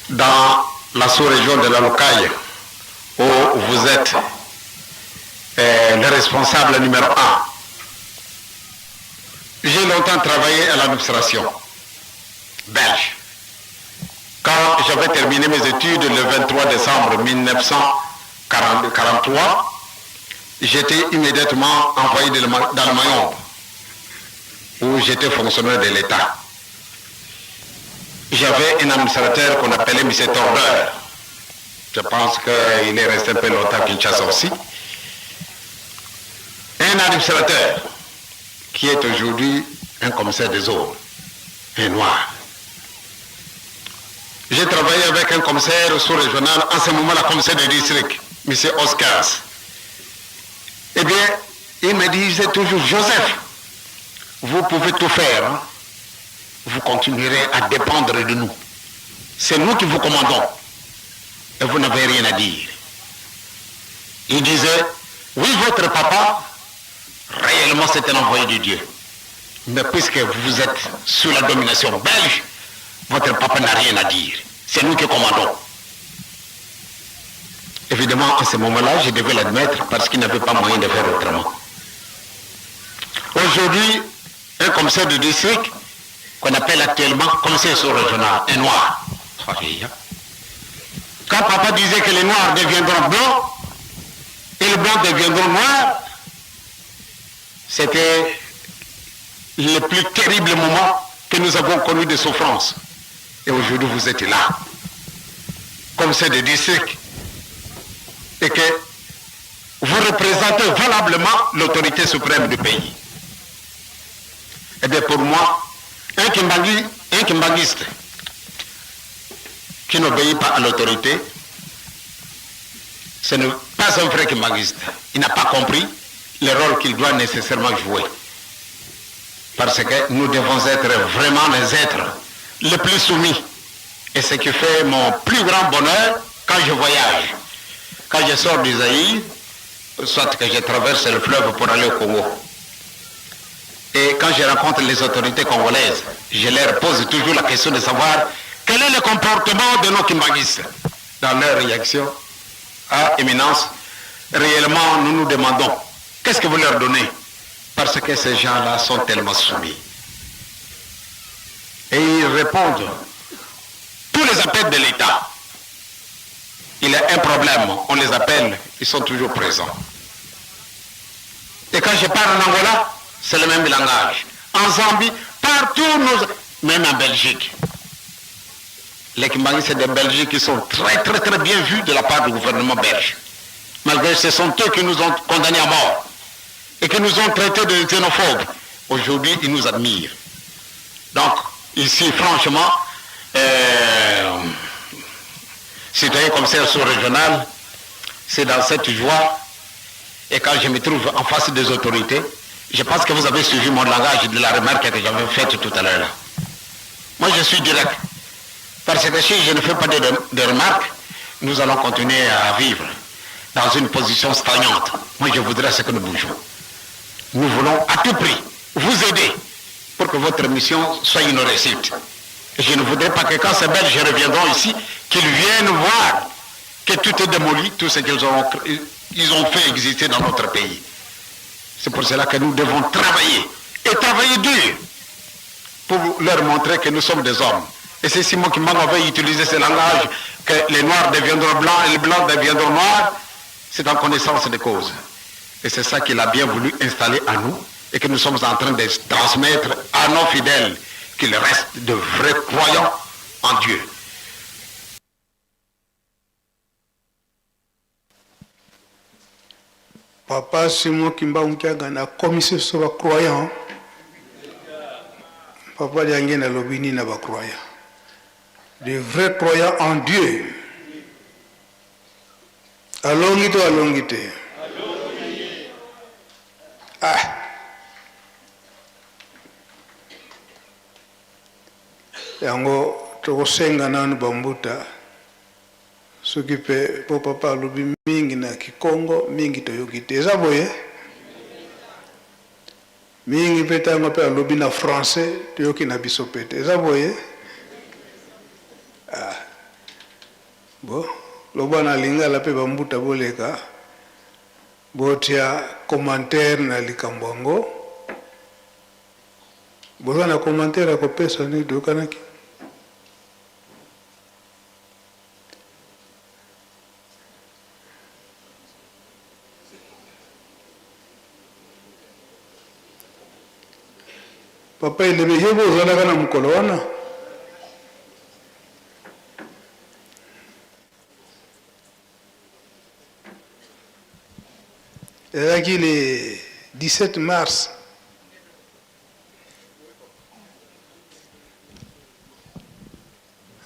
dans la sous-région de la Locaille, où vous êtes le responsable numéro 1. J'ai longtemps travaillé à l'administration belge. Quand j'avais terminé mes études le 23 décembre 1943, j'étais immédiatement envoyé dans le Mayombe, où j'étais fonctionnaire de l'État. J'avais un administrateur qu'on appelait M. Tordeur. Je pense qu'il est resté un peu longtemps à Kinshasa aussi. l'administrateur, qui est aujourd'hui un commissaire des eaux, un noir. J'ai travaillé avec un commissaire sous-régional, en ce moment, la commissaire de district, M. Oscars. Eh bien, il me disait toujours, Joseph, vous pouvez tout faire, hein? Vous continuerez à dépendre de nous. C'est nous qui vous commandons. Et vous n'avez rien à dire. Il disait, oui, votre papa, réellement c'est un envoyé de Dieu. Mais puisque vous êtes sous la domination belge, votre papa n'a rien à dire. C'est nous qui commandons. Évidemment, à ce moment-là, je devais l'admettre parce qu'il n'avait pas moyen de faire autrement. Aujourd'hui, un commissaire de district, qu'on appelle actuellement commissaire sous-régional, un noir. Quand papa disait que les noirs deviendront blancs, et les blancs deviendront noirs, c'était le plus terrible moment que nous avons connu de souffrance. Et aujourd'hui, vous êtes là, commissaire de district, et que vous représentez valablement l'autorité suprême du pays. Eh bien, pour moi, un kimbanguiste qui n'obéit pas à l'autorité, ce n'est pas un vrai kimbanguiste. Il n'a pas compris le rôle qu'il doit nécessairement jouer. Parce que nous devons être vraiment les êtres les plus soumis. Et ce qui fait mon plus grand bonheur quand je voyage. Quand je sors du Zaïre, soit que je traverse le fleuve pour aller au Congo. Et quand je rencontre les autorités congolaises, je leur pose toujours la question de savoir quel est le comportement de nos kimbanguistes. Dans leur réaction, à éminence, réellement nous nous demandons, qu'est-ce que vous leur donnez? Parce que ces gens-là sont tellement soumis. Et ils répondent, tous les appels de l'État. Il y a un problème, on les appelle, ils sont toujours présents. Et quand je parle en Angola, c'est le même langage. En Zambie, partout, même en Belgique. Les kimbanguistes de Belgique qui sont très bien vus de la part du gouvernement belge. Malgré que ce sont eux qui nous ont condamnés à mort et qui nous ont traités de xénophobes. Aujourd'hui, ils nous admirent. Donc, ici, franchement, citoyen commissaire sous-régional, c'est dans cette joie. Et quand je me trouve en face des autorités, je pense que vous avez suivi mon langage de la remarque que j'avais faite tout à l'heure. Moi, je suis direct. Parce que si je ne fais pas de remarques, nous allons continuer à vivre dans une position stagnante. Moi, je voudrais ce que nous bougeons. Nous voulons à tout prix vous aider pour que votre mission soit une réussite. Je ne voudrais pas que quand ces Belges reviendront ici, qu'ils viennent voir que tout est démoli, tout ce qu'ils ont fait exister dans notre pays. C'est pour cela que nous devons travailler, et travailler dur, pour leur montrer que nous sommes des hommes. Et c'est Simon qui m'avait utilisé ce langage, que les noirs deviendront blancs et les blancs deviendront noirs, c'est en connaissance de cause. Et c'est ça qu'il a bien voulu installer à nous, et que nous sommes en train de transmettre à nos fidèles, qu'ils restent de vrais croyants en Dieu. Papa Simon Kimbangukiaga na commissaire sur les croyants. Papa Diangé na lobini na ba croyants. De vrais croyants en Dieu. Alongite. Ah. Yango tokosenga nanu bambuta. Soki pe po papa lobi mingi na Kikongo mingi toyoki te eza boye mingi pe tango pe lobi na français toyoki na biso pe te eza boye bo loba na lingala pe bambuta boleka botia commentaire na likambo yango boza na commentaire akopesa ni dokanaki papa elebe yebo ozalaka na mokolo wana ezalaki le 17 mars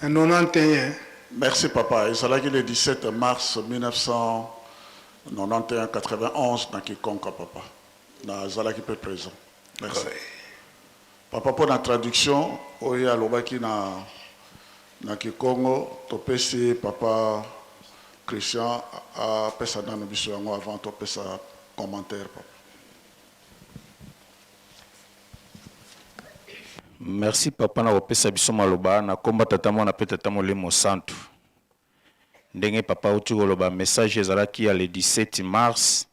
91. Merci papa. Et c'est là qu'il est 17 mars 1991-91 dans Kikonka papa. Dans Zala qui peut présent. Merci. Oui. Papa pour la traduction, oye alobaki na Kikongo, topesi papa Christian a pesa dans biso yango avant topesa commentaire papa. Merci papa na opesa biso maloba na komba tata mwana pe tata molimo santu. Ndenge papa uti koloba message ezalaki ya le 17 mars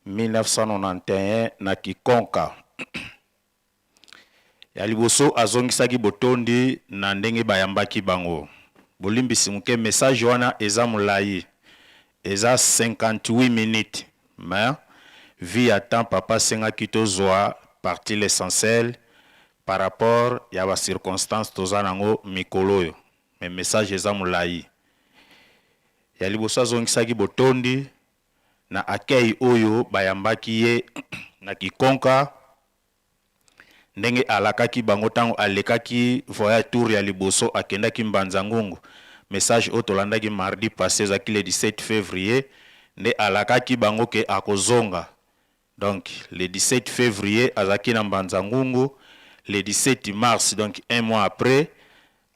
1991 na Kikonka. Ya liboso azongisaki botondi na ndenge bayambaki bango. Bolimbisi muke message wana eza mulai. Eza 58 minutes. Mais vi à temps papa senga kitozwa partie l'essentiel par rapport ya ba circonstances tozanango mikoloyo. Mais message eza mulai. Ya liboso azongisaki botondi na akei oyo bayambaki ye na Kikonka. Ndenge alakaki bango tango alekaki voyage tour ya liboso akendaki Mbanza Ngungu. Message otolandaki mardi passé zaki le 17 février. Nde alakaki bango ke akozonga. Donc le 17 février azaki na Mbanza Ngungu. Le 17 mars donc un mois après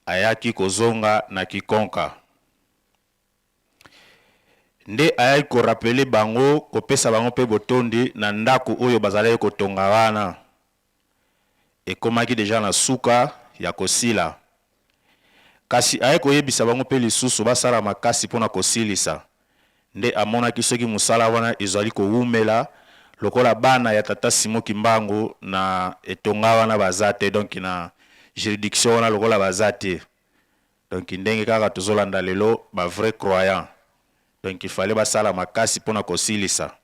ayaki kozonga na Kikonka. Nde ayaki ko rappeler bango kopesa bango pe botondi na ndako oyo bazalaki kotonga wana. Ekomaki deja na suka ya kosila. Kasi aye koyebisa bango pe lisusu basala makasi pona kosilisa. Nde amonaki soki musala wana ezali kowumela lokola bana ya tata Simo Kimbangu na etonga wana bazate donc na juridiction wana lokola bazate. Donc ndenge kaka tozolanda lelo ba vrai croyant. Donc il fallait basala makasi pona kosilisa.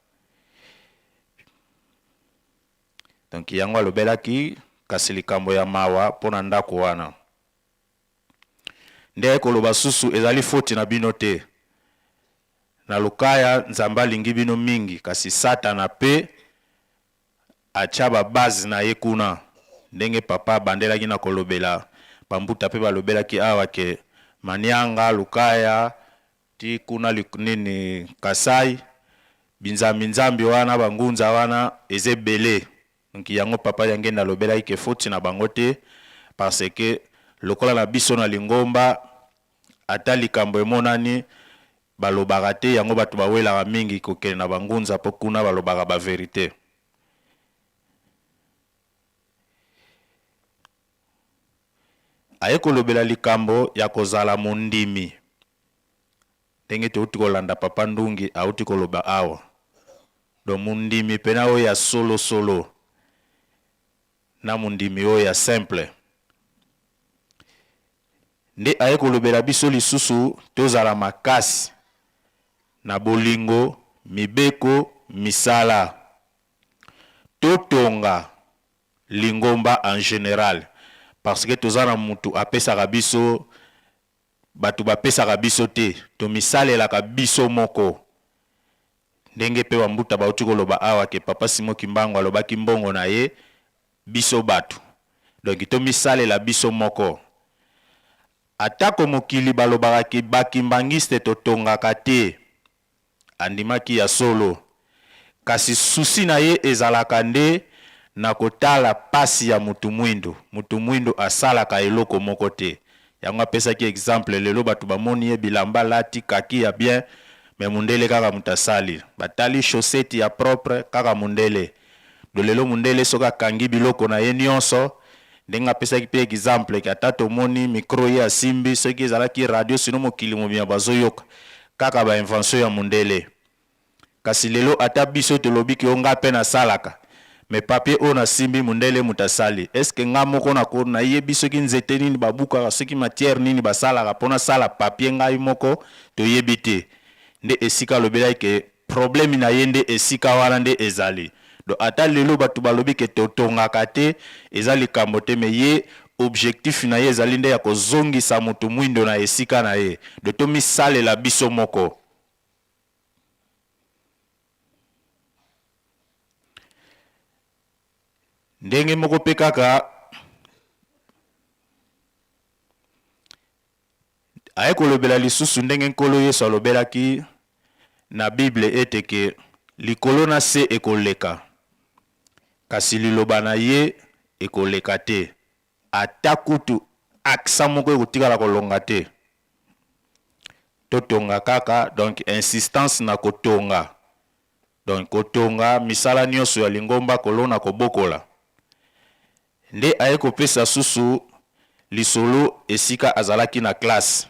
Donc yango alobelaki kasi likambo ya mawa pona ndako wana. Nde koloba susu ezali foti na bino te. Na lukaya nzamba lingi bino mingi kasi satana pe achaba base na ye kuna. Ndenge papa bandelaki na kolobela pambuta pe balobelaki awa ke manianga lukaya ti kuna nini Kasai binzambi wana bangunza wana ezebele. Donc yango papa yangenda lobela ike foti na bangote parce que lokola na biso na lingomba ata likambo emonani balobaka te yango bato bawelaka mingi kokende na bangunza po kuna balobaka ba verité. Aye kolobela likambo ya kozala mondimi. Ndenge te uti kolanda papa Ndungi auti koloba awa. Do mondimi pena oyo ya solo. Na mundimi oyo ya simple. Nde aye kolobela biso lisusu tozala makasi na bolingo, mibeko, misala. Totonga lingomba en général parce que tozala mutu apesaka biso batu bapesaka biso te to misalelaka biso moko. Ndenge pe wambuta bauti koloba awa ke papa Simo Kimbangu alobaki mbongo na ye biso batu. Donc to misalela biso moko. Atako mokili balobaka ki bakimbangiste totongaka te. Andimaki ya solo. Kasi susi na ye ezalaka nde na kotala pasi ya mutu mwindo. Mutu mwindo asalaka eloko moko te. Yango apesaki exemple lelo batu bamoni ye bilamba lati kaki ya bien me mundele kaka mutasali. Batali chaussette ya propre kaka mundele. Do lelo mundele soka kangi biloko na ye nyonso. Ndenga pesaki pe exemple ki atato moni micro ye asimbi soki ezalaki radio sino mokili mobima bazoyoka kaka ba invention ya mundele. Kasi lelo ata biso telobi ki onga pe na salaka me papier o na simbi mundele mutasali. Est-ce que nga moko na ko na yebi soki nzete nini babuka soki matière nini basalaka pona sala papier ngai moko to yebite. Nde esika lobela ke problème na yende esika wana nde ezali. Do ata lelo batu balobi ke totongaka te ezali kambote me ye objectif na ye ezali nde ya kozongisa mutu mwindo na esika na ye. Do to misalela biso moko. ndenge moko pe kaka aye kolobela lisusu ndenge nkolo Yesu alobelaki na Bible ete ke likolo na se ekoleka kasi liloba na ye ekoleka te ata kutu aksa moko ekotikala kolonga te totonga kaka donc insistance na kotonga donc kotonga misala nyonso ya lingomba kolona kobokola nde aye kopesa susu lisolo esika azalaki na classe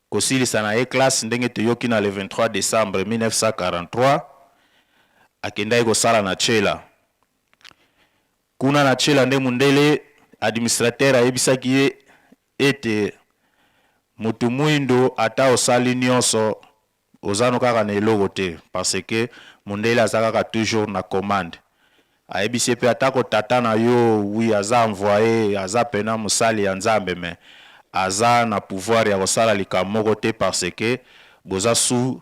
kosilisa na ye classe ndenge toyoki na le 23 décembre 1943 akendaki kosala na tshela kuna na tshela nde mundele administrateur ayebisaki ye ete mutu mwindo ata osali nyonso ozano kaka na eloko te parce que mundele aza kaka toujours na commande ayebisi pe atako tata na yo oui aza envoyé aza pena musali ya nzambe mais aza na pouvoir ya kosala likambo moko te parce que boza sous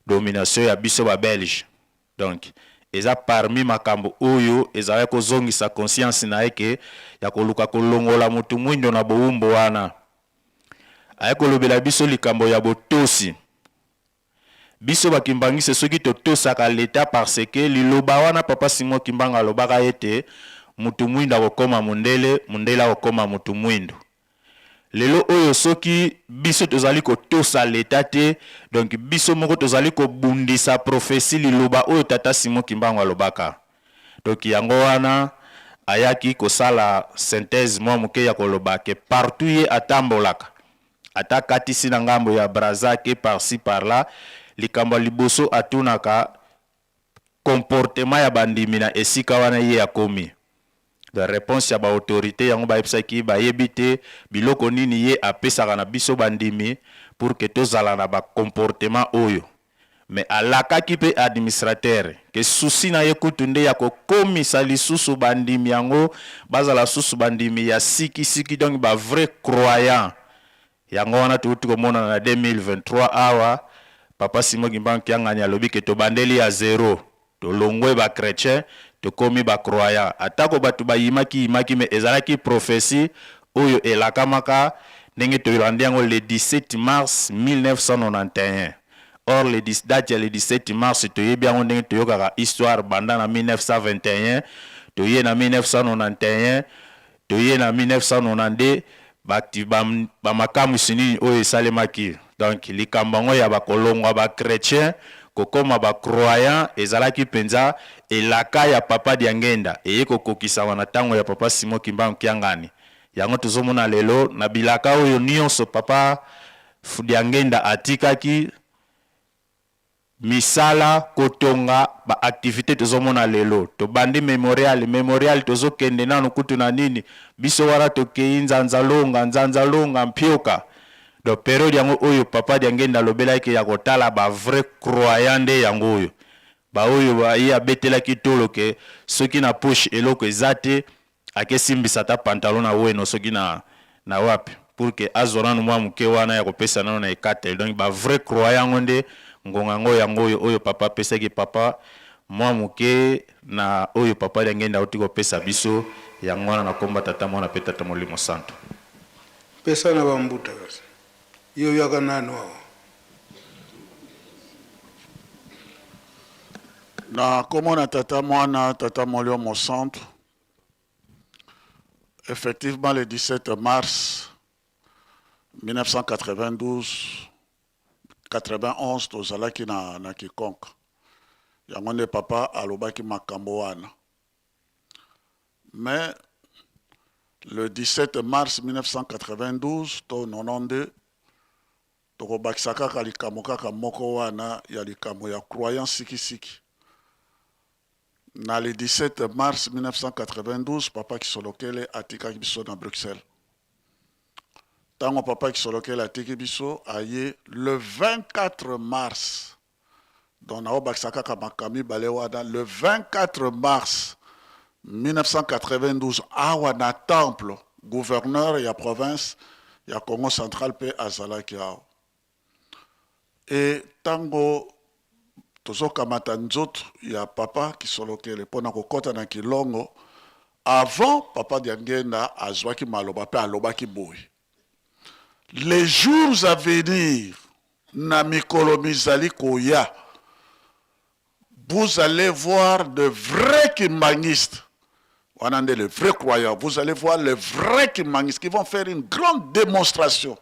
domination ya biso ba belge donc eza parmi makambo oyo ezala kozongisa conscience na eke ya koluka kolongola mutu mwindo na bowumbo wana aye kolobela biso likambo ya botosi biso bakimbangise soki totosaka leta parce que liloba wana papa Simon Kimbanga alobaka ete mutu mwindo akokoma mundele mundele akokoma mutu mwindo lelo oyo soki biso tozali kotosa leta te donc biso moko tozali kobundisa prophétie liloba oyo tata Simon Kimbanga alobaka donc yango wana ayaki kosala synthèse mwa moke ya koloba ke partout ye atambolaka ata katisi na ngambo ya braza ke par-ci par-là likambo liboso atunaka comportement ya bandimi na esika wana ye akomi de réponse ya ba autorité yango bayebisaki bayebi te biloko nini ye apesaka na biso bandimi pour que tozala na ba comportement oyo mais alakaki pe administrateur ke susi na ye kutu nde ya kokomisa lisusu bandimi yango bazala susu bandimi ya siki donc ba vrai croyant yango wana tuuti komona na 2023 awa papa Simon Kimbanga kiangani alobi ke tobandeli ya zéro tolongwe ba chrétien tokomi ba croyant atako batu bayimaki mais ezalaki prophétie oyo elakamaka ndenge toyolandi yango le 17 mars 1991 or le date ya le 17 mars toyebi yango ndenge toyokaka histoire banda na 1921 toye na 1991 toye na 1992 bamakamwisi nini oyo esalemaki donc likambo yango ya bakolongwa ba chrétien kokoma ba croyant ezalaki penza elaka ya papa Diangenda eye kokokisama na tango ya papa Simon Kimbanga kiangani yango tozomona lelo na bilaka oyo nyonso papa Diangenda atikaki misala kotonga ba activité tozomona lelo tobandi memorial tozokende nanu kutu na nini biso wara tokei nzanzalonga mpioka do periode yango oyo papa Diangenda lobelaki ya kotala ba vrai croyant nde yango oyo ba oyo ba ya betelaki toloke soki na poche eloko ezate akesimbisa ta pantalon na weno soki na wapi pour que azorana mwa muke wana ya kopesa nano na ekate donc ba vrai croyant nde ngonga yango oyo papa pesaki papa mwa muke na oyo papa Diangenda oti kopesa biso yango wana na komba tata mwana pe tata Molimo Santo pesa na bambuta kasi yo yaka nani wao na komona tata mwana tata Molimo Santo effectivement le 17 mars 1992 91 tozalaki na kikonka yango nde papa alobaki makambo wana mais le 17 mars 1992 to 92 tokobakisa kaka likambo kaka moko wana ya likambo ya croyance sikisiki na le 17 mars 1992 papa Kisolokele atikaki biso na Bruxelles tango papa Kisolokele atiki biso aye le 24 mars donc na obakisa kaka makami bale wana le 24 mars 1992 awa na temple gouverneur ya province ya Congo central pe azalaki awa et tango tozokamata nzoto ya papa kisolokele mpona kokɔta na kilongo avant papa Diangenda azwaki maloba mpe alobaki boye. Les jours à venir na mikolo mizali koya, vous allez voir de vrais kimbangistes. Les vrais croyants, vous allez voir les vrais kimbangistes qui vont faire une grande démonstration.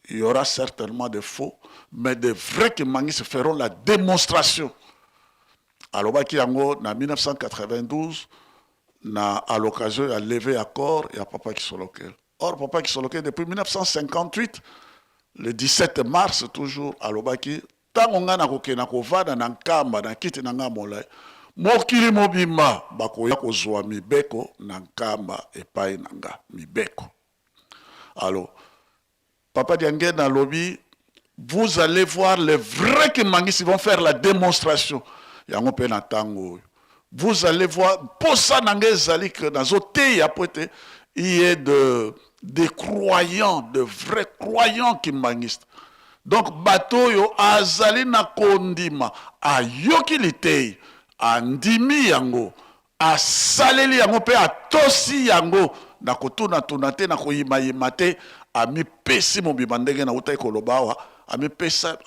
Il y aura certainement des faux, mais des vrais kimbangistes feront la démonstration. Alors, en 1992, à l'occasion, il a levé accord, il y a Papa Kisolokel. Or, Papa Kisolokel, depuis 1958, le 17 mars, toujours, à l'Obaki, tant qu'on a kovada na nkamba na kiti na ngamolai, mokili mobima bakoya kozwa mibeko na nkamba epai nanga mibeko. Alors, Papa Diangenda lobby, vous allez voir les vrais kimangis, ils vont faire la démonstration. Yango pe na tango. Vous allez voir, pour ça, il y a des croyants, de vrais croyants qui mangisent. Donc, bateau yo azali na kondima, a yoki litei, a ndimi yango, a saleli yango pe a tosi yango, na kotuna tunate, na koyima yimate, a mi pesi mobibandenge na utai kolobawa, a mi pesa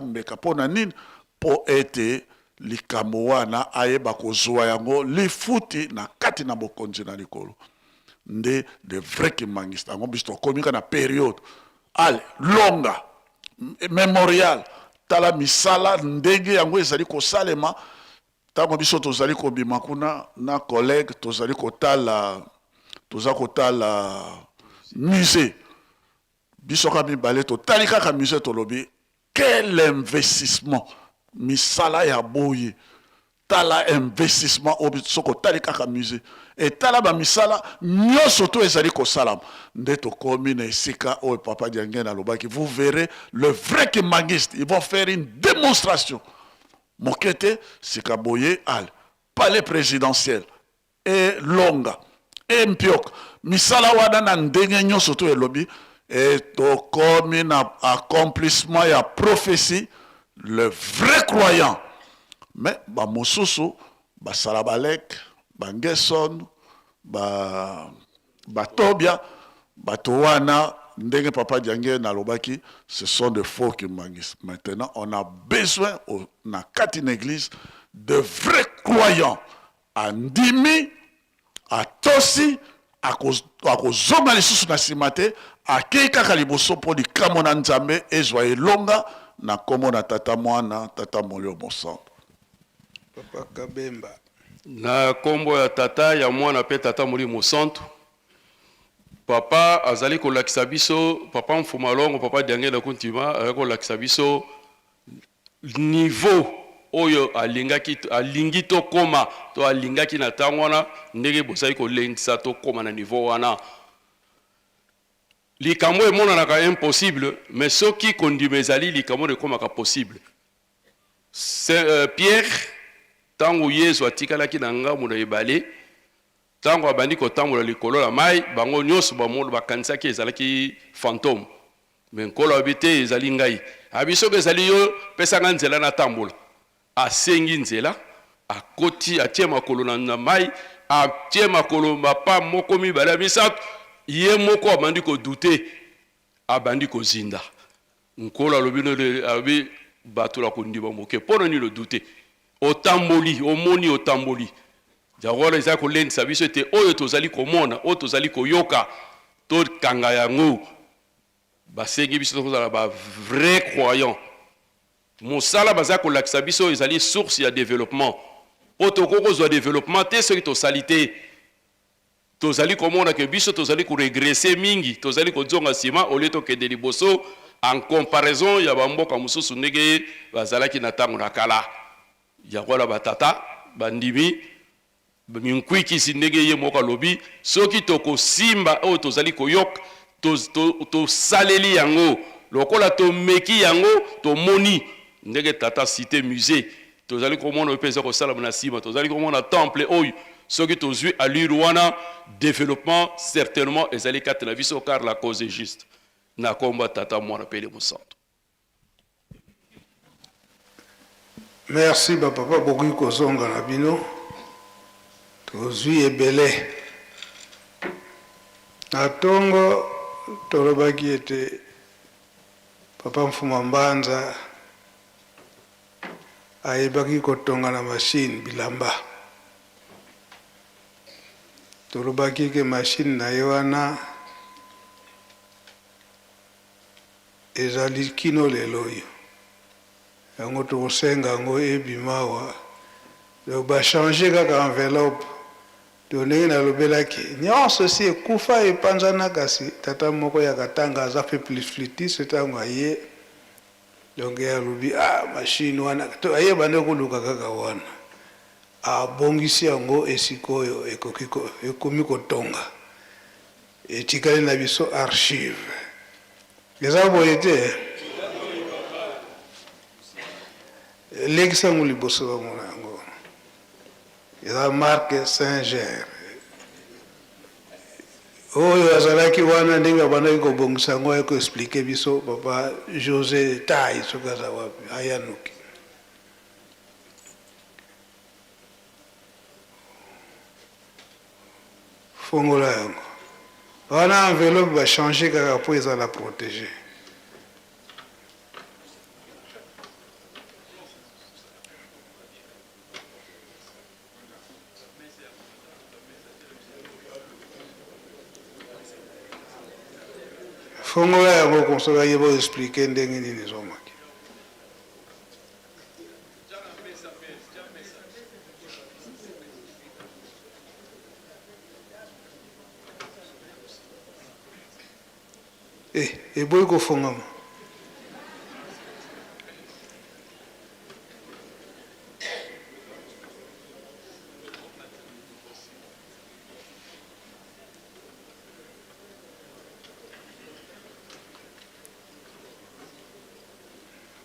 mbeka. Pona nini, po ete, likambo wana ayeba kozwa yango lifuti na kati na bokonzi na likolo nde de vrai kimangista ngo biso komika na période ale longa mémorial tala misala ndenge yango ezali kosalema tango biso tozali kobima kuna na collègue tozali kotala musée biso ka mibale totali kaka musée tolobi quel investissement misala ya boye tala investissement soko tali kaka musée et tala ba misala nyoso to ezali ko salam ndeto komi na esika o Papa Diangenda lobaki vous verrez le vrai kimangiste, ils vont faire une démonstration mokete sika boye al palais présidentiel et longa et mpiok misala wana na ndenge nyoso to elobi et to komi na accomplissement ya prophétie. Le vrai croyant, mais ba mosusu, ba Salabalek, ba Ngeson, ba Tobia, ba Towana, ndenge Papa Diangenda lobaki, ce sont des faux kimangis. Maintenant, on a besoin, na kati église, de vrais croyants. A ndimi, a tosi, a kozonga lisusu na simate, a keika kaliboso po di kamona nzambe, ezwa longa, na komo na tata mwana tata molio mosanto Papa Kabemba na kombo ya tata ya mwana pe tata molio mosanto papa azali kolakisa biso papa Mfumalongo Papa Diangenda kuntima azali kolakisa biso niveau oyo alingi to koma to alingaki na tango wana ndenge bosali kolendisa to koma na niveau wana likambo emonanaka impossible mais soki kondima ezali likambo ekomaka possible. Pierre tango Yesu atikalaki na ngambo na ebale tango abandi kotambola likolo la mai bango nyonso bamondo bakanisaki ezalaki fantôme mais nkolo abite ezali ngai abiso ezali yo pesanga nzela na tambola asengi nzela akoti atie makolo na mai atie makolo mapa moko mibale misato ye moko abandi ko douter abandi ko zinda nkolo alobi batula ko ndiba moke pona ni le douter otamboli omoni otamboli jagola isa ko lendisa biso te oyo tozali komona oyo tozali koyoka to kanga yango basengi biso kozala ba vrai croyant mosala baza ko lakisa biso ezali source ya développement otokoko zo développement te soki to salité tozali komona ke biso tozali ko régresser mingi tozali ko zonga sima oleto ke de liboso en comparaison ya bamboka mususu ndenge bazalaki na tango na kala ya kola batata bandimi minkwiki sindenge ye moka lobi soki toko simba o tozali koyok to saleli yango lokola to meki yango to moni ndenge tata cité musée tozali komona pesa ko sala na sima tozali komona temple oyo soki tozui allure wana développement certainement ezali kati na biso car la cause est juste na komba tata mwana pele mosanto Merci papa beaucoup kozonga na bino. Tozwi ebele. Na tongo tolobaki ete papa Mfuma Mbanza ayebaki kotonga na machine bilamba. Tolobaki ke machine na ye wana ezali kino lelo oyo. Yango tokosenga yango ebimawa. Donc bachange kaka enveloppe. Ndenge nalobelaki nyonso si ekufa epanzana kasi tata moko ya katanga aza pe plus flûtiste ntango aye. Donc alobi machine wana to ayeba nde koluka kaka wana abongisi yango esikoyo ekomi kotonga etikali na biso archive eza boye te lekisango liboso bamona yango eza marque Saint-Ger oyo azalaki wana ndenge abandaki kobongisa yango akoexplike biso papa José Tai soki aza wapi ayanuki fongola yango wana enveloppe bachange kaka mpo ezala protégé fongola yango konsoka yeba expliquer ndenge nini ezomaki eboyi kofongama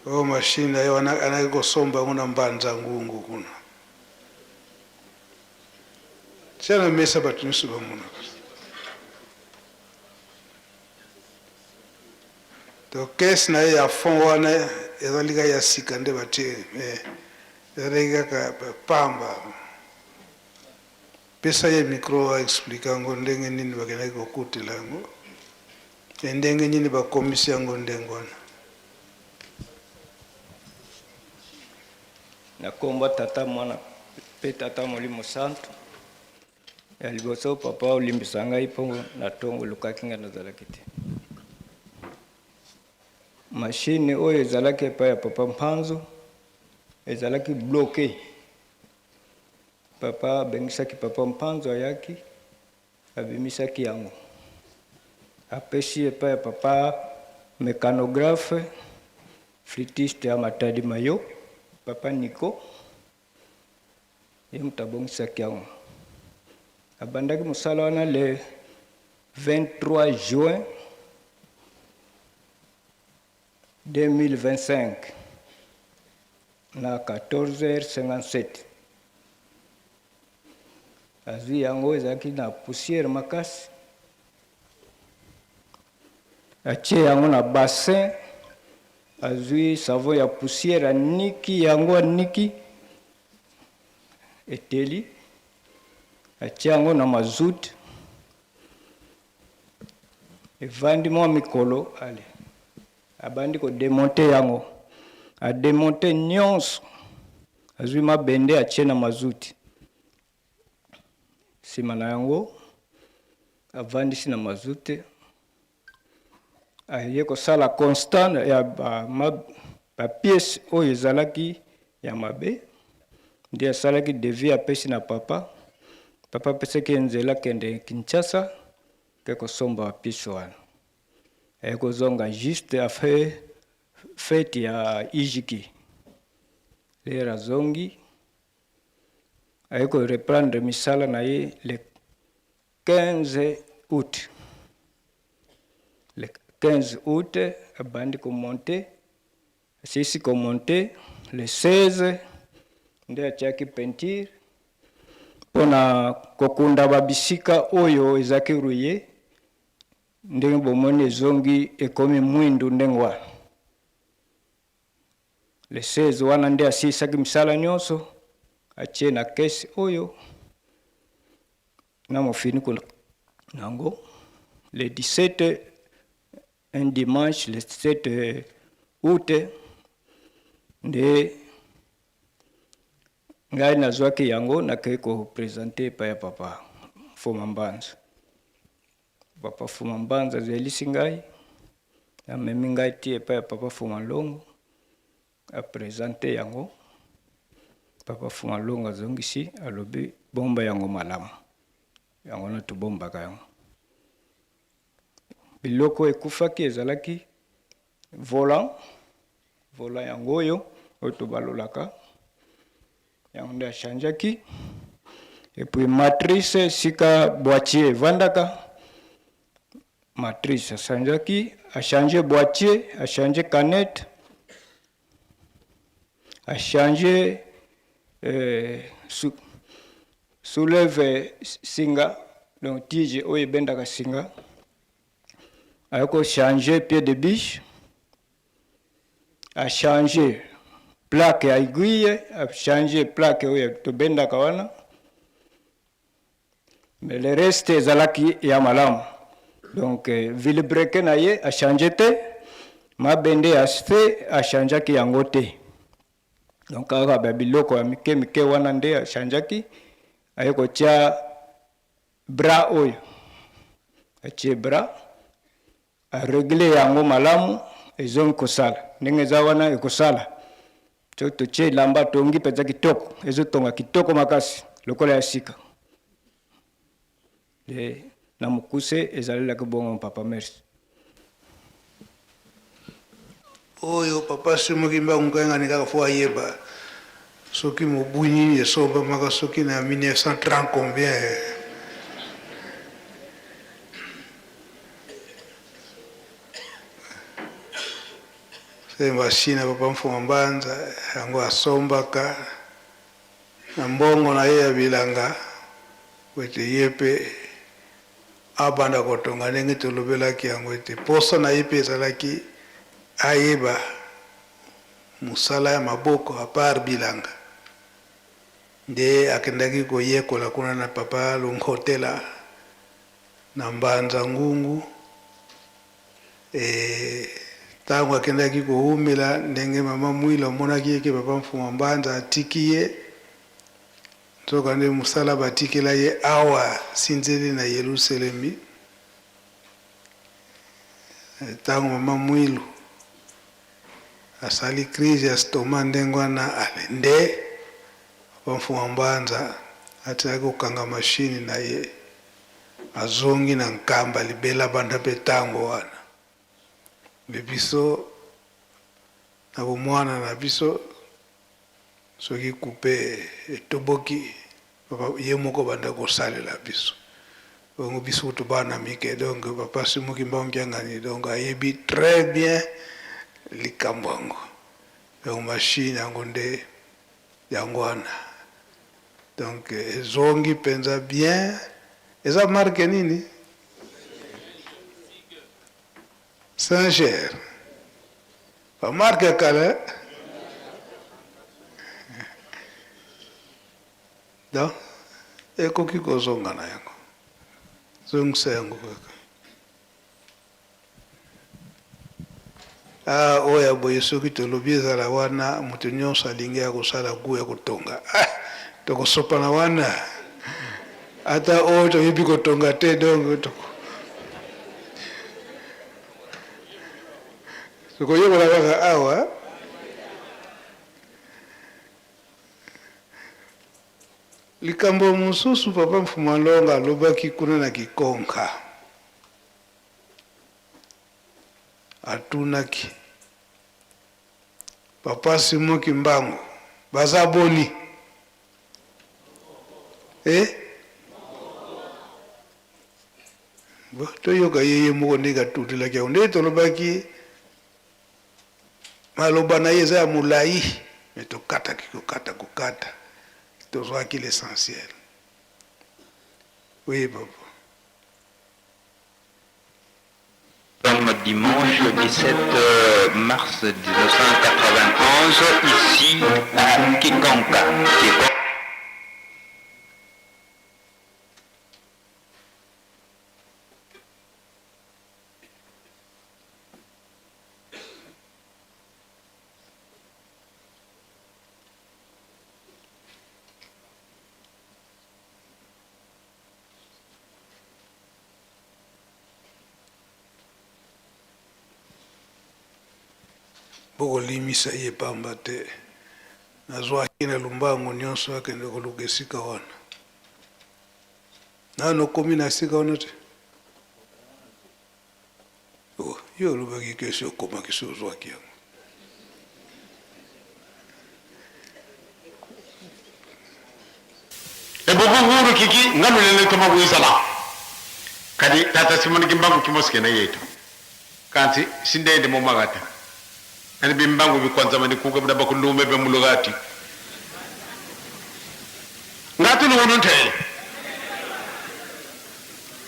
o machine ayo anaki kosomba yango na mbanza ngungu kuna tiana mesa bato nyonso bamonaka to kese na ye ya fond wana ezali kaka ya sika nde batie ezalaki kaka pamba pesa ye micro aexplike yango ndenge nini bakendaki kokutela yango ndenge nini bakomisi yango ndenge wana nakomba tata mwana pe tata molimo santo ya liboso papa olimbisa ngai mpo na ntongo olukaki ngai nazalaki te mashine oyo ezalaki epai ya papa Mpanzu ezalaki bloke papa abengisaki papa Mpanzu ayaki abimisaki yango apesi epai ya papa mécanographe flûtiste ya Matadi Mayo papa Nico ye moto abongisaki yango abandaki mosala wana le 23 juin 2025 na 14h57 azwi yango ezalaki na poussière makasi atie yango na bassin azwi savon ya poussière aniki yango aniki eteli atie yango na mazout evandi mwa mikolo ale abandi kodemonte yango ademonte nyonso azwi mabende atie na mazuti nsima na yango avandisi na mazuti aye kosala constant ya bapiese oyo ezalaki ya mabe nde asalaki devis apesi na papa papa apesaki nzela kende Kinshasa ke kosomba bapiese wana aye kozonga juste afe fete ya ijiki lero azongi aye koreprendre misala na ye le 15 août le 15 août abandi komonte asisi komonte le 16 nde atiaki peinture mpona kokunda babisika oyo ezaki rouye ndenge bomoni ezongi ekomi mwindu ndenge wana le 16 wana nde asisaki misala nyonso atie na kesi oyo na mofiniko nango. Le 17 un dimanche le 7 août nde ngai nazwaki yango nakei kopresente epai ya papa Fuma Mbanza. Papa Fuma Mbanza azelisi ngai amemi ngai ti epai ya papa Fuma Longo apresente yango. Papa Fuma Longo azongisi alobi bomba yango malamu, yango na tobombaka yango. Biloko ekufaki ezalaki volant yango oyo tobalolaka yango nde achangeaki. Et puis matrice sika boîtier vandaka, matrice a changé boîtier, a changé canette, a changé soulève singa, donc tige oye bendaka singa, a changé pied de biche, a changé plaque à aiguille, a changé plaque oye to bendaka wana. Mais le reste ezalaki ya malamu. Donc vilebreque na ye a changé te, mabende aste a changé ki yango te. Donc aka ba biloko ya mike wana nde a changé ki ayeko tia bras oyo. A tia bras a régler yango malamu ezongi kosala. Ndenge za wana ekosala. To tia lamba tongi peza kitoko, ezotonga kitoko makasi lokola ya sika. Le na mukuse ezalelaki bongo papa merci. Oyo papa simukimba ngenga nika fo ayeba soki mobunyi esoba maka soki na 1930 combien c'est machine papa Fuma Mbanza yango asombaka na mbongo na ye ya bilanga wete yepe abanda kotonga ndenge tolobelaki yango ete poso na ye mpe ezalaki ayeba mosala ya maboko apart bilanga nde akendaki koyekola kuna na papa Longhotela na Mbanza Ngungu. Ntango akendaki koumela ndenge mama Mwila omonaki eke papa Fuma Mbanza atiki ye nzoka nde mosala batikela ye awa sinzeli na Yerusalemi. Ntango mama Mwilu asali crise ya stoma ndenge wana alende papa Fuma Mbanza atiaki kokanga mashini na ye azongi na nkamba libela banda mpe ntango wana me biso na bomwana na biso soki kupe etoboki ye moko banda kosalela biso bongo biso to bana mike. Donc papa Simukimba Nkiangani donc ayebi très bien likambo yango, donc machine yango nde yango wana. Donc ezongi penza bien. Eza marque nini? Saint-Ger pa marque kala. Donc ekoki kozonga na yango zongisa yango kaka oyo boye soki tolobi ezala wana moto nyonso alingi ya kosala gu ya kotonga tokosopana wana ata oyo toyebi kotonga te. Donc tokoyekola kaka awa likambo mosusu papa Fuma Longo alobaki kuna na Kikonka atunaki papa Simukimbangu baza boni toyoka yeye moko nde katutelaki yango nde tolobaki maloba na ye eza ya molai me tokataki kokata tozwaki l'essentiel. Oui, papa. dimanche 17 mars 1991 ici à Kikonka. bokolimisa ye pamba te nazwa akina lumbango nyonso akende koluka esika wana nano komi na esika wana te yo olobaki kesi okomaki so ozwaki yango ebukunguru kiki ngamulele toma kuisala kadi tata simoni kimbangu kimosikena yetu kanti sindende momagata ani bimbangu bikwanza mani kuga bada kulume be mulugati ngatu lu wonon tele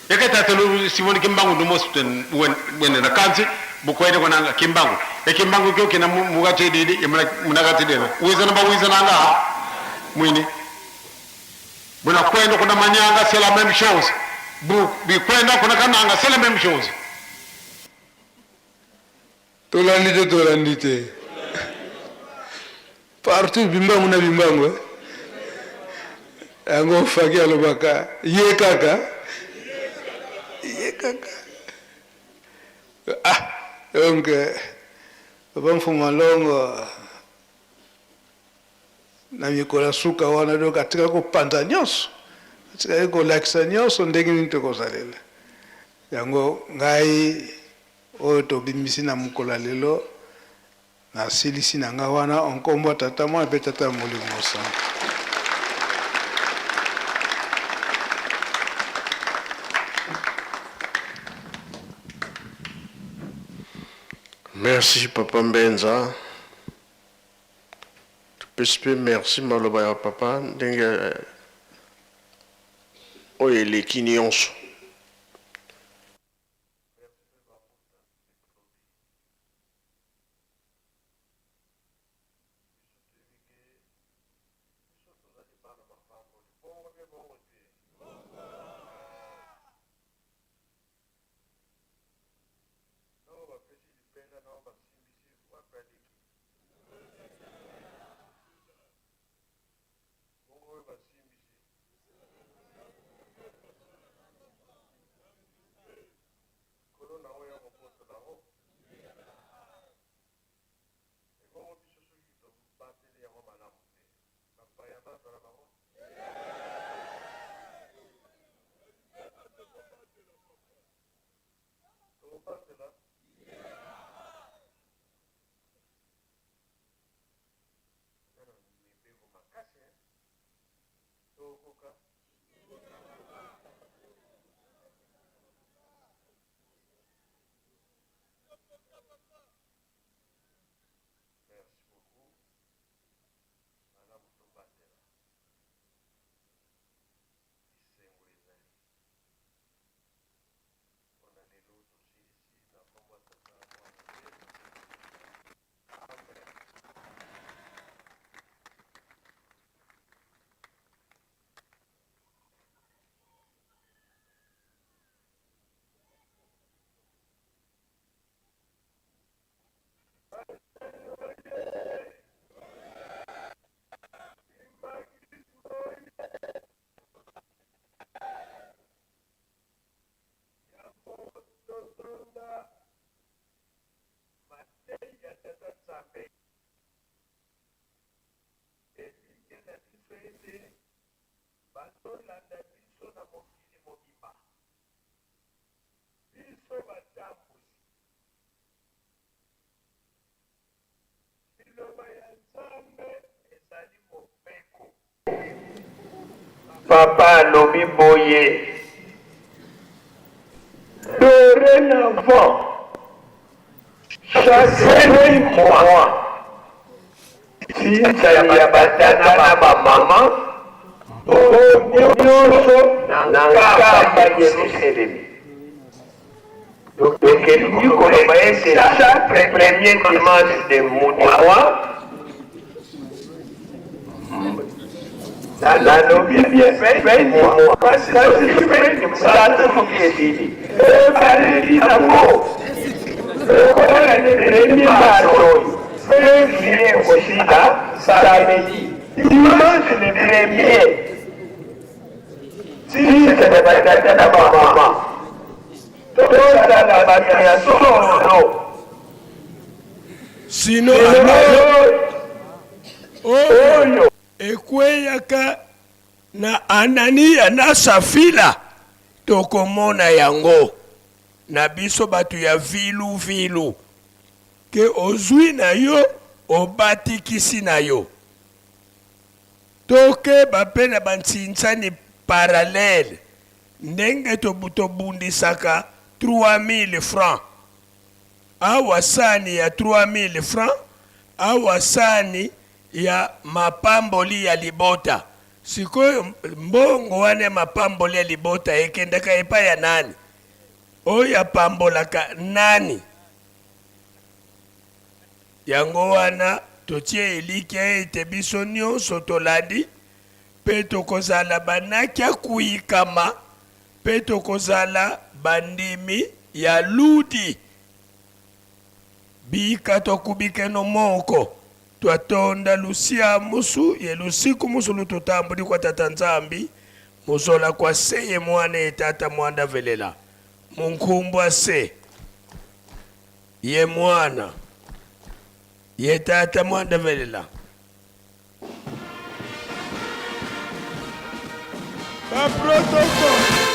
yake tata lu simoni kimbangu do mosten wen na kanti bukoyde ko nanga kimbangu e kimbangu kyo kina mugati didi e munagati dena wizana ba wizana nga mwini buna kwenda kuna manyanga c'est la même chose bi kwenda kuna kananga c'est la même chose tolandite partout bimbangu na bimbangu yango faki alobaka ye kaka donc papa Mfuma Longo na mikolo suka wana do katika kopanda nyonso katika kolakisa nyonso ndenge nini tokosalela yango ngai oyo tobimisi na mokolo lelo nasilisi na ngai wana onkombo tata mwana mpe tata molimo mosantu Merci Papa Mbenza. Merci maloba ya papa ndenge oyo eleki nyonso. Papa alobi boye. Dorénavant, chaque mois, si ça y a batana ma maman, nyonso na nkamba Yerusalemi. Donc, c'est chaque premier dimanche de mois. Sino oyo ekweyaka na Anania na Safila tokomona yango na biso batu ya vilu ke ozwi na yo obatikisi na yo toke bape na bantsinsani parallèle ndenge tobundisaka 3000 francs awa sani ya 3000 francs awa sani ya mapamboli ya libota sikoyo mbongo wane mapamboli ya libota ekendaka epa ya nani oyo apambolaka nani yango wana totie elike ete biso nyonso tolandi mpe tokozala banakya kuyikama mpe tokozala bandimi ya ludi bika tokubikeno moko twatonda lusia musu ye lusiku musu lututambuli kwa tata nzambi muzola kwa seye mwana etata mwanda velela munkumbwa se ye mwana ye tata mwanda velela ba protocole.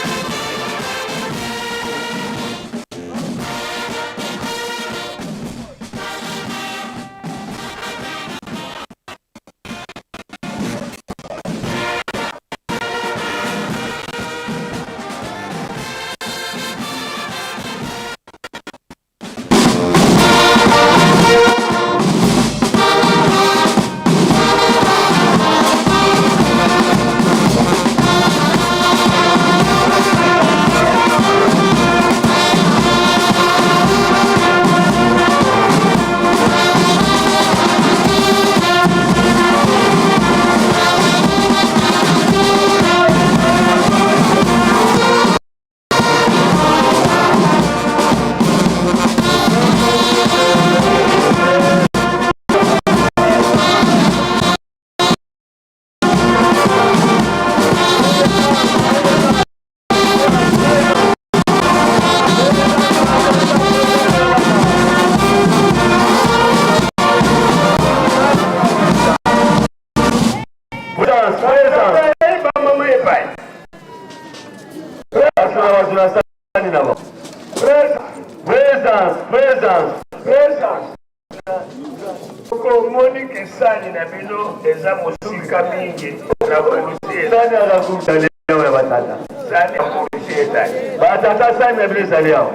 Monique sani na bino eza musika mingi na kurusi sani akakuta leo ya batata sani akurusi etani batata sani na bino zali yao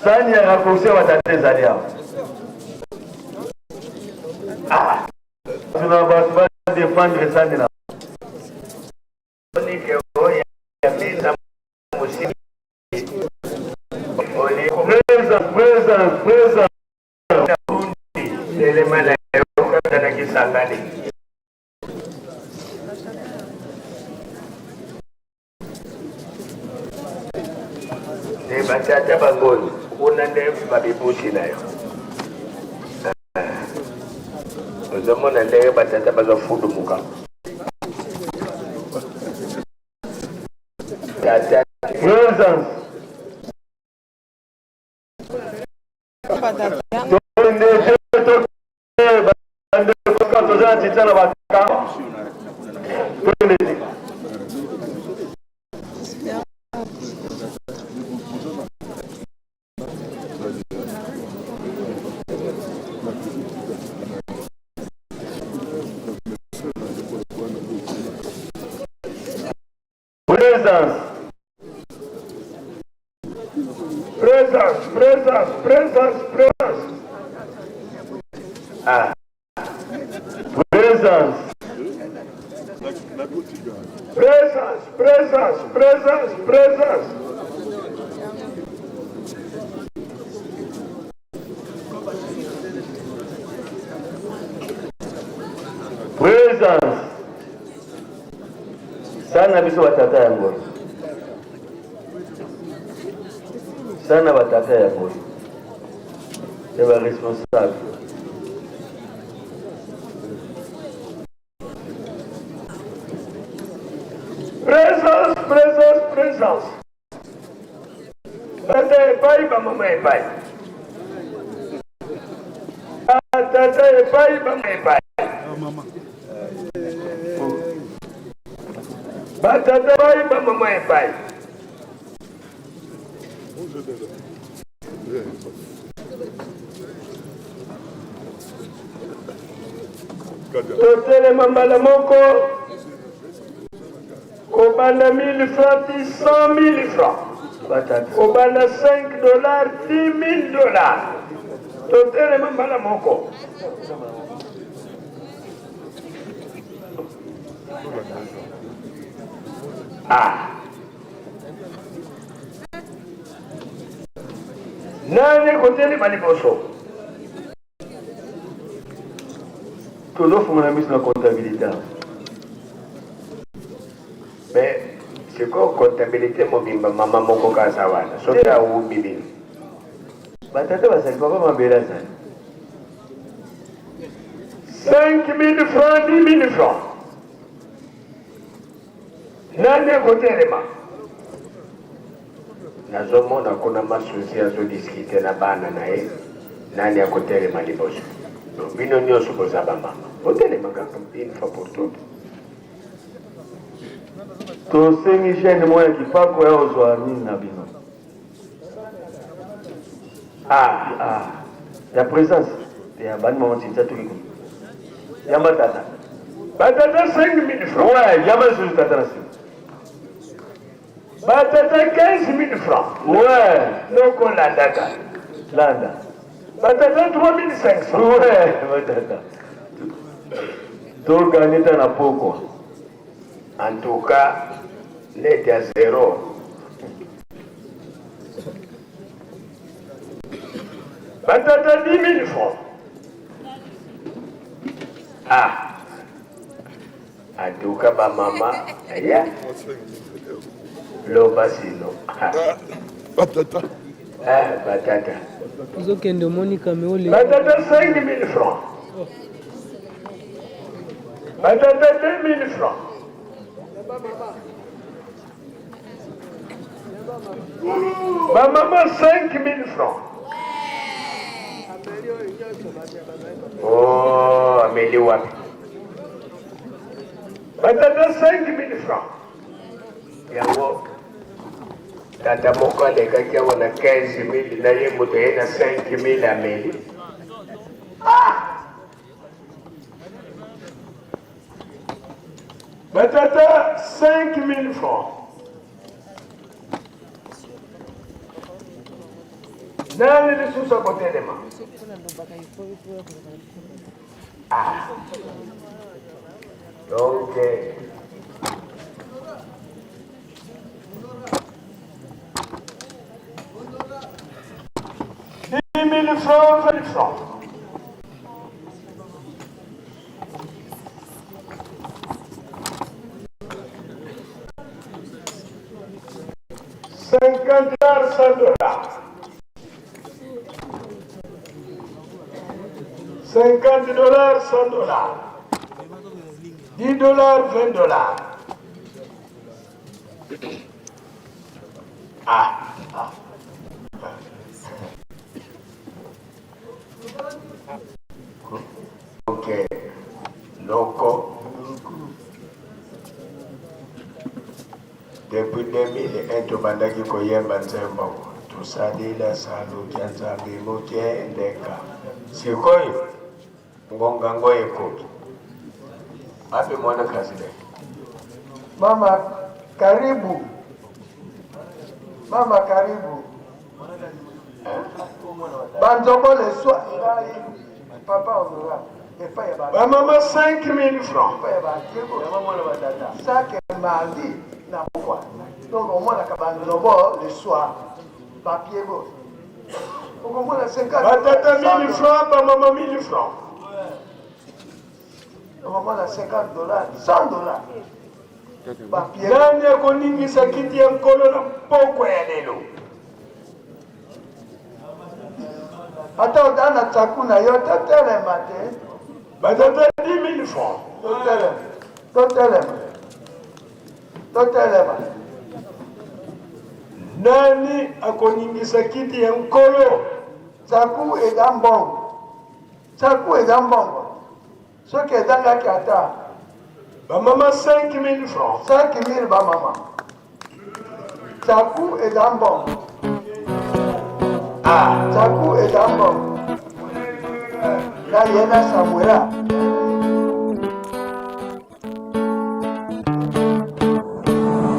sani akakurusi batata zali yao tuna batu ba defendre sani na Monique oya ya meza musika presence elemana na kisangani ne batata bagoni kuna nde babibushi nayo ozomona nde batata bagafudumuka tata presence présence. Sana biso batata yango. Sana batata yango. C'est le responsable. Présence, présence, présence. Tata epai, maman epai. Tata epai, maman epai. Batata epai, maman epai. Totelema mbala moko. Kobana 1000 francs, 100 000 francs. Kobana $5, $10,000. Totelema mbala moko. Nani kotelema liboso? Tozofungula miso na comptabilité. Mais c'est quoi comptabilité mobimba mama moko kasa wana? Soki awumbi bino. Batata basali papa mabela sana. 5 000 francs, 10 000 francs. Nani kotelema? Nazomona kuna masusi azodiskite na bana na ye. Nani akotelema liboso? Bino nyonso kozaba mama. Kotelema kaka une fois pour toutes. Tosengi chaîne moya kipako ya ozwa nini na bino. Ya présence. Ya bani mama tinta tuki. Yamba tata. Batata 5 000 francs. Ouais, yamba sur tata na simu. Batata 15 000 francs. Ouais. Noko landaka. Landa. Batata 3 500. Ouais, batata. Toka nita na poko. En tout cas, net à 0. Batata 10 000 francs. En tout cas, ma maman, yeah. Loba sino. Batata. Batata. Batata 5 000 francs. Batata 2 000 francs. Ma maman 5 000 francs. Oh, Amélie Wapi. Batata 5 000 francs. Yango. Tata moko alekaki awa na 15 000 na ye moto ye na 5 000 Amélie. Batata 5 000 francs. Nani lisusa kotelema? Donc, 10 000 francs, 20 francs. $50, $100. $50, $100. $10, $20. Ok. Loco. Depuis 2001, tobandaki koyemba nzembo tosalila saluki ya nzambe mokie ndeka sikoyo ngonga ngo ekoki ape mwana president. Mama karibu. Mama karibu. Banzoko le soir. Papa on va. Maman 5 000 francs. Ça que mardi na quoi. Donc au moins la cabane le soir. Papier go. Au moins la 50. Batata 1000 francs, maman 1000 francs. Normalement, à $50, $100. Nani akoningisa kiti ya mkono na mpoko ya lelo? Hata udana chakuna yote telema te. Badata 10,000 francs. Totelema. Nani akoningisa kiti ya mkono? Chaku edambongo. Soki edanga kata. Bamama 5,000 francs. 5,000 bamama. Chaku edambongo. Chaku edambongo. Na yena Samuela.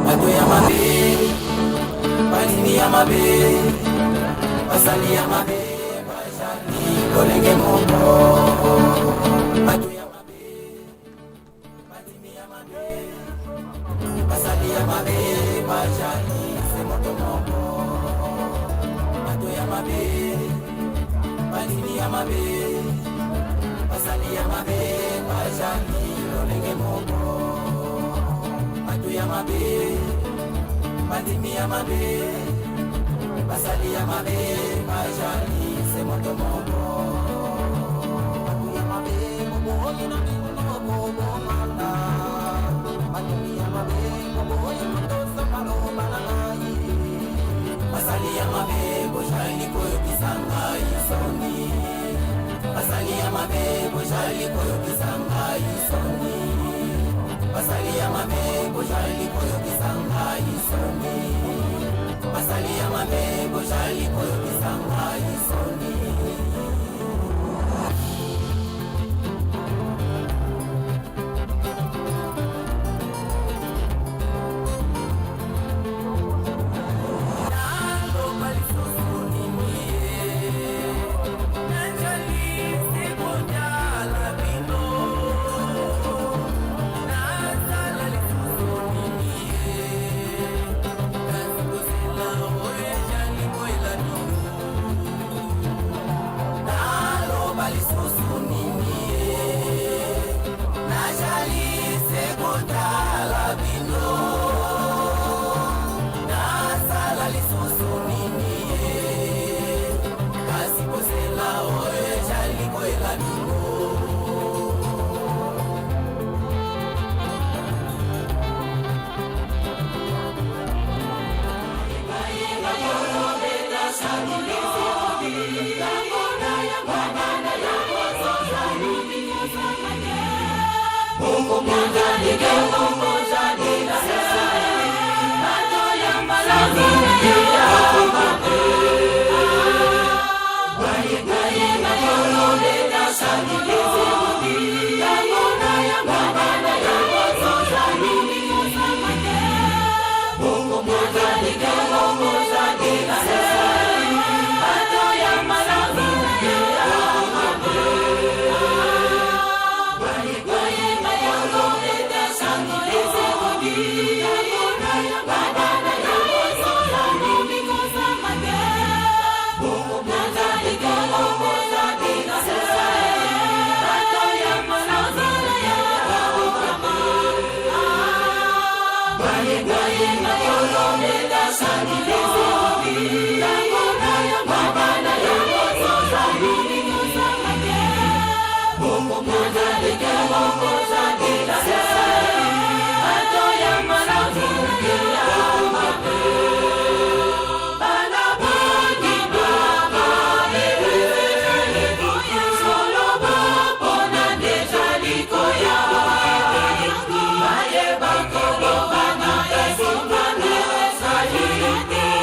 Bato ya mabe, balini ya mabe, basali ya mabe, bajani lolenge moko. Bato ya mabe, balini ya mabe, basali ya mabe, bajani se moto moko. Bato ya mabe, balini ya mabe, basali ya mabe, bajani lolenge moko. Bato ya mabe, bandimi ya mabe, basali ya mabe, bajani se moto moko. Bato ya mabe, bobo hoyi na mingo bobo manda. Bandimi ya mabe, bobo hoyi kutosa palo balangai. Basali ya mabe, bojali koyo kisanga isoni. Basali ya mabe, bojali koyo kisanga isoni. Basali ya mabe, bojali koyo kisanga isoni. Basali ya mabe, bojali koyo kisanga isoni. Bye.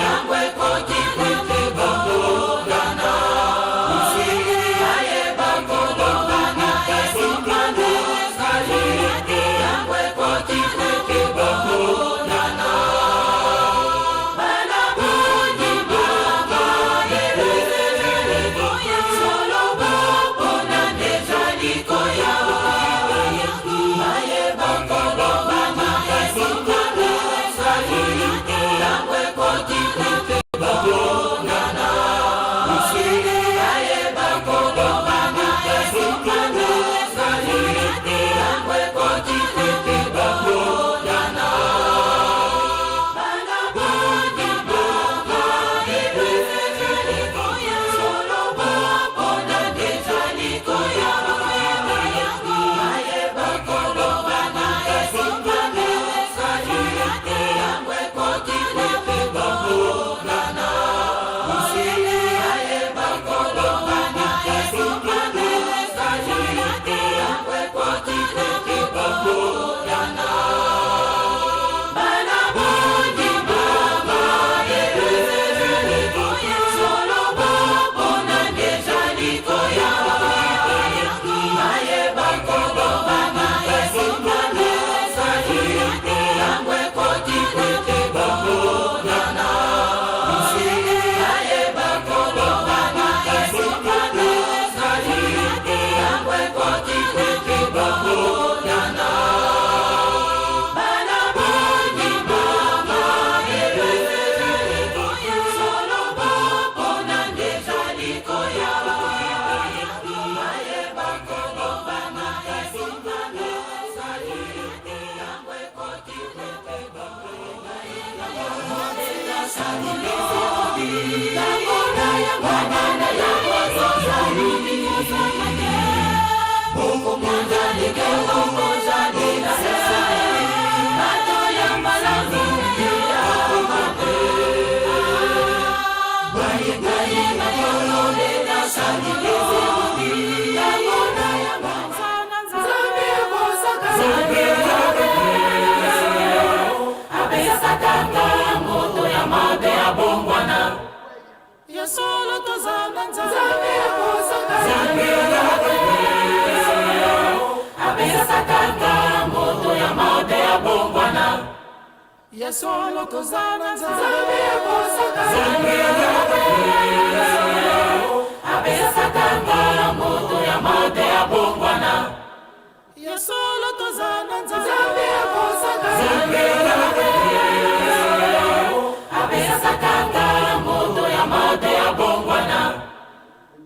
Solo tozana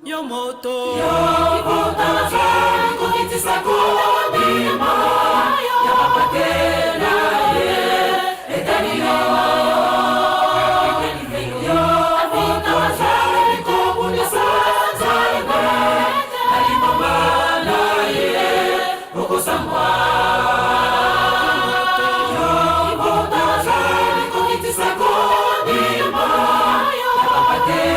yo moto yo ibuta zari kukitisa kodima ya mapatela ye etani yo ibuta zari kubunisa zari alimamala ye ukosangwa yo ibuta zari kukitisa kodima ya mapatela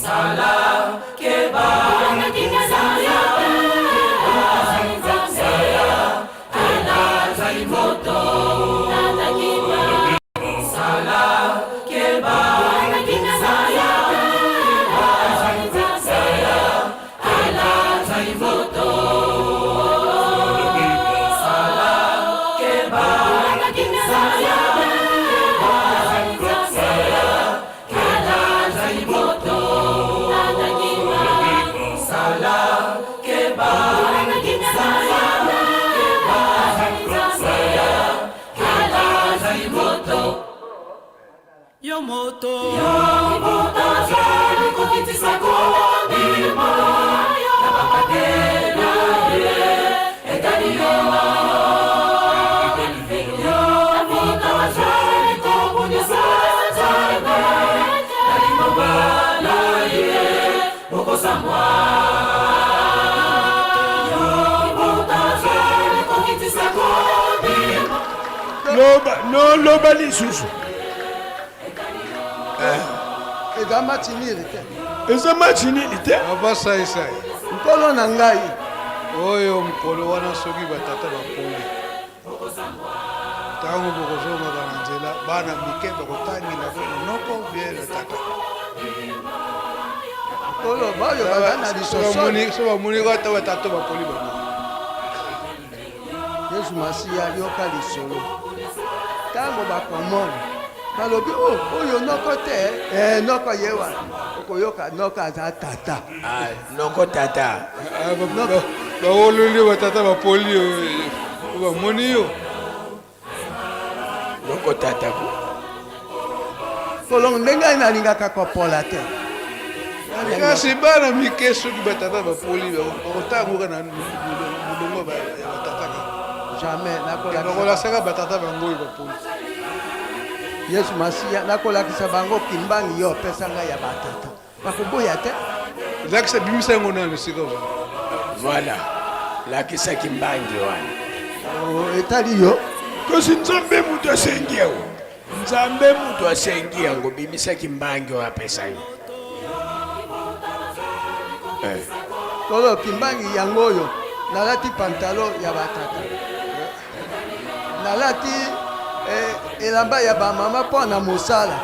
Salam keba nakinga saya saya ana zaimoto natakiwa salam keba nakinga saya saya ana zaimoto salam keba nakinga saya yo moto yo ibuta zari kukitisa kodima ya mapatela ye etani yo ibuta zari kubunisa zari alimabala ye ukosangwa yo ibuta zari kukitisa kodima loba lisusu eza matinili te eza matinili te ava saisai nkolo na ngai oyo mokolo wana soki batata bapoli ntango bokozongaka na nzela bana mike bakotangela monoko bie na tata nkolo bayo baza na lisoso so bamoni kata batata bapoli bango yesu masiya yoka lisolo ntango bakomona balobi oyo noko te noko ye wana okoyoka noko aza tata noko tata bawololi batata bapoli bamoni yo noko tata ko kolongo ndenge ai nalingaka kopola te kasi bana mike soki batata bapoli bakotangoka na molongo ya batataka jamais bakolasaka batata bango oyo bapoli yesu masiya nakolakisa bango kimbangi yo opesa ngai ya batata bakoboya te lakisa bimisa yango nano esika voilà lakisa kimbangi wana etali yo kasi nzambe mutu asengi yango nzambe mutu asengi yango bimisa kimbangi oyo apesa yo tolo kimbangi yango oyo nalati pantalo ya batata nalati elamba ya bamama mpo na mosala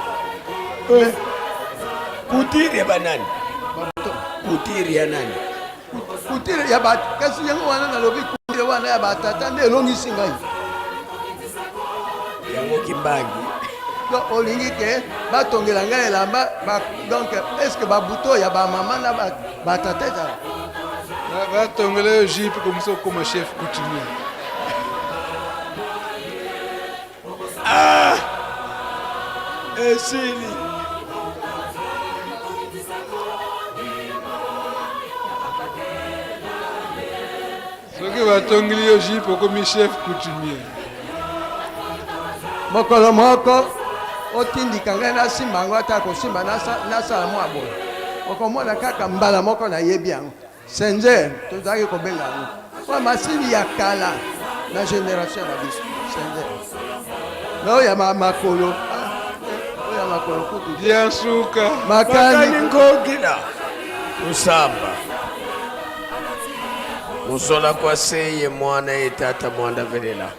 kutiri ya banani kutiri ya nani kutiri ya kasi yango wana nalobi nzambe wana ya batata nde elongisi ngai yango kimbangi donc olingi ke batongela ngai elamba donc est ce que babuto ya bamama na batata ezala batongela yo jipe komisa okoma chef coutumier. esili soki batongeli yo jipe okomi chef coutumier. mokolo moko otindika ngai nasimba yango ata kosimba nasala mwa boye okomona kaka mbala moko nayebi yango senzer tozalaki kobenga yango oyo masili ya kala na génération na biso senzer na oyo ya makolo oyo ya makolo kutu ya suka makani ngogila kusamba musola kwa seye mwana etata mwanda velela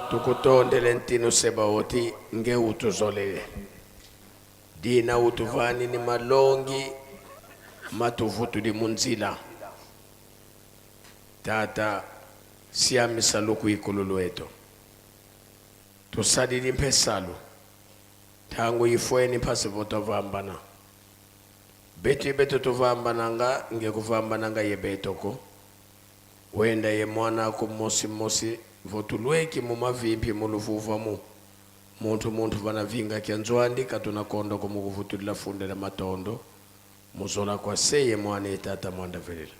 tukutondele ntino seba oti nge utuzolele dina utuvani ni malongi matuvutu di munzila tata siamisa luku ikululu eto tusadili mpesalu tangu ifweni pasi votovambana beto tuvambananga nge kuvambananga yebetoko wenda ye mwana ako mosi votulweki mumavimpi muluvuvamu muntu vanavinga kyanzwandi katuna kondo kumukuvutulila funde la matondo muzola kwa seye mwana etata mwanda velela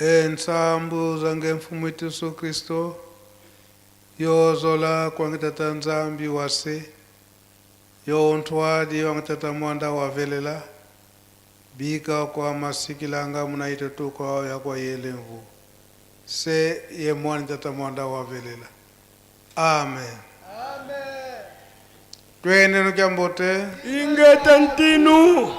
ensambu zange mfumu wetu Yesu Kristo yozola kwange tata nzambi wase yontwadi wange tata mwanda wavelela bika kwa masikilanga munaito tuko yakwa yelemvu se ye mwana tata mwanda wavelela amen twende nukyambote ingeta ntinu